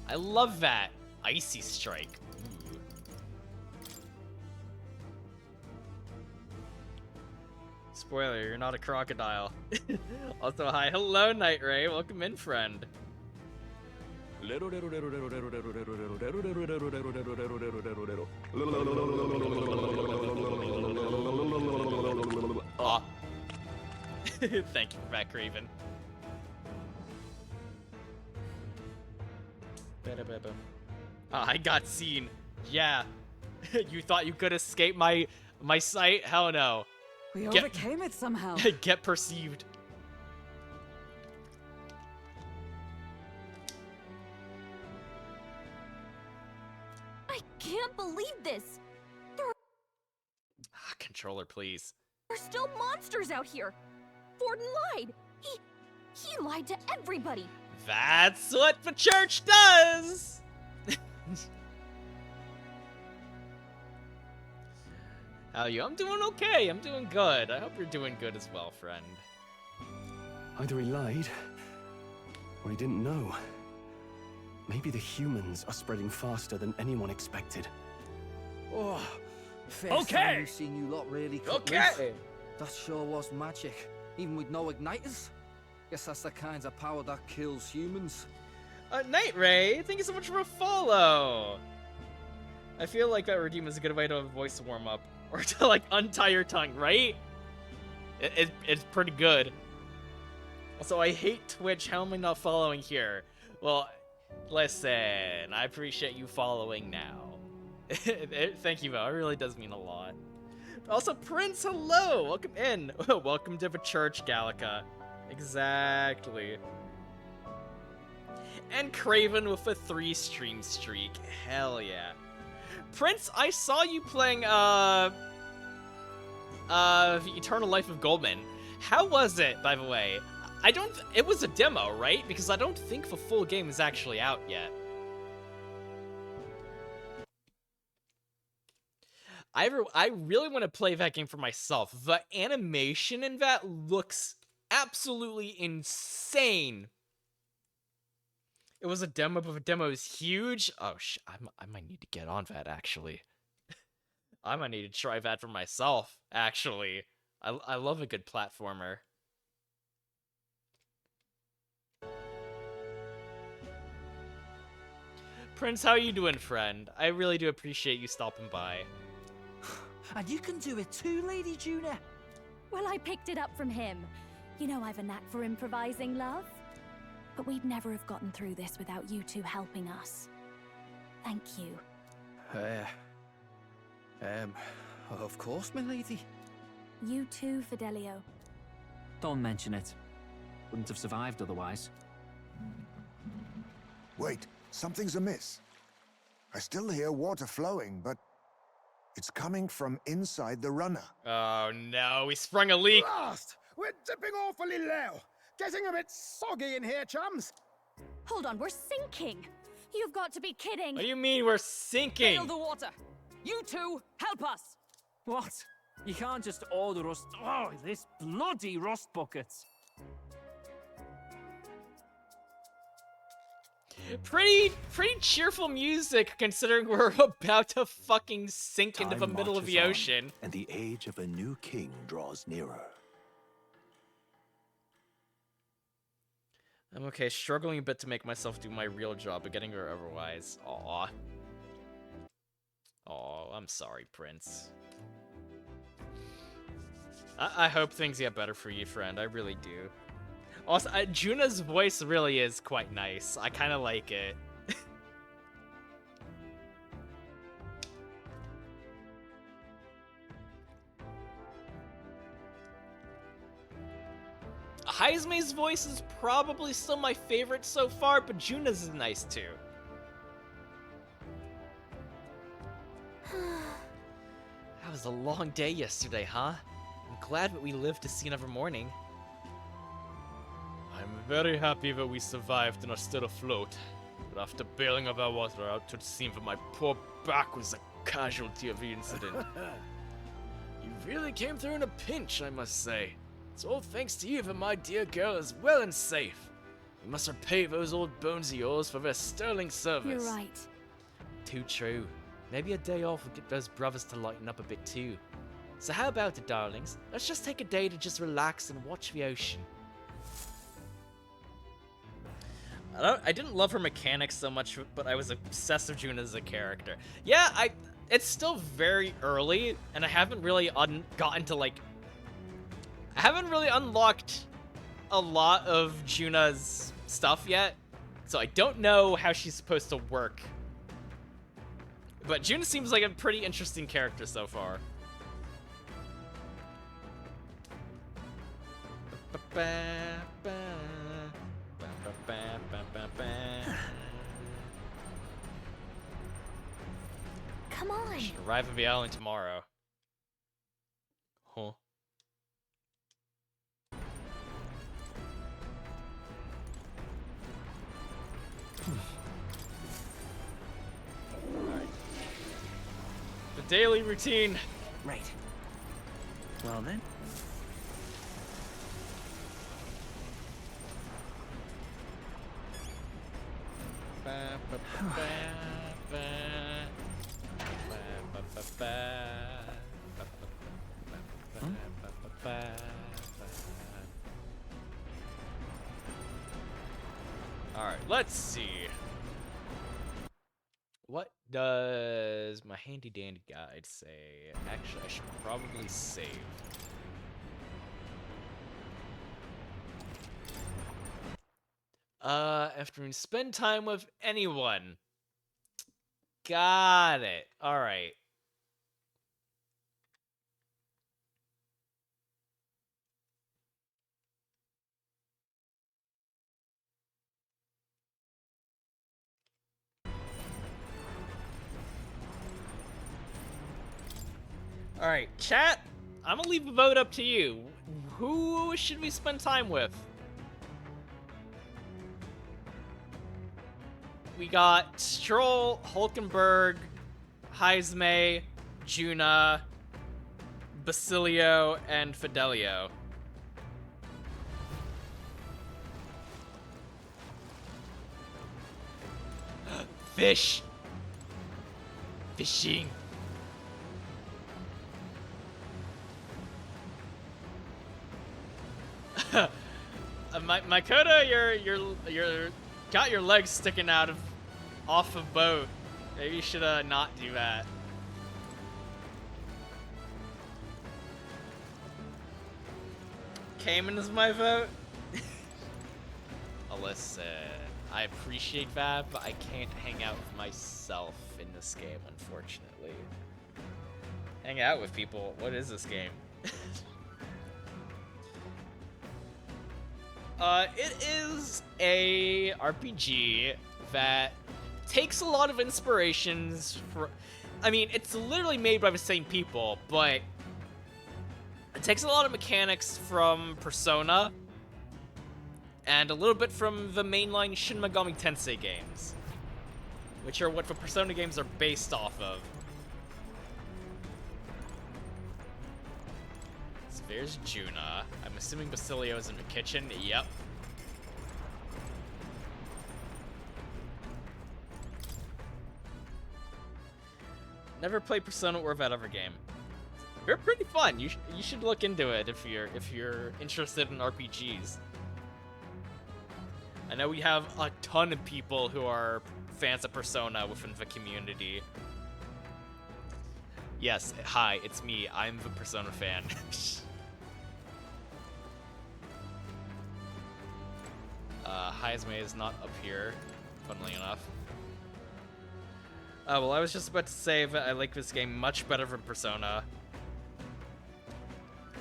I love that. Icy Strike. Ooh. Spoiler, you're not a crocodile. Also, hi. Hello, Night Ray. Welcome in, friend. Aw. Thank you for that, Craven. I got seen. Yeah. You thought you could escape my sight? Hell no. We overcame it somehow. Get perceived. I can't believe this. Controller, please. There are still monsters out here. Forden lied. He lied to everybody. That's what the church does! How are you? I'm doing okay. I'm doing good. I hope you're doing good as well, friend. Either he lied, or he didn't know. Maybe the humans are spreading faster than anyone expected. Oh, first Okay. time we've seen you lot really cut Okay. loose. That sure was magic, even with no igniters. Guess that's the kind of power that kills humans. Night Ray, thank you so much for a follow. I feel like that redeem is a good way to have a voice warm up. Or to, like, untie your tongue, right? It's pretty good. Also, I hate Twitch. How am I not following here? Well, listen, I appreciate you following now. Thank you, though. It really does mean a lot. Also, Prince, hello! Welcome in. Welcome to the church, Gallica. Exactly. And Craven with a 3-stream streak. Hell yeah. Prince, I saw you playing, The Eternal Life of Goldman. How was it, by the way? It was a demo, right? Because I don't think the full game is actually out yet. I really want to play that game for myself. The animation in that looks absolutely insane. It was a demo, but the demo is huge. Oh, I might need to get on that, actually. I might need to try that for myself, actually. I love a good platformer. Prince, how you doing, friend? I really do appreciate you stopping by. And you can do it too, Lady Juna. Well, I picked it up from him. You know I've a knack for improvising, love. But we'd never have gotten through this without you two helping us. Thank you. Of course, my lady. You too, Fidelio. Don't mention it. Wouldn't have survived otherwise. Wait, something's amiss. I still hear water flowing, but it's coming from inside the runner. Oh no, we sprung a leak. Blast! We're dipping awfully low. Getting a bit soggy in here, chums. Hold on, we're sinking. You've got to be kidding. What do you mean we're sinking? Fill the water. You two, help us. What? You can't just order us. Oh, this bloody rust buckets. Pretty cheerful music considering we're about to fucking sink into the Time middle of marches the on, ocean. and the age of a new king draws nearer. I'm okay, struggling a bit to make myself do my real job, but getting her otherwise. Aw. Aw, I'm sorry, Prince. I hope things get better for you, friend. I really do. Also, Juna's voice really is quite nice. I kind of like it. Heisme's voice is probably still my favorite so far, but Juna's is nice too. That was a long day yesterday, huh? I'm glad that we lived to see another morning. I'm very happy that we survived and are still afloat. But after bailing of our water out, it seemed that my poor back was a casualty of the incident. You really came through in a pinch, I must say. It's all thanks to you that my dear girl is well and safe. We must repay those old bones of yours for their sterling service. You're right. Too true. Maybe a day off will get those brothers to lighten up a bit too. So how about it, darlings? Let's just take a day to just relax and watch the ocean. I didn't love her mechanics so much, but I was obsessed with Juna as a character. Yeah, it's still very early, and I haven't really gotten to, like... I haven't really unlocked a lot of Juna's stuff yet, so I don't know how she's supposed to work. But Juna seems like a pretty interesting character so far. Come on. Should arrive at the island tomorrow. Huh. Alright. The daily routine. Right. Well then. Alright, let's see. What does my handy dandy guide say? Actually, I should probably save. Afternoon, spend time with anyone. Got it. Alright. Alright, chat, I'm gonna leave the vote up to you. Who should we spend time with? We got Stroll, Hulkenberg, Heisme, Juna, Basilio, and Fidelio. Fish! Fishing! Makoto, you're got your legs sticking out off of boat. Maybe you should not do that. Cayman is my vote. Listen, I appreciate that, but I can't hang out with myself in this game, unfortunately. Hang out with people? What is this game? It is a RPG that takes a lot of inspirations for... I mean, it's literally made by the same people, but it takes a lot of mechanics from Persona and a little bit from the mainline Shin Megami Tensei games, which are what the Persona games are based off of. So there's Juna. I'm assuming Basilio is in the kitchen. Yep. Never played Persona or that other game. They're pretty fun. You should look into it if you're interested in RPGs. I know we have a ton of people who are fans of Persona within the community. Yes, hi, it's me. I'm the Persona fan. Heisme is not up here, funnily enough. Well, I was just about to say that I like this game much better than Persona.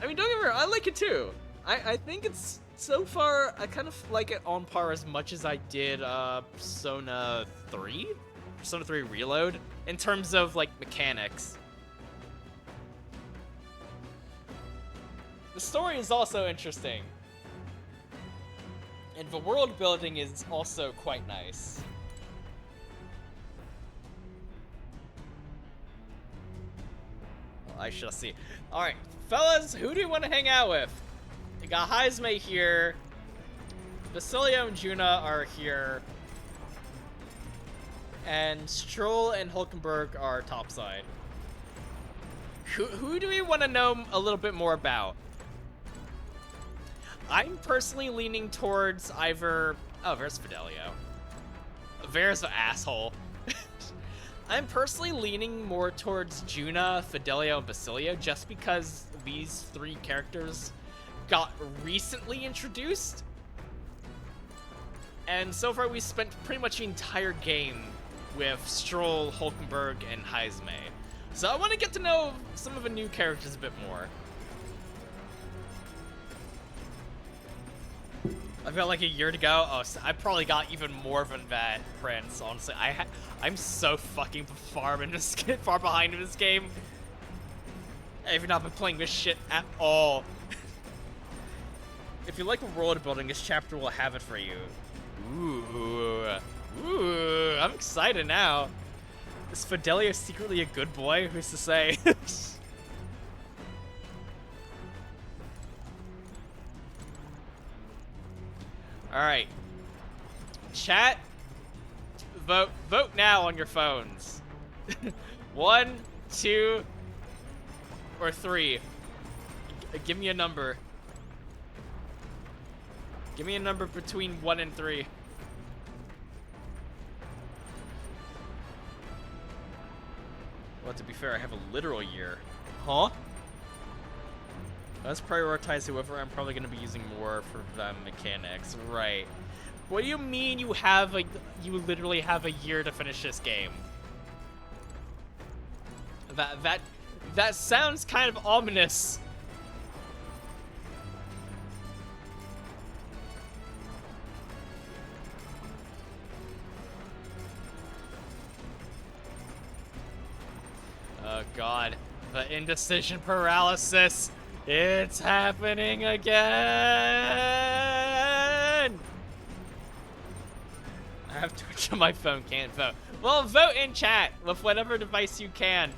I mean, don't get me wrong, I like it too. I think it's, so far, I kind of like it on par as much as I did Persona 3? Persona 3 Reload, in terms of, like, mechanics. The story is also interesting. And the world building is also quite nice. Well, I shall see. Alright, fellas, who do you want to hang out with? We got Heisme here. Basilio and Juna are here. And Stroll and Hulkenberg are topside. Who do we want to know a little bit more about? I'm personally leaning towards either... Oh, there's Fidelio. There's the asshole. I'm personally leaning more towards Juna, Fidelio, and Basilio just because these three characters got recently introduced. And so far we spent pretty much the entire game with Stroll, Hulkenberg, and Heisme. So I want to get to know some of the new characters a bit more. I felt like a year to go. Oh, so I probably got even more than that, Prince. Honestly, I'm so fucking far behind in this game. I've not been playing this shit at all. If you like world building, this chapter will have it for you. Ooh, I'm excited now. Is Fidelio secretly a good boy? Who's to say? Alright. Chat, vote now on your phones. 1, 2, or 3. Give me a number. Give me a number between 1 and 3. Well, to be fair, I have a literal year. Huh? Let's prioritize whoever I'm probably going to be using more for the mechanics. Right. What do you mean you have, like, you literally have a year to finish this game? That sounds kind of ominous. Oh god, the indecision paralysis. It's happening again! I have Twitch on my phone, can't vote. Well, vote in chat with whatever device you can.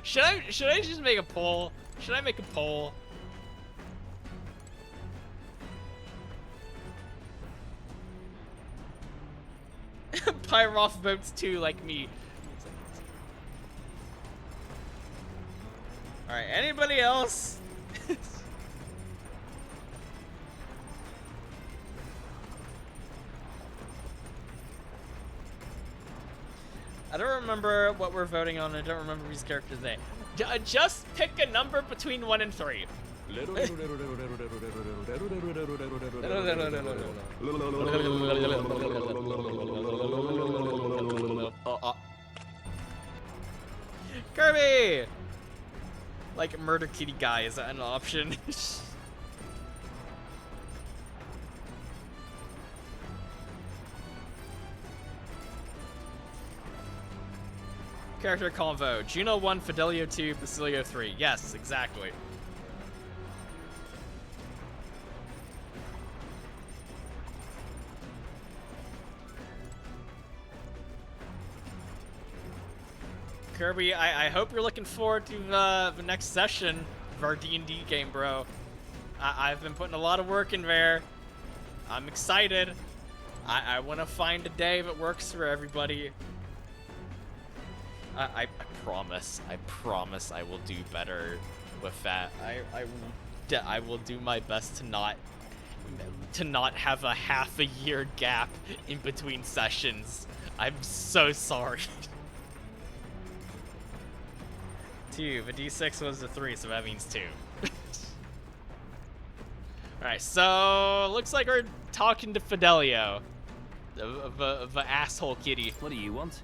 Should I just make a poll? Should I make a poll? Pyroff votes too, like me. Alright, anybody else? I don't remember what we're voting on. I don't remember these characters' names. Just pick a number between 1 and 3. Kirby! Like, Murder Kitty Guy, is that an option? Character convo. Juno 1, Fidelio 2, Basilio 3. Yes, exactly. Kirby, I hope you're looking forward to the next session of our D&D game, bro. I've been putting a lot of work in there. I'm excited. I want to find a day that works for everybody. I promise I will do better with that. I will I will do my best to not have a half a year gap in between sessions. I'm so sorry. 2, but D6 was a 3, so that means 2. Alright, so looks like we're talking to Fidelio. Of a asshole kitty. What do you want?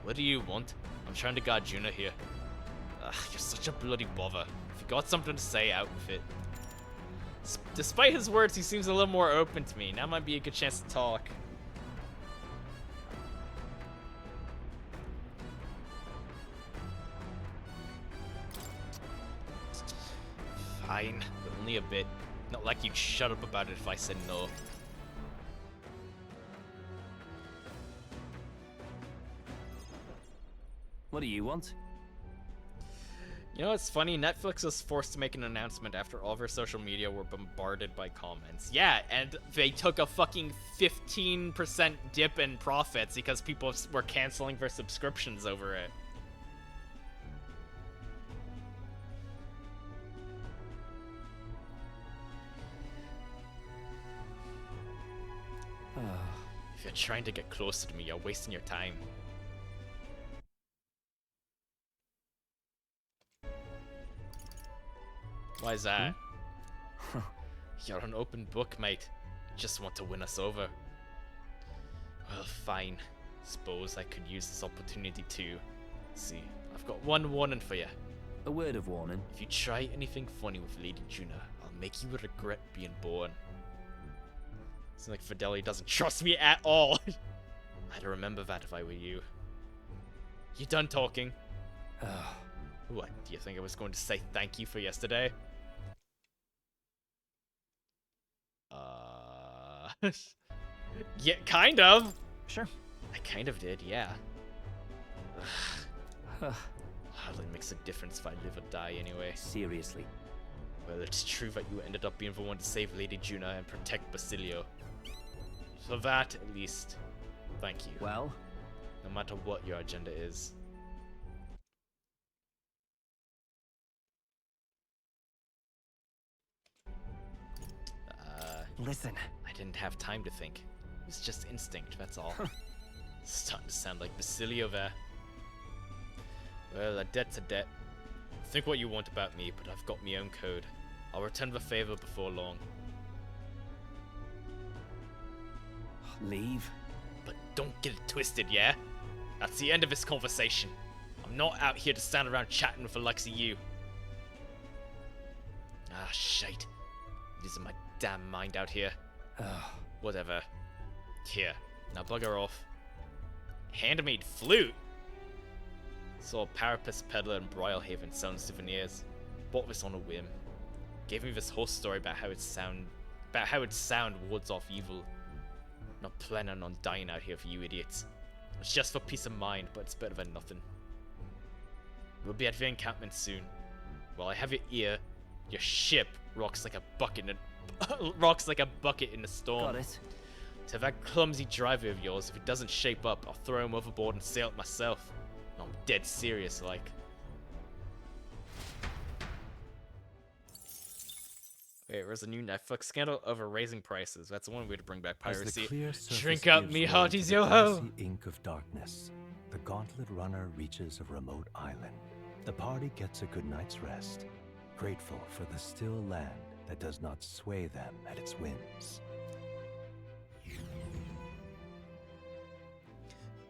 What do you want? I'm trying to guard Juna here. Ugh, you're such a bloody bother. If you got something to say, out with it. Despite his words, he seems a little more open to me. Now might be a good chance to talk. Fine, but only a bit. Not like you'd shut up about it if I said no. What do you want? You know what's funny? Netflix was forced to make an announcement after all of their social media were bombarded by comments. Yeah, and they took a fucking 15% dip in profits because people were canceling their subscriptions over it. If you're trying to get closer to me, you're wasting your time. Why is that? You're an open book, mate. You just want to win us over. Well, fine. Suppose I could use this opportunity too. See, I've got one warning for you. A word of warning. If you try anything funny with Lady Juna, I'll make you regret being born. Seems like Fidelio doesn't trust me at all. I'd remember that if I were you. You done talking? What, do you think I was going to say thank you for yesterday? Yeah, kind of. Sure. I kind of did, yeah. Hardly makes a difference if I live or die anyway. Seriously. Well, it's true that you ended up being the one to save Lady Juna and protect Basilio. For that, at least, thank you. Well? No matter what your agenda is. Listen. I didn't have time to think. It was just instinct, that's all. Starting to sound like Basilio there. Well, a debt's a debt. Think what you want about me, but I've got my own code. I'll return the favor before long. Leave? But don't get it twisted, yeah? That's the end of this conversation. I'm not out here to stand around chatting with the likes of you. Ah, shite. Losing my damn mind out here. Whatever. Here, now bugger off. Handmade flute? Saw a Parapus peddler in Broilhaven selling souvenirs. Bought this on a whim. Gave me this whole story about how its sound wards off evil. Not planning on dying out here for you idiots. It's just for peace of mind, but it's better than nothing. We'll be at the encampment soon. While I have your ear, your ship rocks like a bucket in a storm. Got it. To that clumsy driver of yours, if it doesn't shape up, I'll throw him overboard and sail it myself. I'm dead serious, like. Wait, there's a new Netflix scandal over raising prices. That's one way to bring back As the piracy. clear surface Drink up, gives me way hearties, to the yo ho! glassy ink of darkness, the gauntlet runner reaches a remote island. The party gets a good night's rest, grateful for the still land that does not sway them at its whims.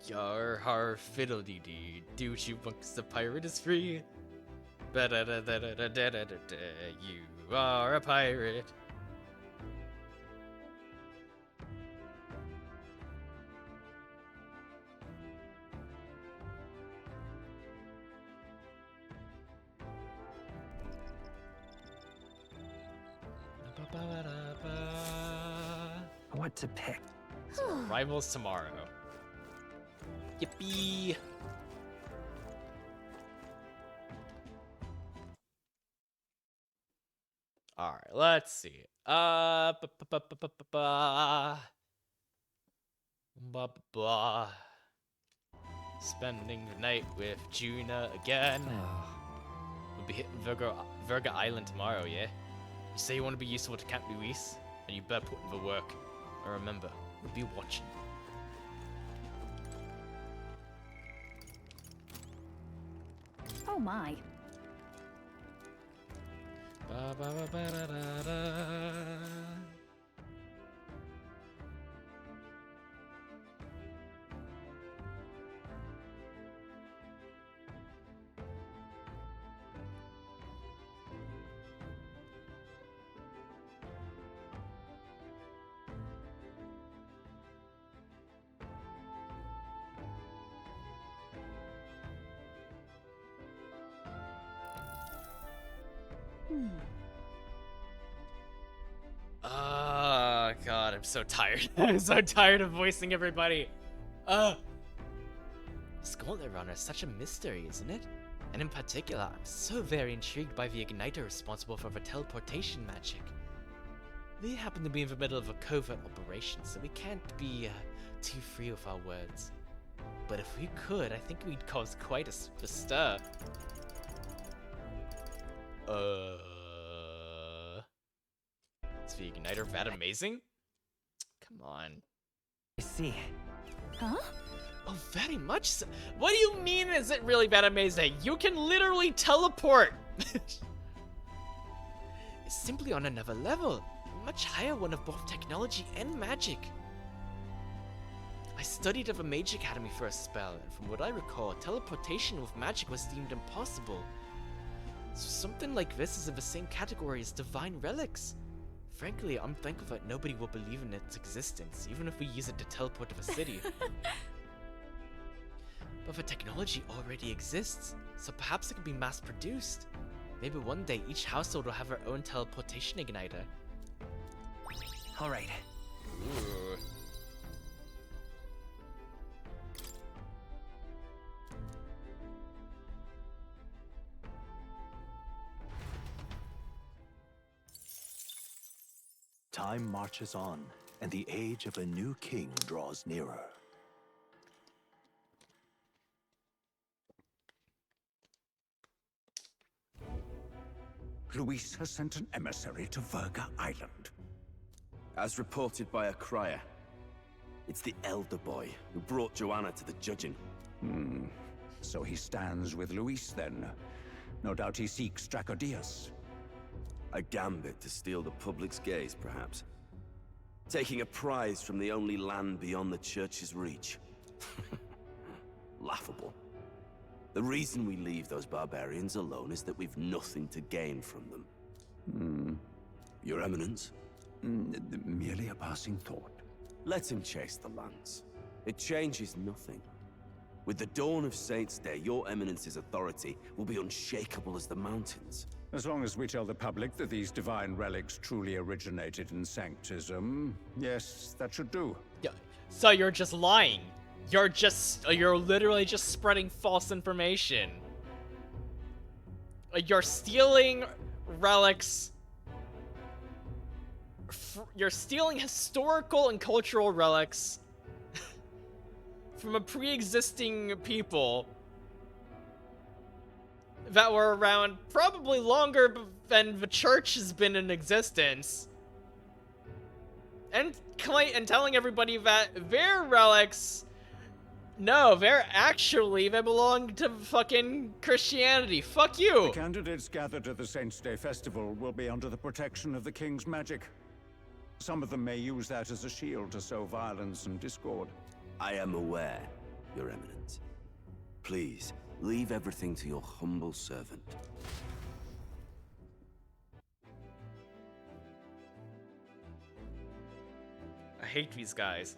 Yar har fiddle dee dee, do what you want 'cause the pirate is free. Ba da da da da da da da da da, you are a pirate. What to pick? So rivals tomorrow. Yippee! All right, let's see. Blah, blah, blah. Spending the night with Juna again. We'll be hitting Virga Island tomorrow, yeah? You say you want to be useful to Camp Luis, and you better put in the work. And remember, we'll be watching. Oh my. Ba, ba, ba, ba, da, da, da. Oh god, I'm so tired. I'm so tired of voicing everybody. This Gauntlet Runner is such a mystery, isn't it? And in particular, I'm so very intrigued by the igniter responsible for the teleportation magic. We happen to be in the middle of a covert operation, so we can't be too free with our words. But if we could, I think we'd cause quite a stir. Is the igniter that amazing? Come on. I see. Huh? Oh, very much so. What do you mean is it really that amazing? You can literally teleport! It's simply on another level. A much higher one of both technology and magic. I studied at the Mage Academy for a spell, and from what I recall, teleportation with magic was deemed impossible. So something like this is in the same category as divine relics. Frankly, I'm thankful that nobody will believe in its existence, even if we use it to teleport to the city. But the technology already exists, so perhaps it can be mass-produced. Maybe one day each household will have their own teleportation igniter. Alright. Ooh. Time marches on, and the age of a new king draws nearer. Luis has sent an emissary to Virga Island. As reported by a crier. It's the elder boy who brought Joanna to the judging. So he stands with Luis then. No doubt he seeks Dracodius. A gambit to steal the public's gaze, perhaps. Taking a prize from the only land beyond the church's reach. Laughable. The reason we leave those barbarians alone is that we've nothing to gain from them. Your Eminence? Merely a passing thought. Let him chase the lance. It changes nothing. With the dawn of Saints' Day, your Eminence's authority will be unshakable as the mountains. As long as we tell the public that these divine relics truly originated in Sanctism, yes, that should do. Yeah. So you're just lying. You're literally just spreading false information. You're stealing relics. You're stealing historical and cultural relics from a pre-existing people that were around probably longer than the church has been in existence. And telling everybody that their relics, no, they belong to fucking Christianity. Fuck you! The candidates gathered at the Saints' Day Festival will be under the protection of the King's magic. Some of them may use that as a shield to sow violence and discord. I am aware, Your Eminence. Please, leave everything to your humble servant. I hate these guys.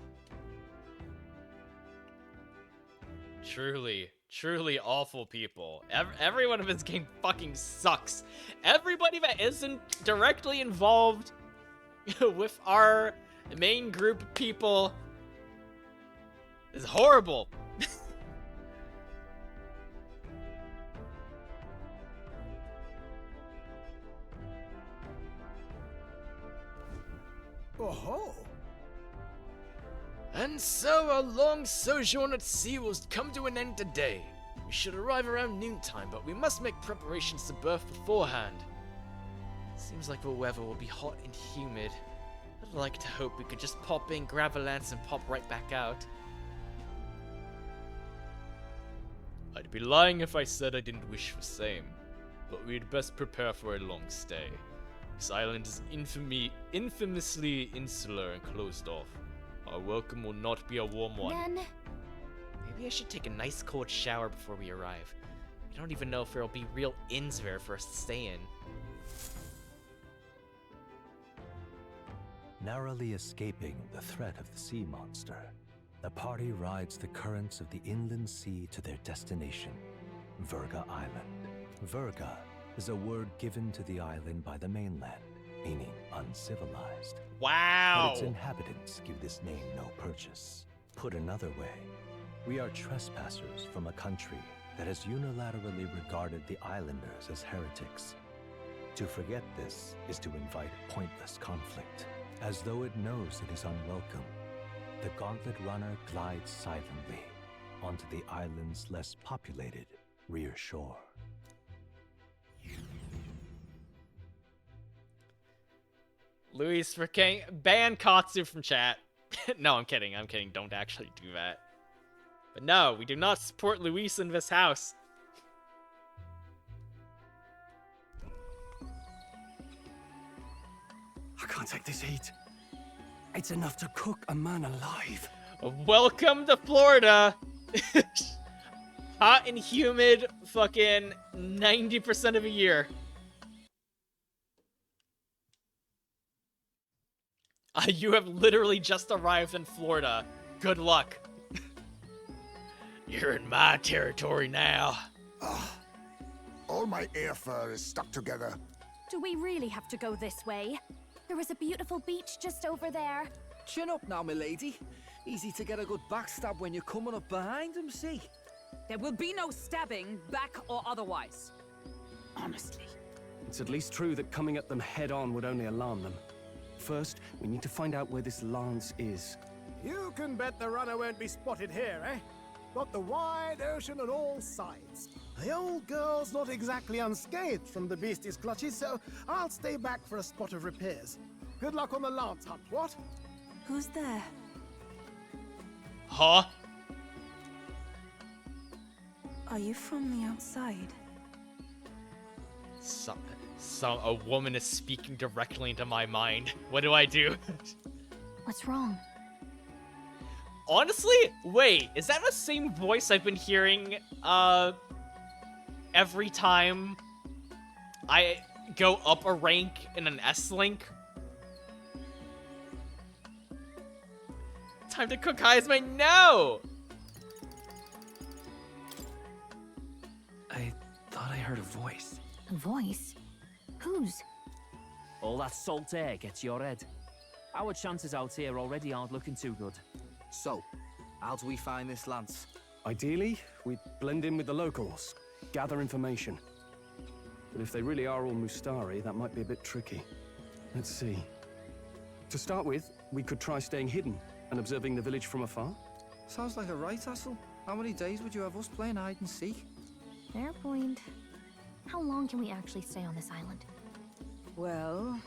Truly, truly awful people. Everyone in this game fucking sucks. Everybody that isn't directly involved with our main group of people is horrible. Oh-ho! And so our long sojourn at sea will come to an end today. We should arrive around noontime, but we must make preparations to berth beforehand. Seems like the weather will be hot and humid. I'd like to hope we could just pop in, grab a lance, and pop right back out. I'd be lying if I said I didn't wish the same, but we'd best prepare for a long stay. This island is infamously insular and closed off. Our welcome will not be a warm one. Then... Maybe I should take a nice cold shower before we arrive. I don't even know if there'll be real inns there for us to stay in. Narrowly escaping the threat of the sea monster, the party rides the currents of the inland sea to their destination, Virga Island. Virga is a word given to the island by the mainland, meaning uncivilized. Wow! But its inhabitants give this name no purchase. Put another way, we are trespassers from a country that has unilaterally regarded the islanders as heretics. To forget this is to invite pointless conflict. As though it knows it is unwelcome, the Gauntlet Runner glides silently onto the island's less populated rear shore. Luis for King, ban Katsu from chat. No, I'm kidding, don't actually do that. But no, we do not support Luis in this house. I can't take this heat. It's enough to cook a man alive. Welcome to Florida! Hot and humid fucking 90% of the year. You have literally just arrived in Florida. Good luck. You're in my territory now. All my air fur is stuck together. Do we really have to go this way? There is a beautiful beach just over there. Chin up now, milady. Easy to get a good backstab when you're coming up behind him, see? There will be no stabbing, back or otherwise. Honestly. It's at least true that coming at them head-on would only alarm them. First, we need to find out where this lance is. You can bet the runner won't be spotted here, eh? Got the wide ocean on all sides. The old girl's not exactly unscathed from the beastie's clutches, so I'll stay back for a spot of repairs. Good luck on the lance hunt, what? Who's there? Huh? Are you from the outside? A woman is speaking directly into my mind. What do I do? What's wrong? Honestly, wait, is that the same voice I've been hearing, every time I go up a rank in an S-Link? Time to cook Heisman? No! I thought I heard a voice. A voice? Whose? All that salt air gets your head. Our chances out here already aren't looking too good. So, how do we find this lance? Ideally, we'd blend in with the locals, gather information. But if they really are all Mustari, that might be a bit tricky. Let's see. To start with, we could try staying hidden and observing the village from afar. Sounds like a right hustle. How many days would you have us playing hide and seek? Fair point. How long can we actually stay on this island? Well,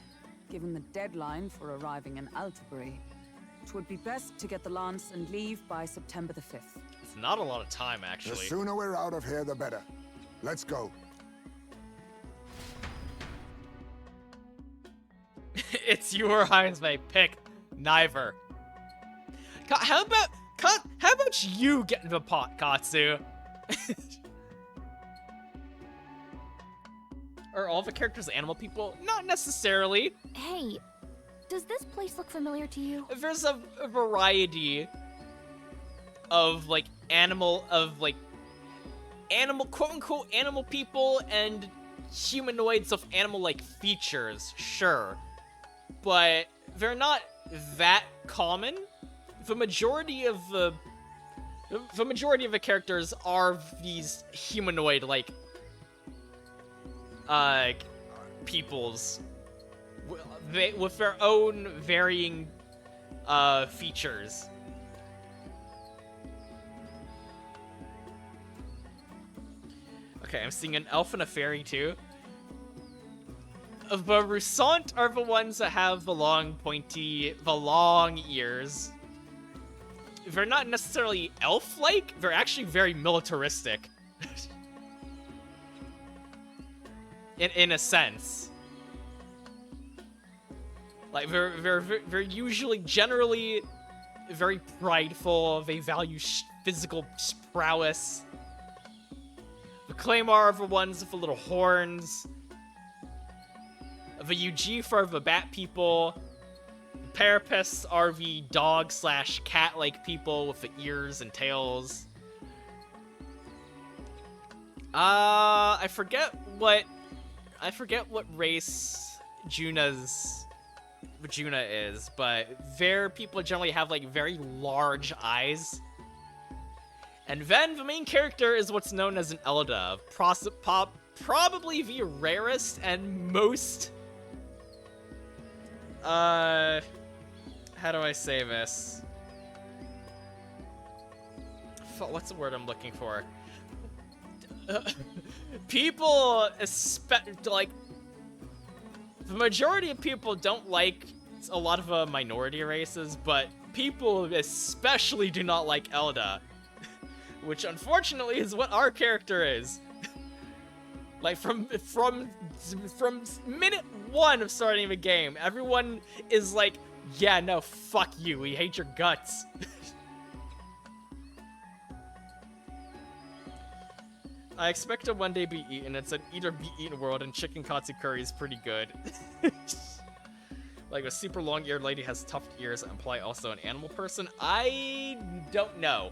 given the deadline for arriving in Altabury, it would be best to get the lance and leave by September the 5th. It's not a lot of time, The actually. sooner we're out of here, the better. Let's go. It's your Heisman pick. Neither. How about you get in the pot, Katsu? Are all the characters animal people? Not necessarily. Hey, does this place look familiar to you? There's a variety of animal, quote-unquote animal people and humanoids of animal-like features, sure. But they're not that common. The majority of the characters are these humanoid-like peoples with their own varying features. Okay, I'm seeing an elf and a fairy too. The Roussant are the ones that have the long ears. They're not necessarily elf-like, they're actually very militaristic. in a sense. Like, they're usually, generally, very prideful, they value physical prowess. The Claymore are the ones with the little horns. The Ujif are the bat people. The Parapists are the dog/cat-like people with the ears and tails. I forget what race Juna is, but their people generally have like very large eyes. And then the main character is what's known as an Elda, probably the rarest and most how do I say this? What's the word I'm looking for? People, like, the majority of people don't like a lot of minority races, but people especially do not like Elda, which unfortunately is what our character is. Like, from minute 1 of starting the game, everyone is like, yeah, no, fuck you, we hate your guts. I expect to one day be eaten. It's an eat or be eaten world, and chicken katsu curry is pretty good. Like, a super long-eared lady has tufted ears that imply also an animal person? I don't know.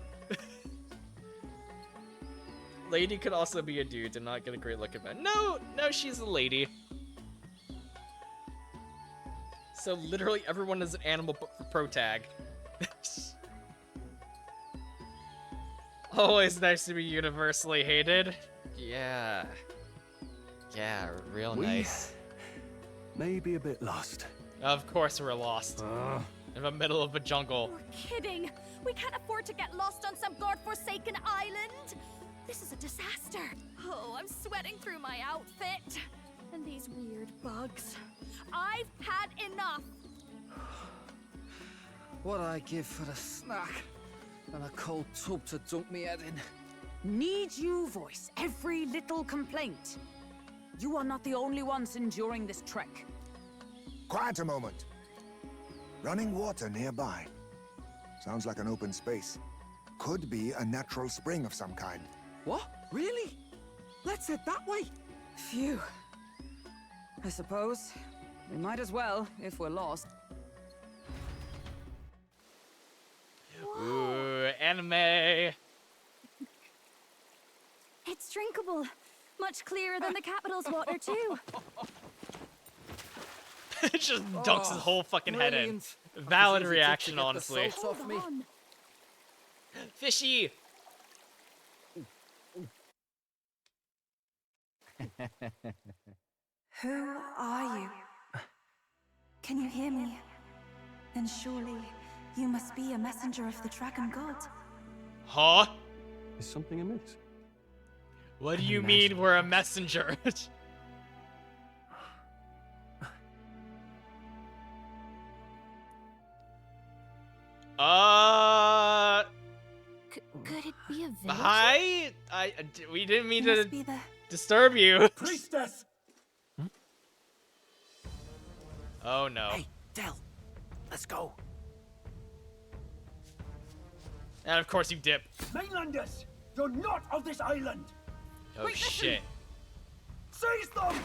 Lady could also be a dude. Did not get a great look at that. No, she's a lady. So literally everyone is an animal pro tag. Always nice to be universally hated. Yeah. Yeah, real nice. Maybe a bit lost. Of course we're lost. In the middle of a jungle. You're kidding. We can't afford to get lost on some godforsaken island. This is a disaster. Oh, I'm sweating through my outfit. And these weird bugs. I've had enough. What I give for a snack and a cold tub to dunk me head in. Need you voice every little complaint? You are not the only ones enduring this trek. Quiet a moment. Running water nearby. Sounds like an open space. Could be a natural spring of some kind. What? Really? Let's head that way. Phew. I suppose we might as well if we're lost. Ooh, anime. It's drinkable. Much clearer than the capital's water, too. It just dunks his whole fucking head in. Valid reaction, honestly. Hold on. Fishy! Who are you? Can you hear me? Then surely you must be a messenger of the dragon god. Huh? Is something amiss? What do you mean we're a messenger? Could it be a village? Hi? We didn't mean It to must be the disturb you. Priestess! Oh no. Hey, Del, let's go. And of course you dip. Mainlanders! You're not of this island! Oh shit. Seize them!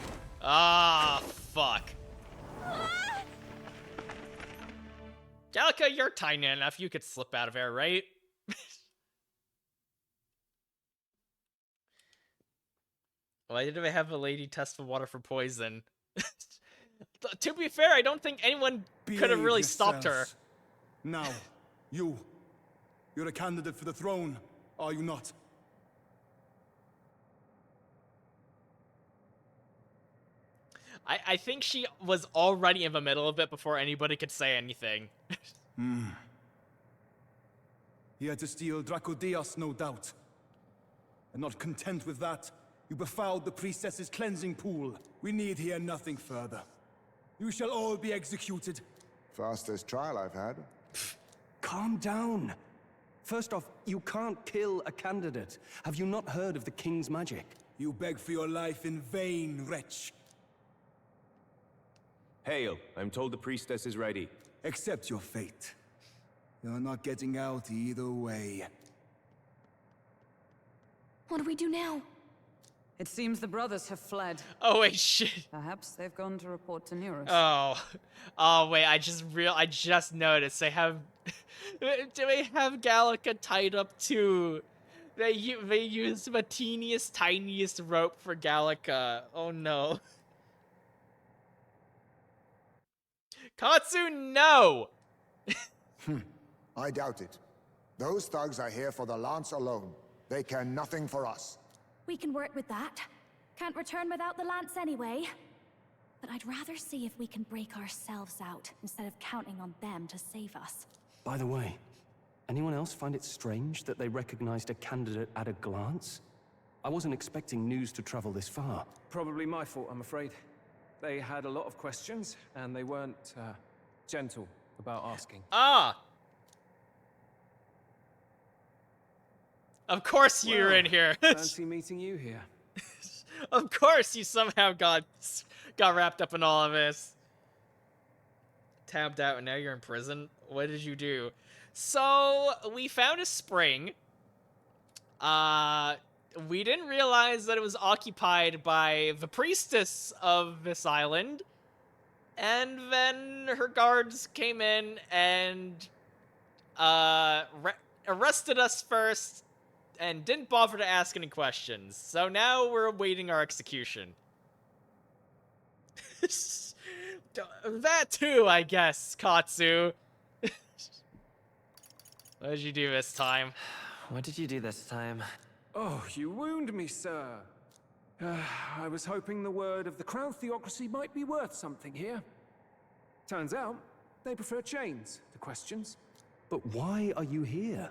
Ah, fuck. Gallica, you're tiny enough. You could slip out of there, right? Why did they have a lady test the water for poison? To be fair, I don't think anyone could have really stopped her. Now, you're a candidate for the throne, are you not? I think she was already in the middle of it before anybody could say anything. He had to steal Draco Dios, no doubt. And not content with that, You befouled the priestess's cleansing pool. We need hear nothing further. You shall all be executed. Fastest trial I've had. Calm down. First off, you can't kill a candidate. Have you not heard of the king's magic? You beg for your life in vain, wretch. Hail, I'm told the priestess is ready. Accept your fate. You're not getting out either way. What do we do now? It seems the brothers have fled. Oh wait, shit. Perhaps they've gone to report to Neros. Oh wait, I just noticed they have do they have Gallica tied up too? They use the teeniest, tiniest rope for Gallica. Oh no. Katsu, no! I doubt it. Those thugs are here for the lance alone. They care nothing for us. We can work with that. Can't return without the lance anyway. But I'd rather see if we can break ourselves out instead of counting on them to save us. By the way, anyone else find it strange that they recognized a candidate at a glance? I wasn't expecting news to travel this far. Probably my fault, I'm afraid. They had a lot of questions, and they weren't gentle about asking. Ah! Of course you're in here. Fancy meeting you here. Of course you somehow got wrapped up in all of this. Tabbed out and now you're in prison? What did you do? So, we found a spring. We didn't realize that it was occupied by the priestess of this island. And then her guards came in and arrested us first and didn't bother to ask any questions. So now we're awaiting our execution. That too, I guess, Katsu. What did you do this time? What did you do this time? Oh, you wound me, sir. I was hoping the word of the Crown Theocracy might be worth something here. Turns out, they prefer chains to questions. But why are you here?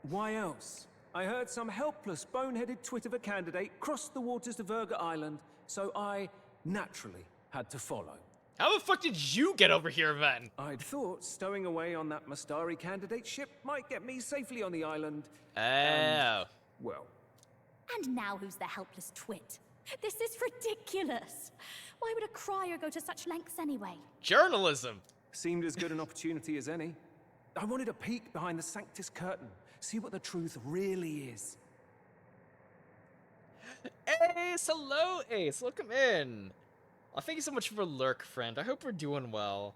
Why else? I heard some helpless, boneheaded twit of a candidate crossed the waters to Virga Island, so I naturally had to follow. How the fuck did you get over here then? I'd thought stowing away on that Mustari candidate ship might get me safely on the island. Oh. Well. And now who's the helpless twit? This is ridiculous. Why would a crier go to such lengths anyway? Journalism. Seemed as good an opportunity as any. I wanted a peek behind the Sanctus curtain, see what the truth really is. Ace, hello Ace, welcome in. Oh, thank you so much for the lurk, friend. I hope we're doing well.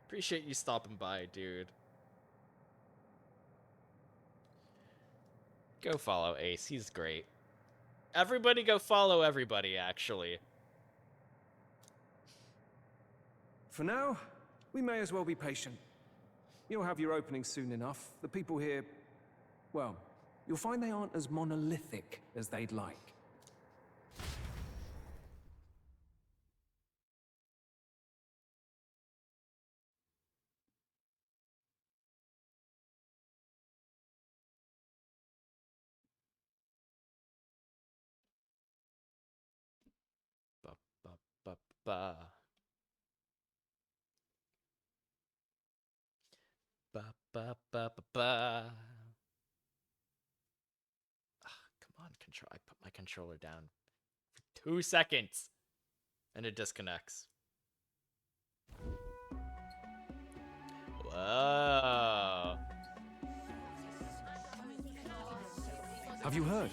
Appreciate you stopping by, dude. Go follow Ace, he's great. Everybody go follow everybody, actually. For now, we may as well be patient. You'll have your opening soon enough. The people here, well, you'll find they aren't as monolithic as they'd like. Ba. Ba ba ba ba ba. Come on, control. I put my controller down for 2 seconds, and it disconnects. Whoa. Have you heard?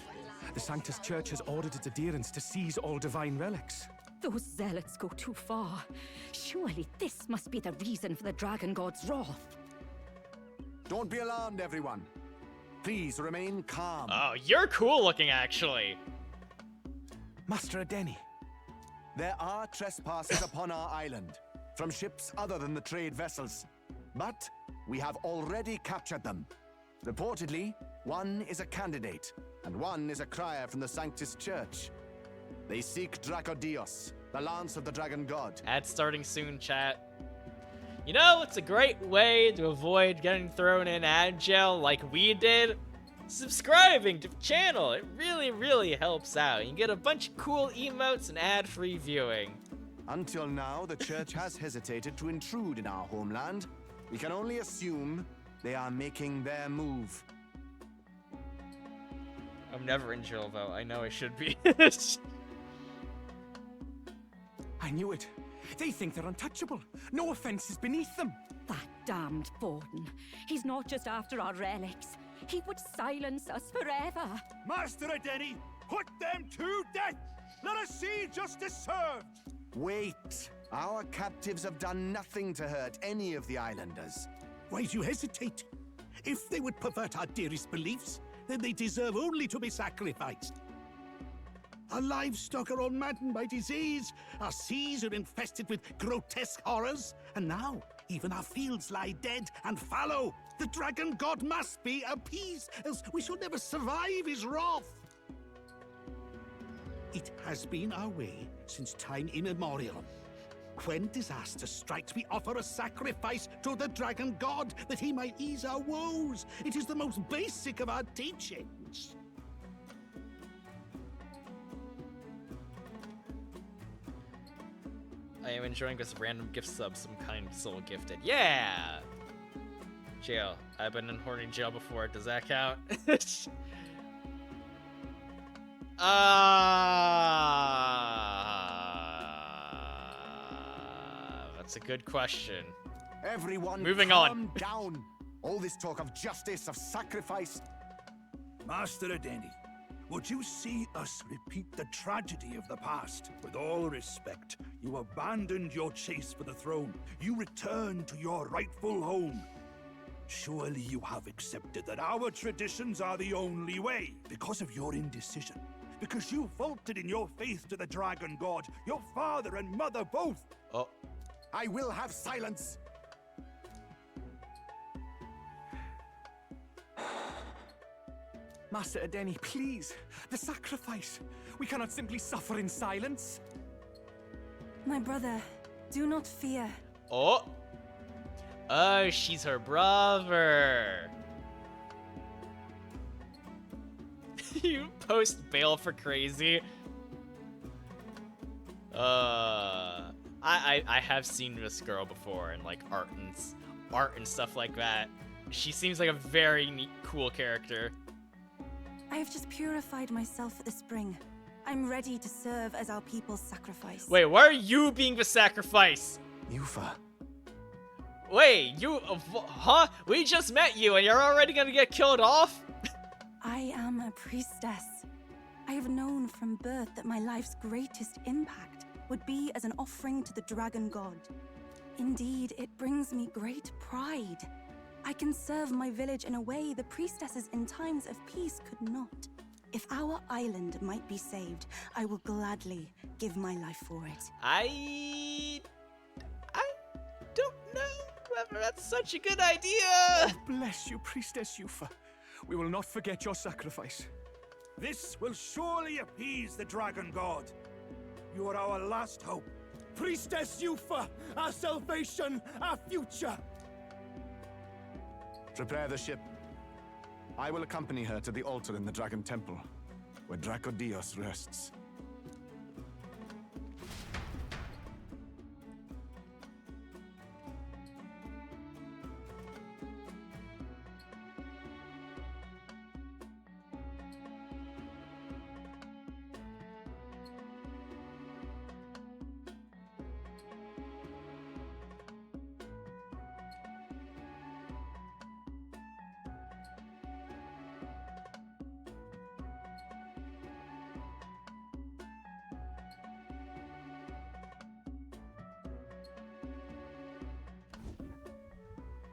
The Sanctus Church has ordered its adherents to seize all divine relics. Those zealots go too far. Surely this must be the reason for the Dragon God's wrath. Don't be alarmed, everyone. Please remain calm. Oh, you're cool looking, actually. Master Adeni. There are trespassers upon our island, from ships other than the trade vessels. But we have already captured them. Reportedly, one is a candidate, and one is a crier from the Sanctus Church. They seek Dracodios, the lance of the Dragon God. Ad starting soon, chat. You know, it's a great way to avoid getting thrown in ad jail like we did. subscribing to the channel. It really, really helps out. You can get a bunch of cool emotes and ad-free viewing. Until now, the church has hesitated to intrude in our homeland. We can only assume they are making their move. I'm never in jail, though. I know I should be. I knew it. They think they're untouchable. No offense is beneath them. That damned Forden. He's not just after our relics. He would silence us forever. Master Adeni, put them to death! Let us see justice served! Wait! Our captives have done nothing to hurt any of the islanders. Why do you hesitate? If they would pervert our dearest beliefs, then they deserve only to be sacrificed. Our livestock are all maddened by disease, our seas are infested with grotesque horrors, and now even our fields lie dead and fallow. The dragon god must be appeased, else we shall never survive his wrath. It has been our way since time immemorial. When disaster strikes, we offer a sacrifice to the dragon god that he might ease our woes. It is the most basic of our teachings. I am enjoying this random gift sub some kind soul gifted. Yeah! Jail. I've been in horny jail before. Does that count? That's a good question. Everyone, moving on. calm down. All this talk of justice, of sacrifice. Master Adeni, would you see us repeat the tragedy of the past? With all respect, you abandoned your chase for the throne. You returned to your rightful home. Surely you have accepted that our traditions are the only way. Because of your indecision, because you faltered in your faith to the dragon god, your father and mother both. Oh. I will have silence. Master Adeni, please. The sacrifice. We cannot simply suffer in silence. My brother, do not fear. Oh. Oh, she's her brother. You post bail for crazy. I have seen this girl before in like art and stuff like that. She seems like a very neat, cool character. I have just purified myself for the spring. I'm ready to serve as our people's sacrifice. Wait, why are you being the sacrifice? Yufa. Wait, you, huh? We just met you and you're already gonna get killed off? I am a priestess. I have known from birth that my life's greatest impact would be as an offering to the dragon god. Indeed, it brings me great pride. I can serve my village in a way the priestesses in times of peace could not. If our island might be saved, I will gladly give my life for it. I don't know whether that's such a good idea. Oh, bless you, Priestess Yufa. We will not forget your sacrifice. This will surely appease the dragon god. You are our last hope. Priestess Yufa, our salvation, our future. Prepare the ship. I will accompany her to the altar in the Dragon Temple, where Dracodios rests.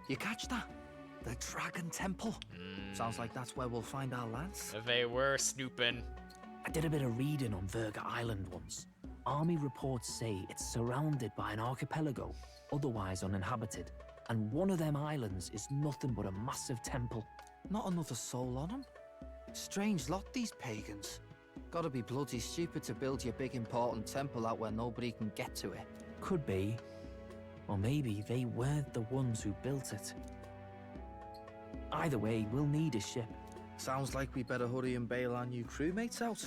You catch that? The Dragon Temple. Sounds like that's where we'll find our lads. They were snooping. I did a bit of reading on Virga Island once. Army reports say it's surrounded by an archipelago, otherwise uninhabited. And one of them islands is nothing but a massive temple. Not another soul on them. Strange lot, these pagans. Gotta be bloody stupid to build your big important temple out where nobody can get to it. Could be. Or maybe they weren't the ones who built it. Either way, we'll need a ship. Sounds like we better hurry and bail our new crewmates out.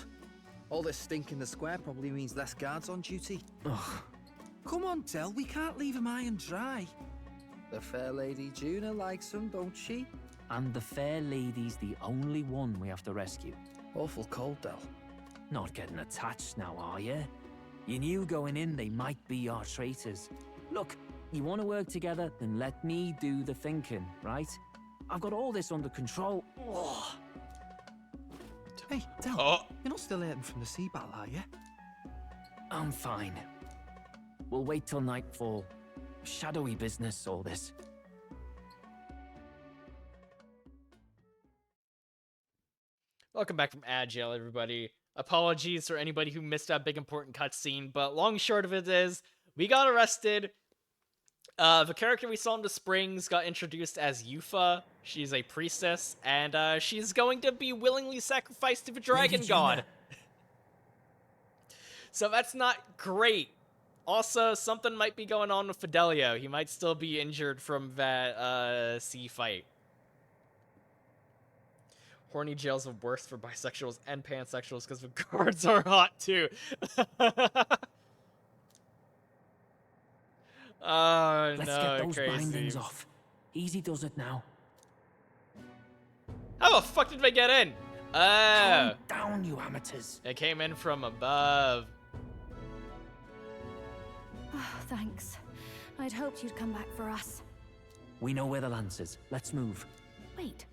All this stink in the square probably means less guards on duty. Ugh. Come on, Del, we can't leave him high and dry. The fair lady Juna likes him, don't she? And the fair lady's the only one we have to rescue. Awful cold, Del. Not getting attached now, are you? You knew going in they might be our traitors. Look, you want to work together, then let me do the thinking, right? I've got all this under control. Ugh. Hey, Del, you're not still hurting from the sea battle, are you? I'm fine. We'll wait till nightfall. Shadowy business, all this. Welcome back from Agile, everybody. Apologies for anybody who missed that big important cutscene, but long and short of it is, we got arrested. The character we saw in the Springs got introduced as Yufa. She's a priestess, and she's going to be willingly sacrificed to the dragon god. So that's not great. Also, something might be going on with Fidelio. He might still be injured from that sea fight. Horny jails are worse for bisexuals and pansexuals because the guards are hot too. Oh, Let's no, get those crazy. bindings off. Easy does it now. How the fuck did they get in? Calm down, you amateurs. They came in from above. Oh, thanks. I'd hoped you'd come back for us. We know where the lance is. Let's move. Wait,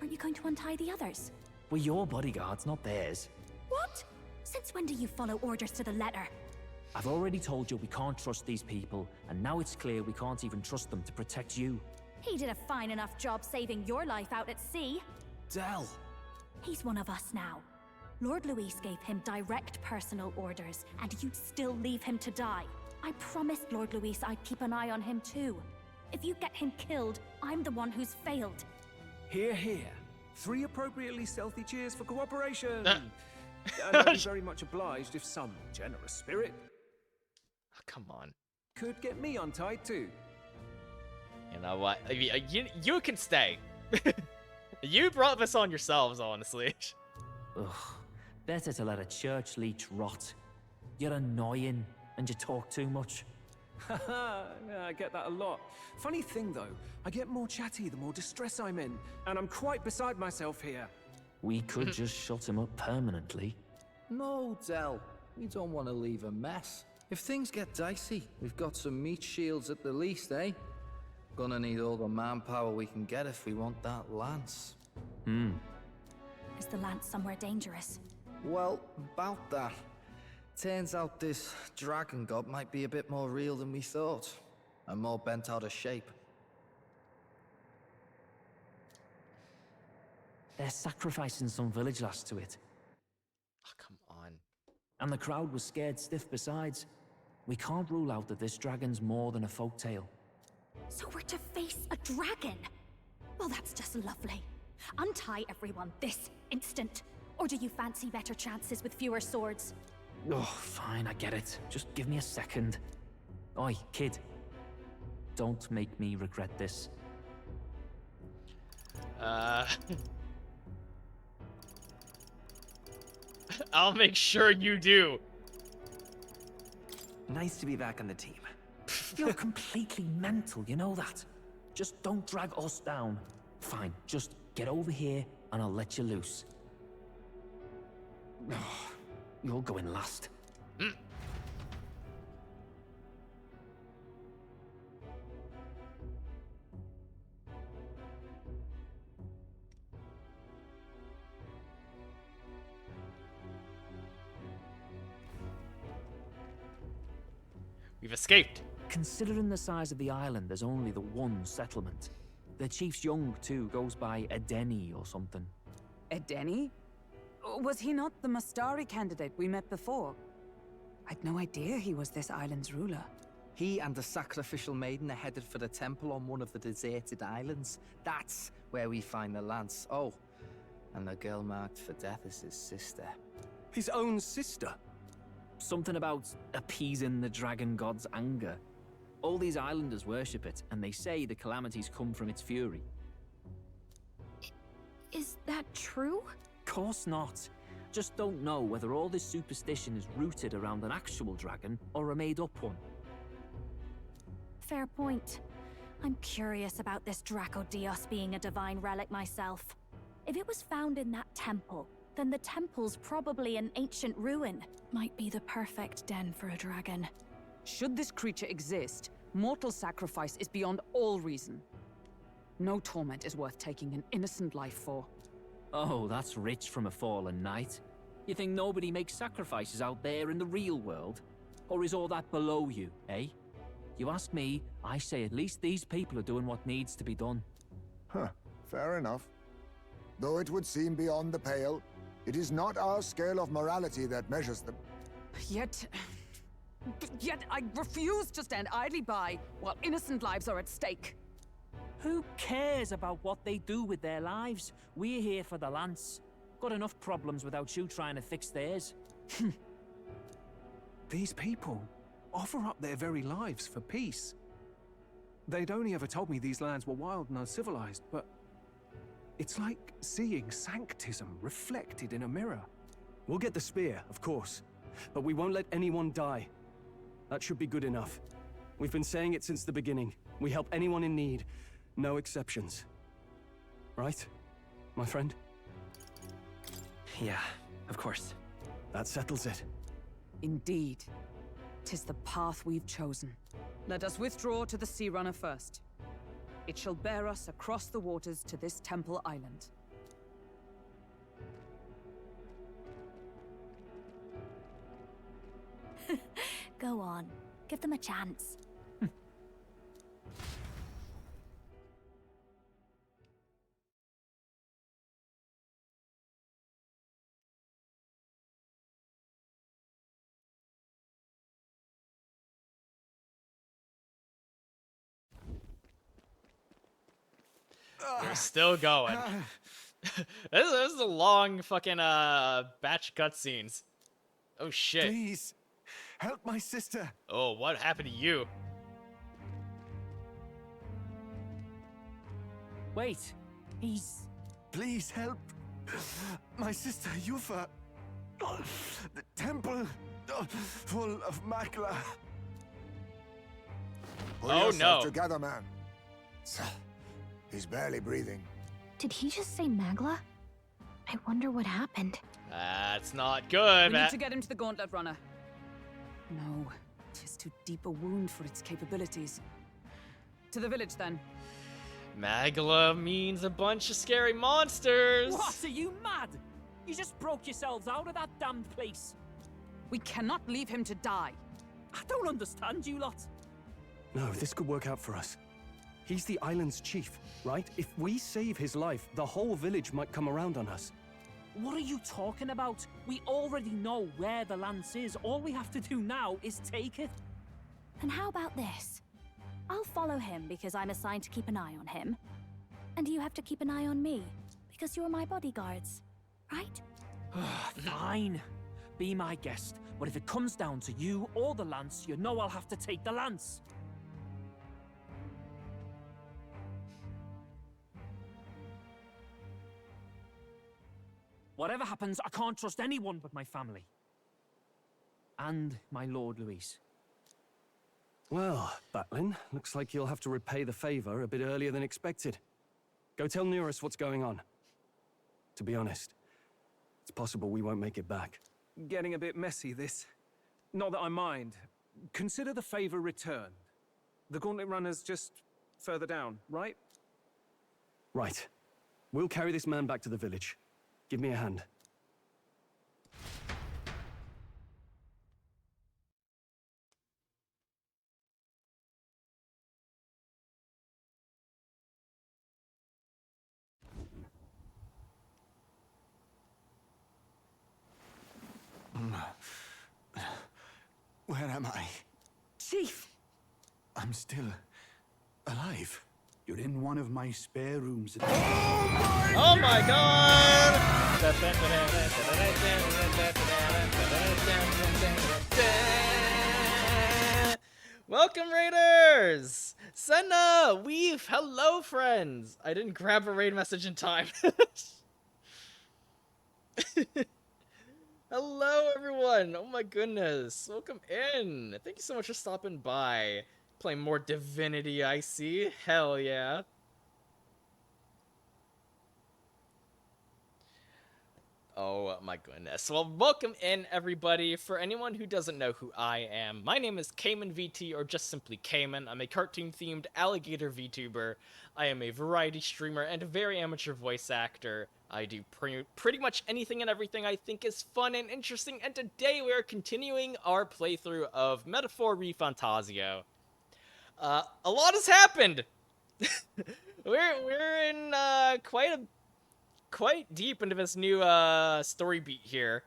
aren't you going to untie the others? We're your bodyguards, not theirs. What? Since when do you follow orders to the letter? I've already told you we can't trust these people, and now it's clear we can't even trust them to protect you. He did a fine enough job saving your life out at sea. Del! He's one of us now. Lord Luis gave him direct personal orders, and you'd still leave him to die. I promised Lord Luis I'd keep an eye on him too. If you get him killed, I'm the one who's failed. Hear, hear. 3 appropriately stealthy cheers for cooperation. And I'd be very much obliged if some generous spirit Come on. could get me untied too. You know what? I mean, you can stay. You brought this on yourselves, honestly. Ugh. Better to let a church leech rot. You're annoying, and you talk too much. Haha, yeah, I get that a lot. Funny thing though, I get more chatty the more distress I'm in, and I'm quite beside myself here. We could just shut him up permanently. No, Del. We don't want to leave a mess. If things get dicey, we've got some meat shields at the least, eh? Gonna need all the manpower we can get if we want that lance. Is the lance somewhere dangerous? Well, about that. Turns out this dragon god might be a bit more real than we thought, and more bent out of shape. They're sacrificing some village lass to it. Oh, come on. And the crowd was scared stiff besides. We can't rule out that this dragon's more than a folktale. So we're to face a dragon? Well, that's just lovely. Untie everyone this instant. Or do you fancy better chances with fewer swords? Oh, fine, I get it. Just give me a second. Oi, kid. Don't make me regret this. I'll make sure you do. Nice to be back on the team. You're completely mental, you know that? Just don't drag us down. Fine, just get over here and I'll let you loose. You're going last. We've escaped. Considering the size of the island, there's only the one settlement. The chief's young, too, goes by Edeni or something. Edeni? Was he not the Mustari candidate we met before? I'd no idea he was this island's ruler. He and the sacrificial maiden are headed for the temple on one of the deserted islands. That's where we find the lance. Oh, and the girl marked for death is his sister. His own sister? Something about appeasing the dragon god's anger. All these islanders worship it, and they say the calamities come from its fury. Is that true? Course not. Just don't know whether all this superstition is rooted around an actual dragon or a made-up one. Fair point. I'm curious about this Draco Dios being a divine relic myself. If it was found in that temple, then the temple's probably an ancient ruin. Might be the perfect den for a dragon. Should this creature exist, mortal sacrifice is beyond all reason. No torment is worth taking an innocent life for. Oh, that's rich from a fallen knight. You think nobody makes sacrifices out there in the real world? Or is all that below you, eh? You ask me, I say at least these people are doing what needs to be done. Huh, fair enough. Though it would seem beyond the pale, it is not our scale of morality that measures them. Yet I refuse to stand idly by while innocent lives are at stake. Who cares about what they do with their lives? We're here for the lance. Got enough problems without you trying to fix theirs. These people offer up their very lives for peace. They'd only ever told me these lands were wild and uncivilized, but it's like seeing sanctism reflected in a mirror. We'll get the spear, of course, but we won't let anyone die. That should be good enough. We've been saying it since the beginning. We help anyone in need, no exceptions. Right, my friend? Yeah, of course. That settles it. Indeed. 'Tis the path we've chosen. Let us withdraw to the Sea Runner first. It shall bear us across the waters to this temple island. Go on. Give them a chance. We're still going. This is a long fucking batch cutscenes. Oh shit. Please, help my sister. Oh, what happened to you? Wait, he's... Please help. My sister, Yufa. The temple full of Makla. Pull Oh, yourself no. together, man. He's barely breathing. Did he just say Magla? I wonder what happened. That's not good, We man. need to get him to the Gauntlet Runner. No, 'tis too deep a wound for its capabilities. To the village, then. Magla means a bunch of scary monsters. What, are you mad? You just broke yourselves out of that damned place. We cannot leave him to die. I don't understand you lot. No, this could work out for us. He's the island's chief, right? If we save his life, the whole village might come around on us. What are you talking about? We already know where the lance is. All we have to do now is take it. And how about this? I'll follow him because I'm assigned to keep an eye on him. And you have to keep an eye on me because you're my bodyguards, right? Fine. Be my guest. But if it comes down to you or the lance, you know I'll have to take the lance. Whatever happens, I can't trust anyone but my family. And my Lord Luis. Well, Batlin, looks like you'll have to repay the favor a bit earlier than expected. Go tell Neurus what's going on. To be honest, it's possible we won't make it back. Getting a bit messy, this. Not that I mind. Consider the favor returned. The Gauntlet Runner's just further down, right? Right. We'll carry this man back to the village. Give me a hand. Where am I? Chief! I'm still alive. You're in one of my spare rooms. Oh my god! Welcome, Raiders! Senna! Weave! Hello, friends! I didn't grab a raid message in time. Hello, everyone! Oh my goodness, welcome in! Thank you so much for stopping by. Playing more Divinity, I see. Hell yeah. Oh my goodness. Well, welcome in, everybody. For anyone who doesn't know who I am, my name is Cayman VT, or just simply Cayman. I'm a cartoon-themed alligator VTuber. I am a variety streamer and a very amateur voice actor. I do pretty much anything and everything I think is fun and interesting, and today we are continuing our playthrough of Metaphor Refantazio. A lot has happened! we're in quite deep into this new story beat here.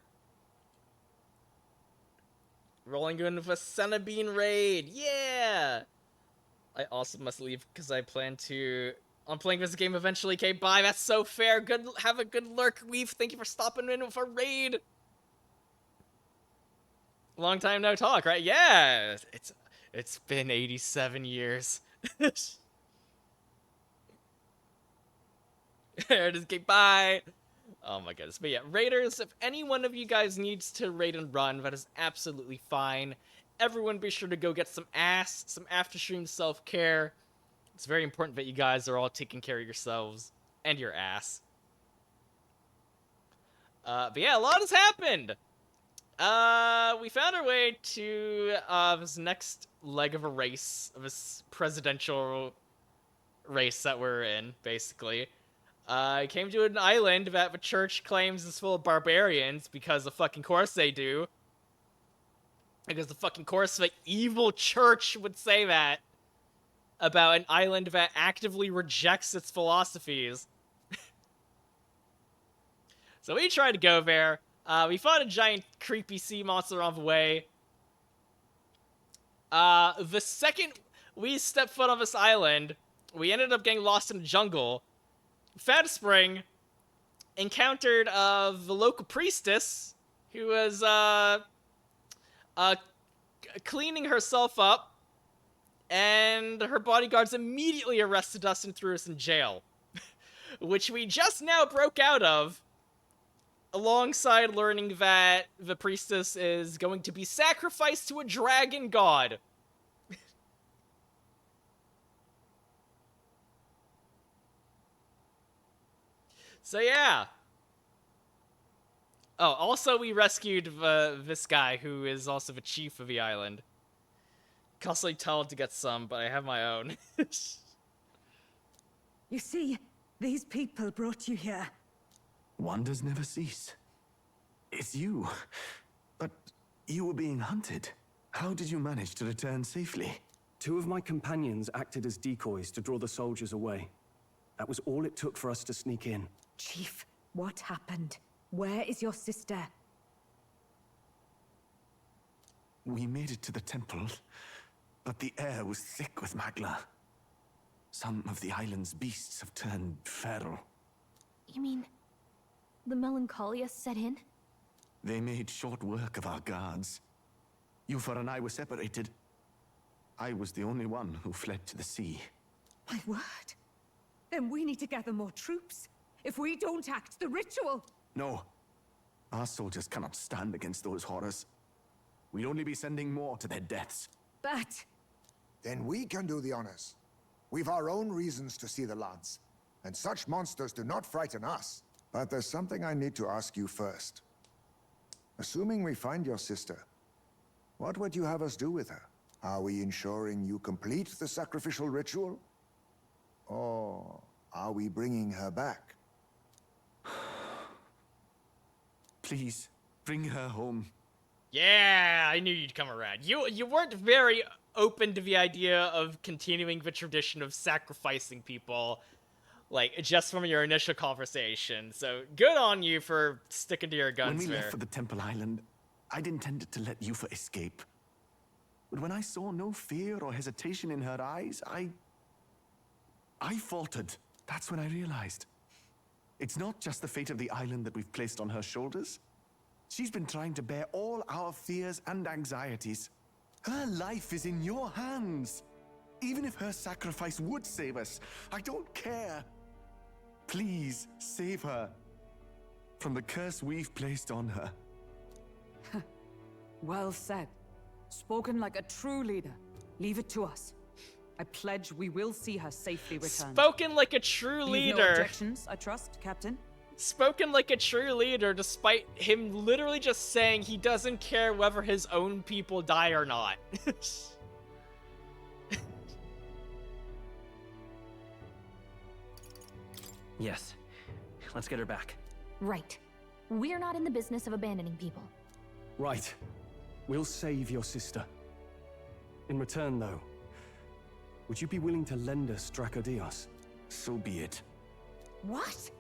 Rolling in with a Cenobine raid, yeah! I also must leave because I'm playing this game eventually. Okay, bye. That's so fair. Have a good lurk, Weave. Thank you for stopping in with a raid. Long time no talk, right? Yeah, it's been 87 years. There it is. Okay, bye. Oh my goodness. But yeah, raiders, if any one of you guys needs to raid and run, that is absolutely fine. Everyone be sure to go get some after-stream self-care. It's very important that you guys are all taking care of yourselves and your ass. But yeah, a lot has happened. We found our way to this next leg of a race, of this presidential race that we're in, basically. I came to an island that the church claims is full of barbarians, because of fucking course they do. Because the fucking course the evil church would say that about an island that actively rejects its philosophies. So we tried to go there. We fought a giant creepy sea monster on the way. The second we stepped foot on this island, we ended up getting lost in the jungle. Found a spring, encountered the local priestess, who was cleaning herself up, and her bodyguards immediately arrested us and threw us in jail, which we just now broke out of, alongside learning that the priestess is going to be sacrificed to a dragon god. So yeah. Oh, also we rescued this guy who is also the chief of the island. Costly told to get some, but I have my own. You see, these people brought you here. Wonders never cease. It's you. But you were being hunted. How did you manage to return safely? 2 of my companions acted as decoys to draw the soldiers away. That was all it took for us to sneak in. Chief, what happened? Where is your sister? We made it to the temple, but the air was thick with magla. Some of the island's beasts have turned feral. You mean the melancholia set in? They made short work of our guards. Yufor and I were separated. I was the only one who fled to the sea. My word. Then we need to gather more troops. If we don't act, the ritual... No. Our soldiers cannot stand against those horrors. We'd only be sending more to their deaths. But... Then we can do the honors. We've our own reasons to see the lads, and such monsters do not frighten us. But there's something I need to ask you first. Assuming we find your sister, what would you have us do with her? Are we ensuring you complete the sacrificial ritual? Or are we bringing her back? Please, bring her home. Yeah, I knew you'd come around. You weren't very open to the idea of continuing the tradition of sacrificing people, like, just from your initial conversation. So, good on you for sticking to your guns When we there. left for the Temple Island, I'd intended to let Yufa escape. But when I saw no fear or hesitation in her eyes, I faltered. That's when I realized. It's not just the fate of the island that we've placed on her shoulders. She's been trying to bear all our fears and anxieties. Her life is in your hands. Even if her sacrifice would save us, I don't care. Please, save her. from the curse we've placed on her. Well said. Spoken like a true leader. Leave it to us. I pledge we will see her safely returned. Spoken like a true leader. No objections, I trust, Captain? Spoken like a true leader, despite him literally just saying he doesn't care whether his own people die or not. Yes. Let's get her back. Right. We're not in the business of abandoning people. Right. We'll save your sister. In return, though, would you be willing to lend us Dracodios? So be it. What?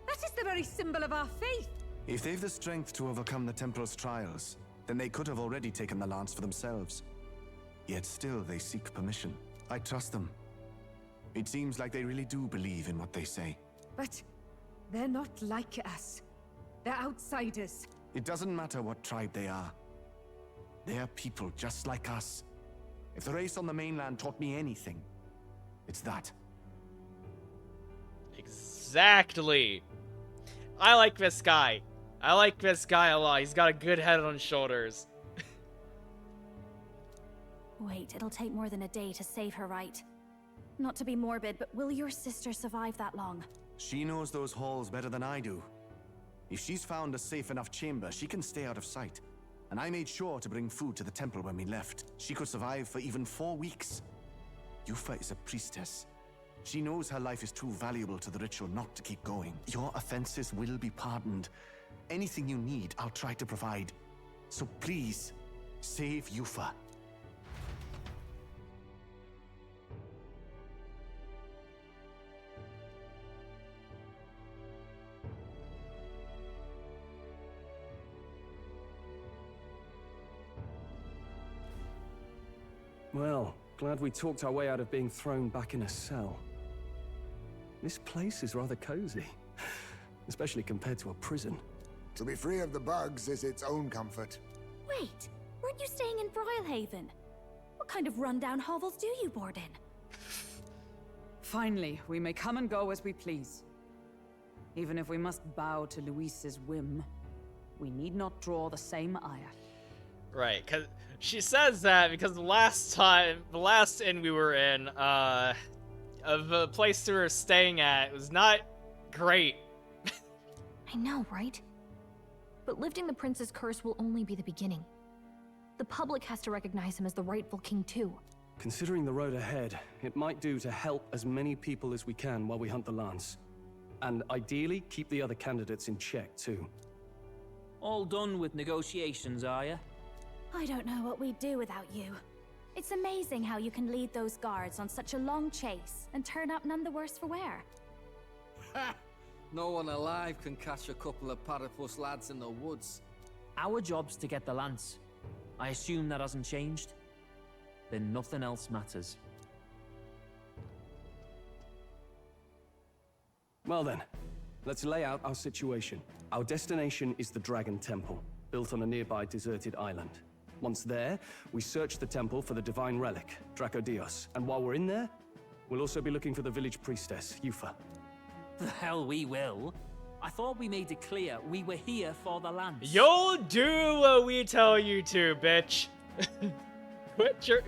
That is the very symbol of our faith. If they've the strength to overcome the Templars' trials, then they could have already taken the lance for themselves. Yet still they seek permission. I trust them. It seems like they really do believe in what they say. But they're not like us. They're outsiders. It doesn't matter what tribe they are. They're people just like us. If the race on the mainland taught me anything, it's that. Exactly. I like this guy. I like this guy a lot. He's got a good head on his shoulders. Wait, it'll take more than a day to save her, right? Not to be morbid, but will your sister survive that long? She knows those halls better than I do. If she's found a safe enough chamber, she can stay out of sight. And I made sure to bring food to the temple when we left. She could survive for even 4 weeks. Yufa is a priestess. She knows her life is too valuable to the ritual not to keep going. Your offenses will be pardoned. Anything you need, I'll try to provide. So please, save Yufa. Well, glad we talked our way out of being thrown back in a cell. This place is rather cozy, especially compared to a prison. To be free of the bugs is its own comfort. Wait, weren't you staying in Broilhaven? What kind of rundown hovels do you board in? Finally, we may come and go as we please. Even if we must bow to Luis's whim, we need not draw the same ire. Right, because she says that because the last inn we were in, of the place we were staying at, was not great. I know, right? But lifting the prince's curse will only be the beginning. The public has to recognize him as the rightful king too. Considering the road ahead, it might do to help as many people as we can while we hunt the lance. And ideally, keep the other candidates in check too. All done with negotiations, are you? I don't know what we'd do without you. It's amazing how you can lead those guards on such a long chase and turn up none the worse for wear. Ha! No one alive can catch a couple of platypus lads in the woods. Our job's to get the lance. I assume that hasn't changed? Then nothing else matters. Well then, let's lay out our situation. Our destination is the Dragon Temple, built on a nearby deserted island. Once there, we search the temple for the divine relic, Dracodios. And while we're in there, we'll also be looking for the village priestess, Yufa. The hell we will. I thought we made it clear we were here for the lance. You'll do what we tell you to, bitch.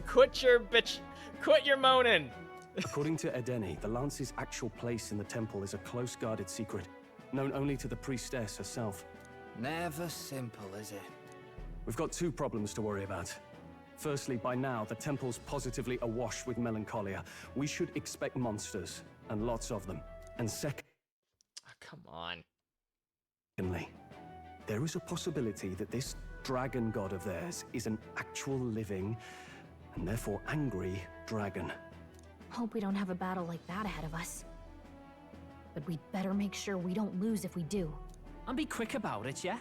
Quit your moaning. According to Edeni, the lance's actual place in the temple is a close guarded secret, known only to the priestess herself. Never simple, is it? We've got 2 problems to worry about. Firstly, by now, the temple's positively awash with melancholia. We should expect monsters, and lots of them. And secondly, come on. There is a possibility that this dragon god of theirs is an actual living, and therefore angry, dragon. Hope we don't have a battle like that ahead of us. But we'd better make sure we don't lose if we do. And be quick about it, yeah?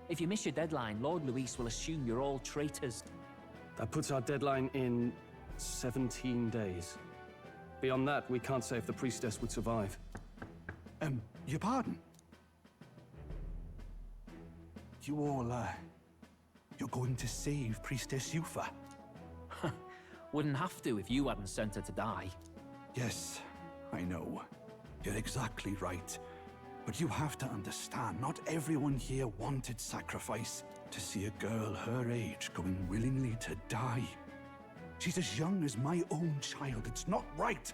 If you miss your deadline, Lord Luis will assume you're all traitors. That puts our deadline in 17 days. Beyond that, we can't say if the priestess would survive. Your pardon? You all, you're going to save Priestess Yufa? Wouldn't have to if you hadn't sent her to die. Yes, I know. You're exactly right. But you have to understand, not everyone here wanted sacrifice. To see a girl her age going willingly to die. She's as young as my own child. It's not right.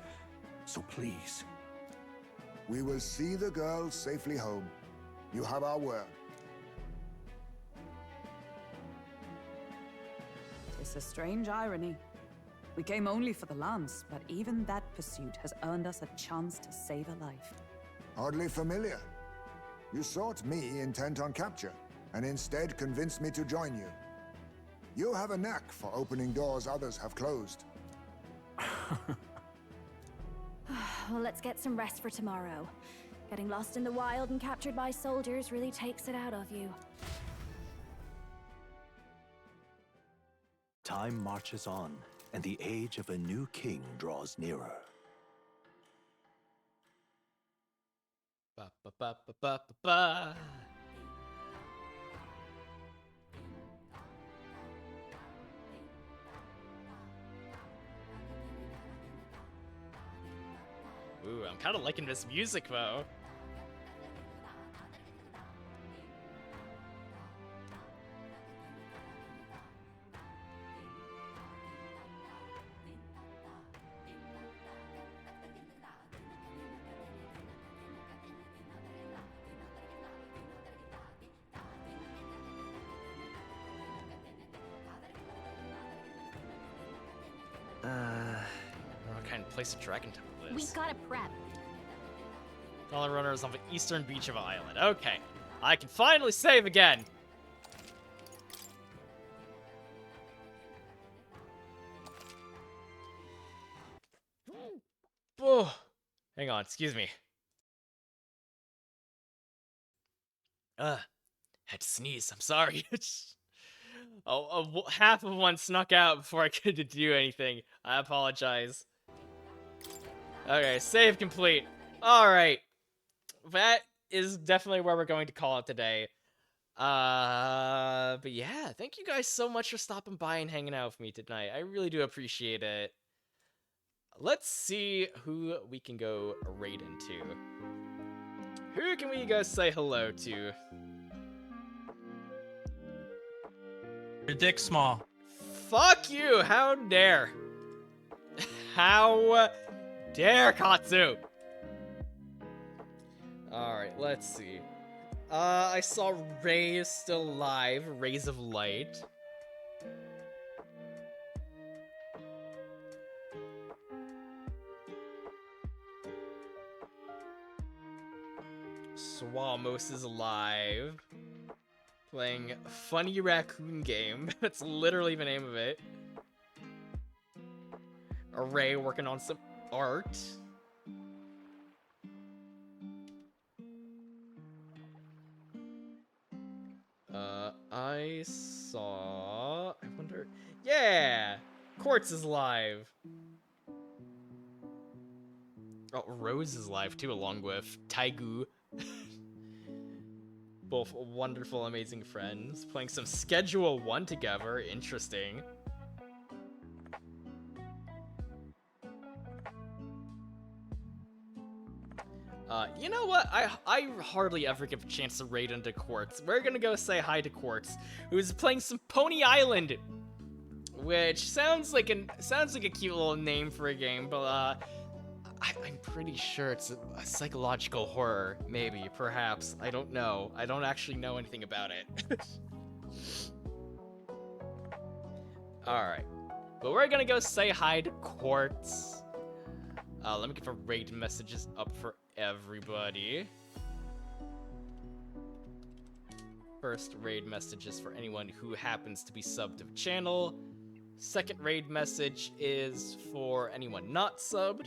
So please. We will see the girl safely home. You have our word. It's a strange irony. We came only for the lance, but even that pursuit has earned us a chance to save a life. Oddly familiar. You sought me intent on capture, and instead convinced me to join you. You have a knack for opening doors others have closed. Well, let's get some rest for tomorrow. Getting lost in the wild and captured by soldiers really takes it out of you. Time marches on, and the age of a new king draws nearer. Ba ba ba ba ba ba ba. Ooh, I'm kind of liking this music though. What kind of place a dragon temple is? We gotta prep. All the runners on the eastern beach of the island. Okay, I can finally save again. Oh, hang on, excuse me. Had to sneeze. I'm sorry. Half of one snuck out before I could do anything. I apologize. Okay, save complete. Alright. That is definitely where we're going to call it today. But yeah, thank you guys so much for stopping by and hanging out with me tonight. I really do appreciate it. Let's see who we can go raid into. Who can we go say hello to? Your dick's small. Fuck you! How dare! How dare, Katsu! Alright, let's see. I saw Ray is still alive. Rays of Light. Swamos is alive. Playing Funny Raccoon Game. That's literally the name of it. Ray working on some art. I saw... I wonder... Yeah! Quartz is live. Oh, Rose is live too, along with Taigu. Both wonderful, amazing friends. Playing some Schedule 1 together. Interesting. You know what? I hardly ever give a chance to raid into Quartz. We're gonna go say hi to Quartz, who's playing some Pony Island, which sounds like a cute little name for a game, but I'm pretty sure it's a psychological horror, maybe, perhaps. I don't know. I don't actually know anything about it. Alright. But we're gonna go say hi to Quartz. Let me get the raid messages up for everybody. First raid messages for anyone who happens to be subbed to the channel. Second raid message is for anyone not subbed.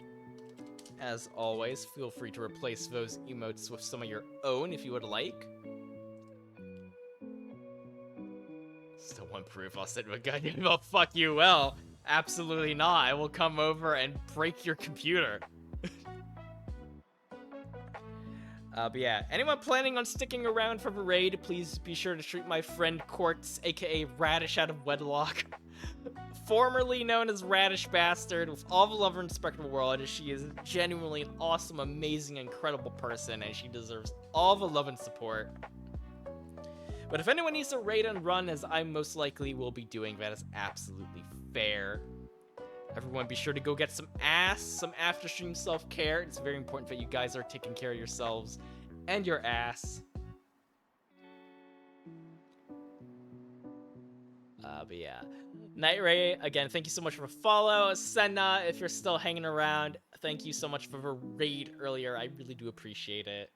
As always, feel free to replace those emotes with some of your own if you would like. Still one proof I'll sit with a gun. Well, fuck you, well. Absolutely not. I will come over and break your computer. But yeah, anyone planning on sticking around for the raid, please be sure to treat my friend Quartz, aka Radish out of Wedlock, formerly known as Radish Bastard, with all the love and respect in the world, as she is genuinely an awesome, amazing, incredible person, and she deserves all the love and support. But if anyone needs to raid and run, as I most likely will be doing, that is absolutely fair. Everyone be sure to go get some after-stream self-care. It's very important that you guys are taking care of yourselves and your ass. But yeah. Night Ray, again, thank you so much for the follow. Senna, if you're still hanging around, thank you so much for the raid earlier. I really do appreciate it.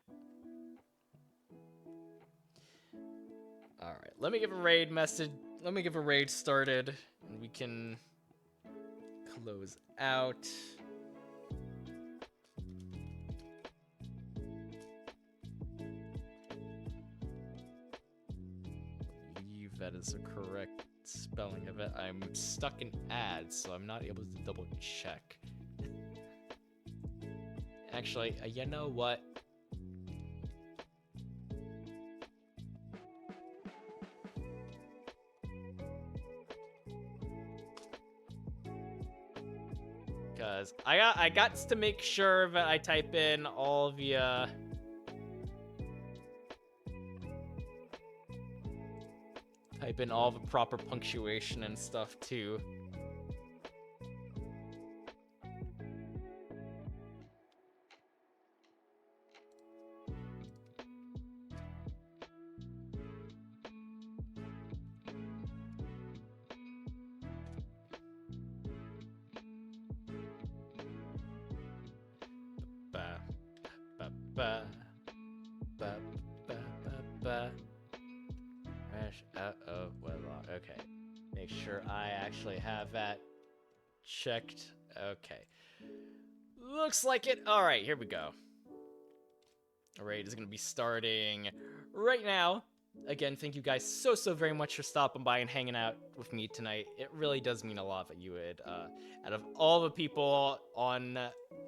Alright, let me give a raid message. Let me give a raid started, and we can close out. I believe that is the correct spelling of it. I'm stuck in ads, so I'm not able to double check. Actually, you know what? Because I got to make sure that I type in all the type in all the proper punctuation and stuff too. Okay. Make sure I actually have that checked. Okay. Looks like it. Alright, here we go. Raid is going to be starting right now. Again, thank you guys so very much for stopping by and hanging out with me tonight. It really does mean a lot that you would. Out of all the people on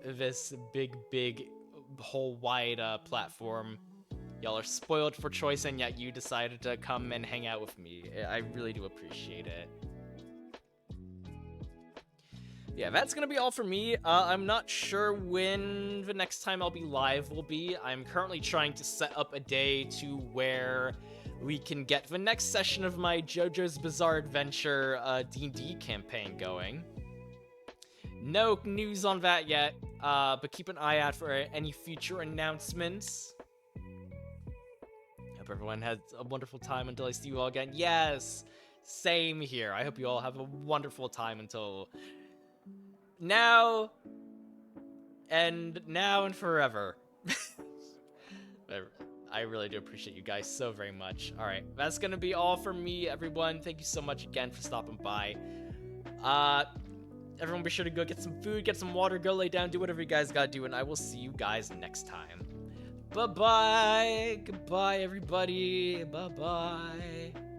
this big whole wide platform, y'all are spoiled for choice, and yet you decided to come and hang out with me. I really do appreciate it. Yeah, that's gonna be all for me. I'm not sure when the next time I'll be live will be. I'm currently trying to set up a day to where we can get the next session of my JoJo's Bizarre Adventure D&D campaign going. No news on that yet, but keep an eye out for any future announcements. Hope everyone has a wonderful time until I see you all again. Yes, same here. I hope you all have a wonderful time until now and forever. I really do appreciate you guys so very much. All right, that's gonna be all for me, everyone. Thank you so much again for stopping by. Everyone be sure to go get some food, get some water, go lay down, do whatever you guys gotta do, and I will see you guys next time. Bye-bye. Goodbye, everybody. Bye-bye.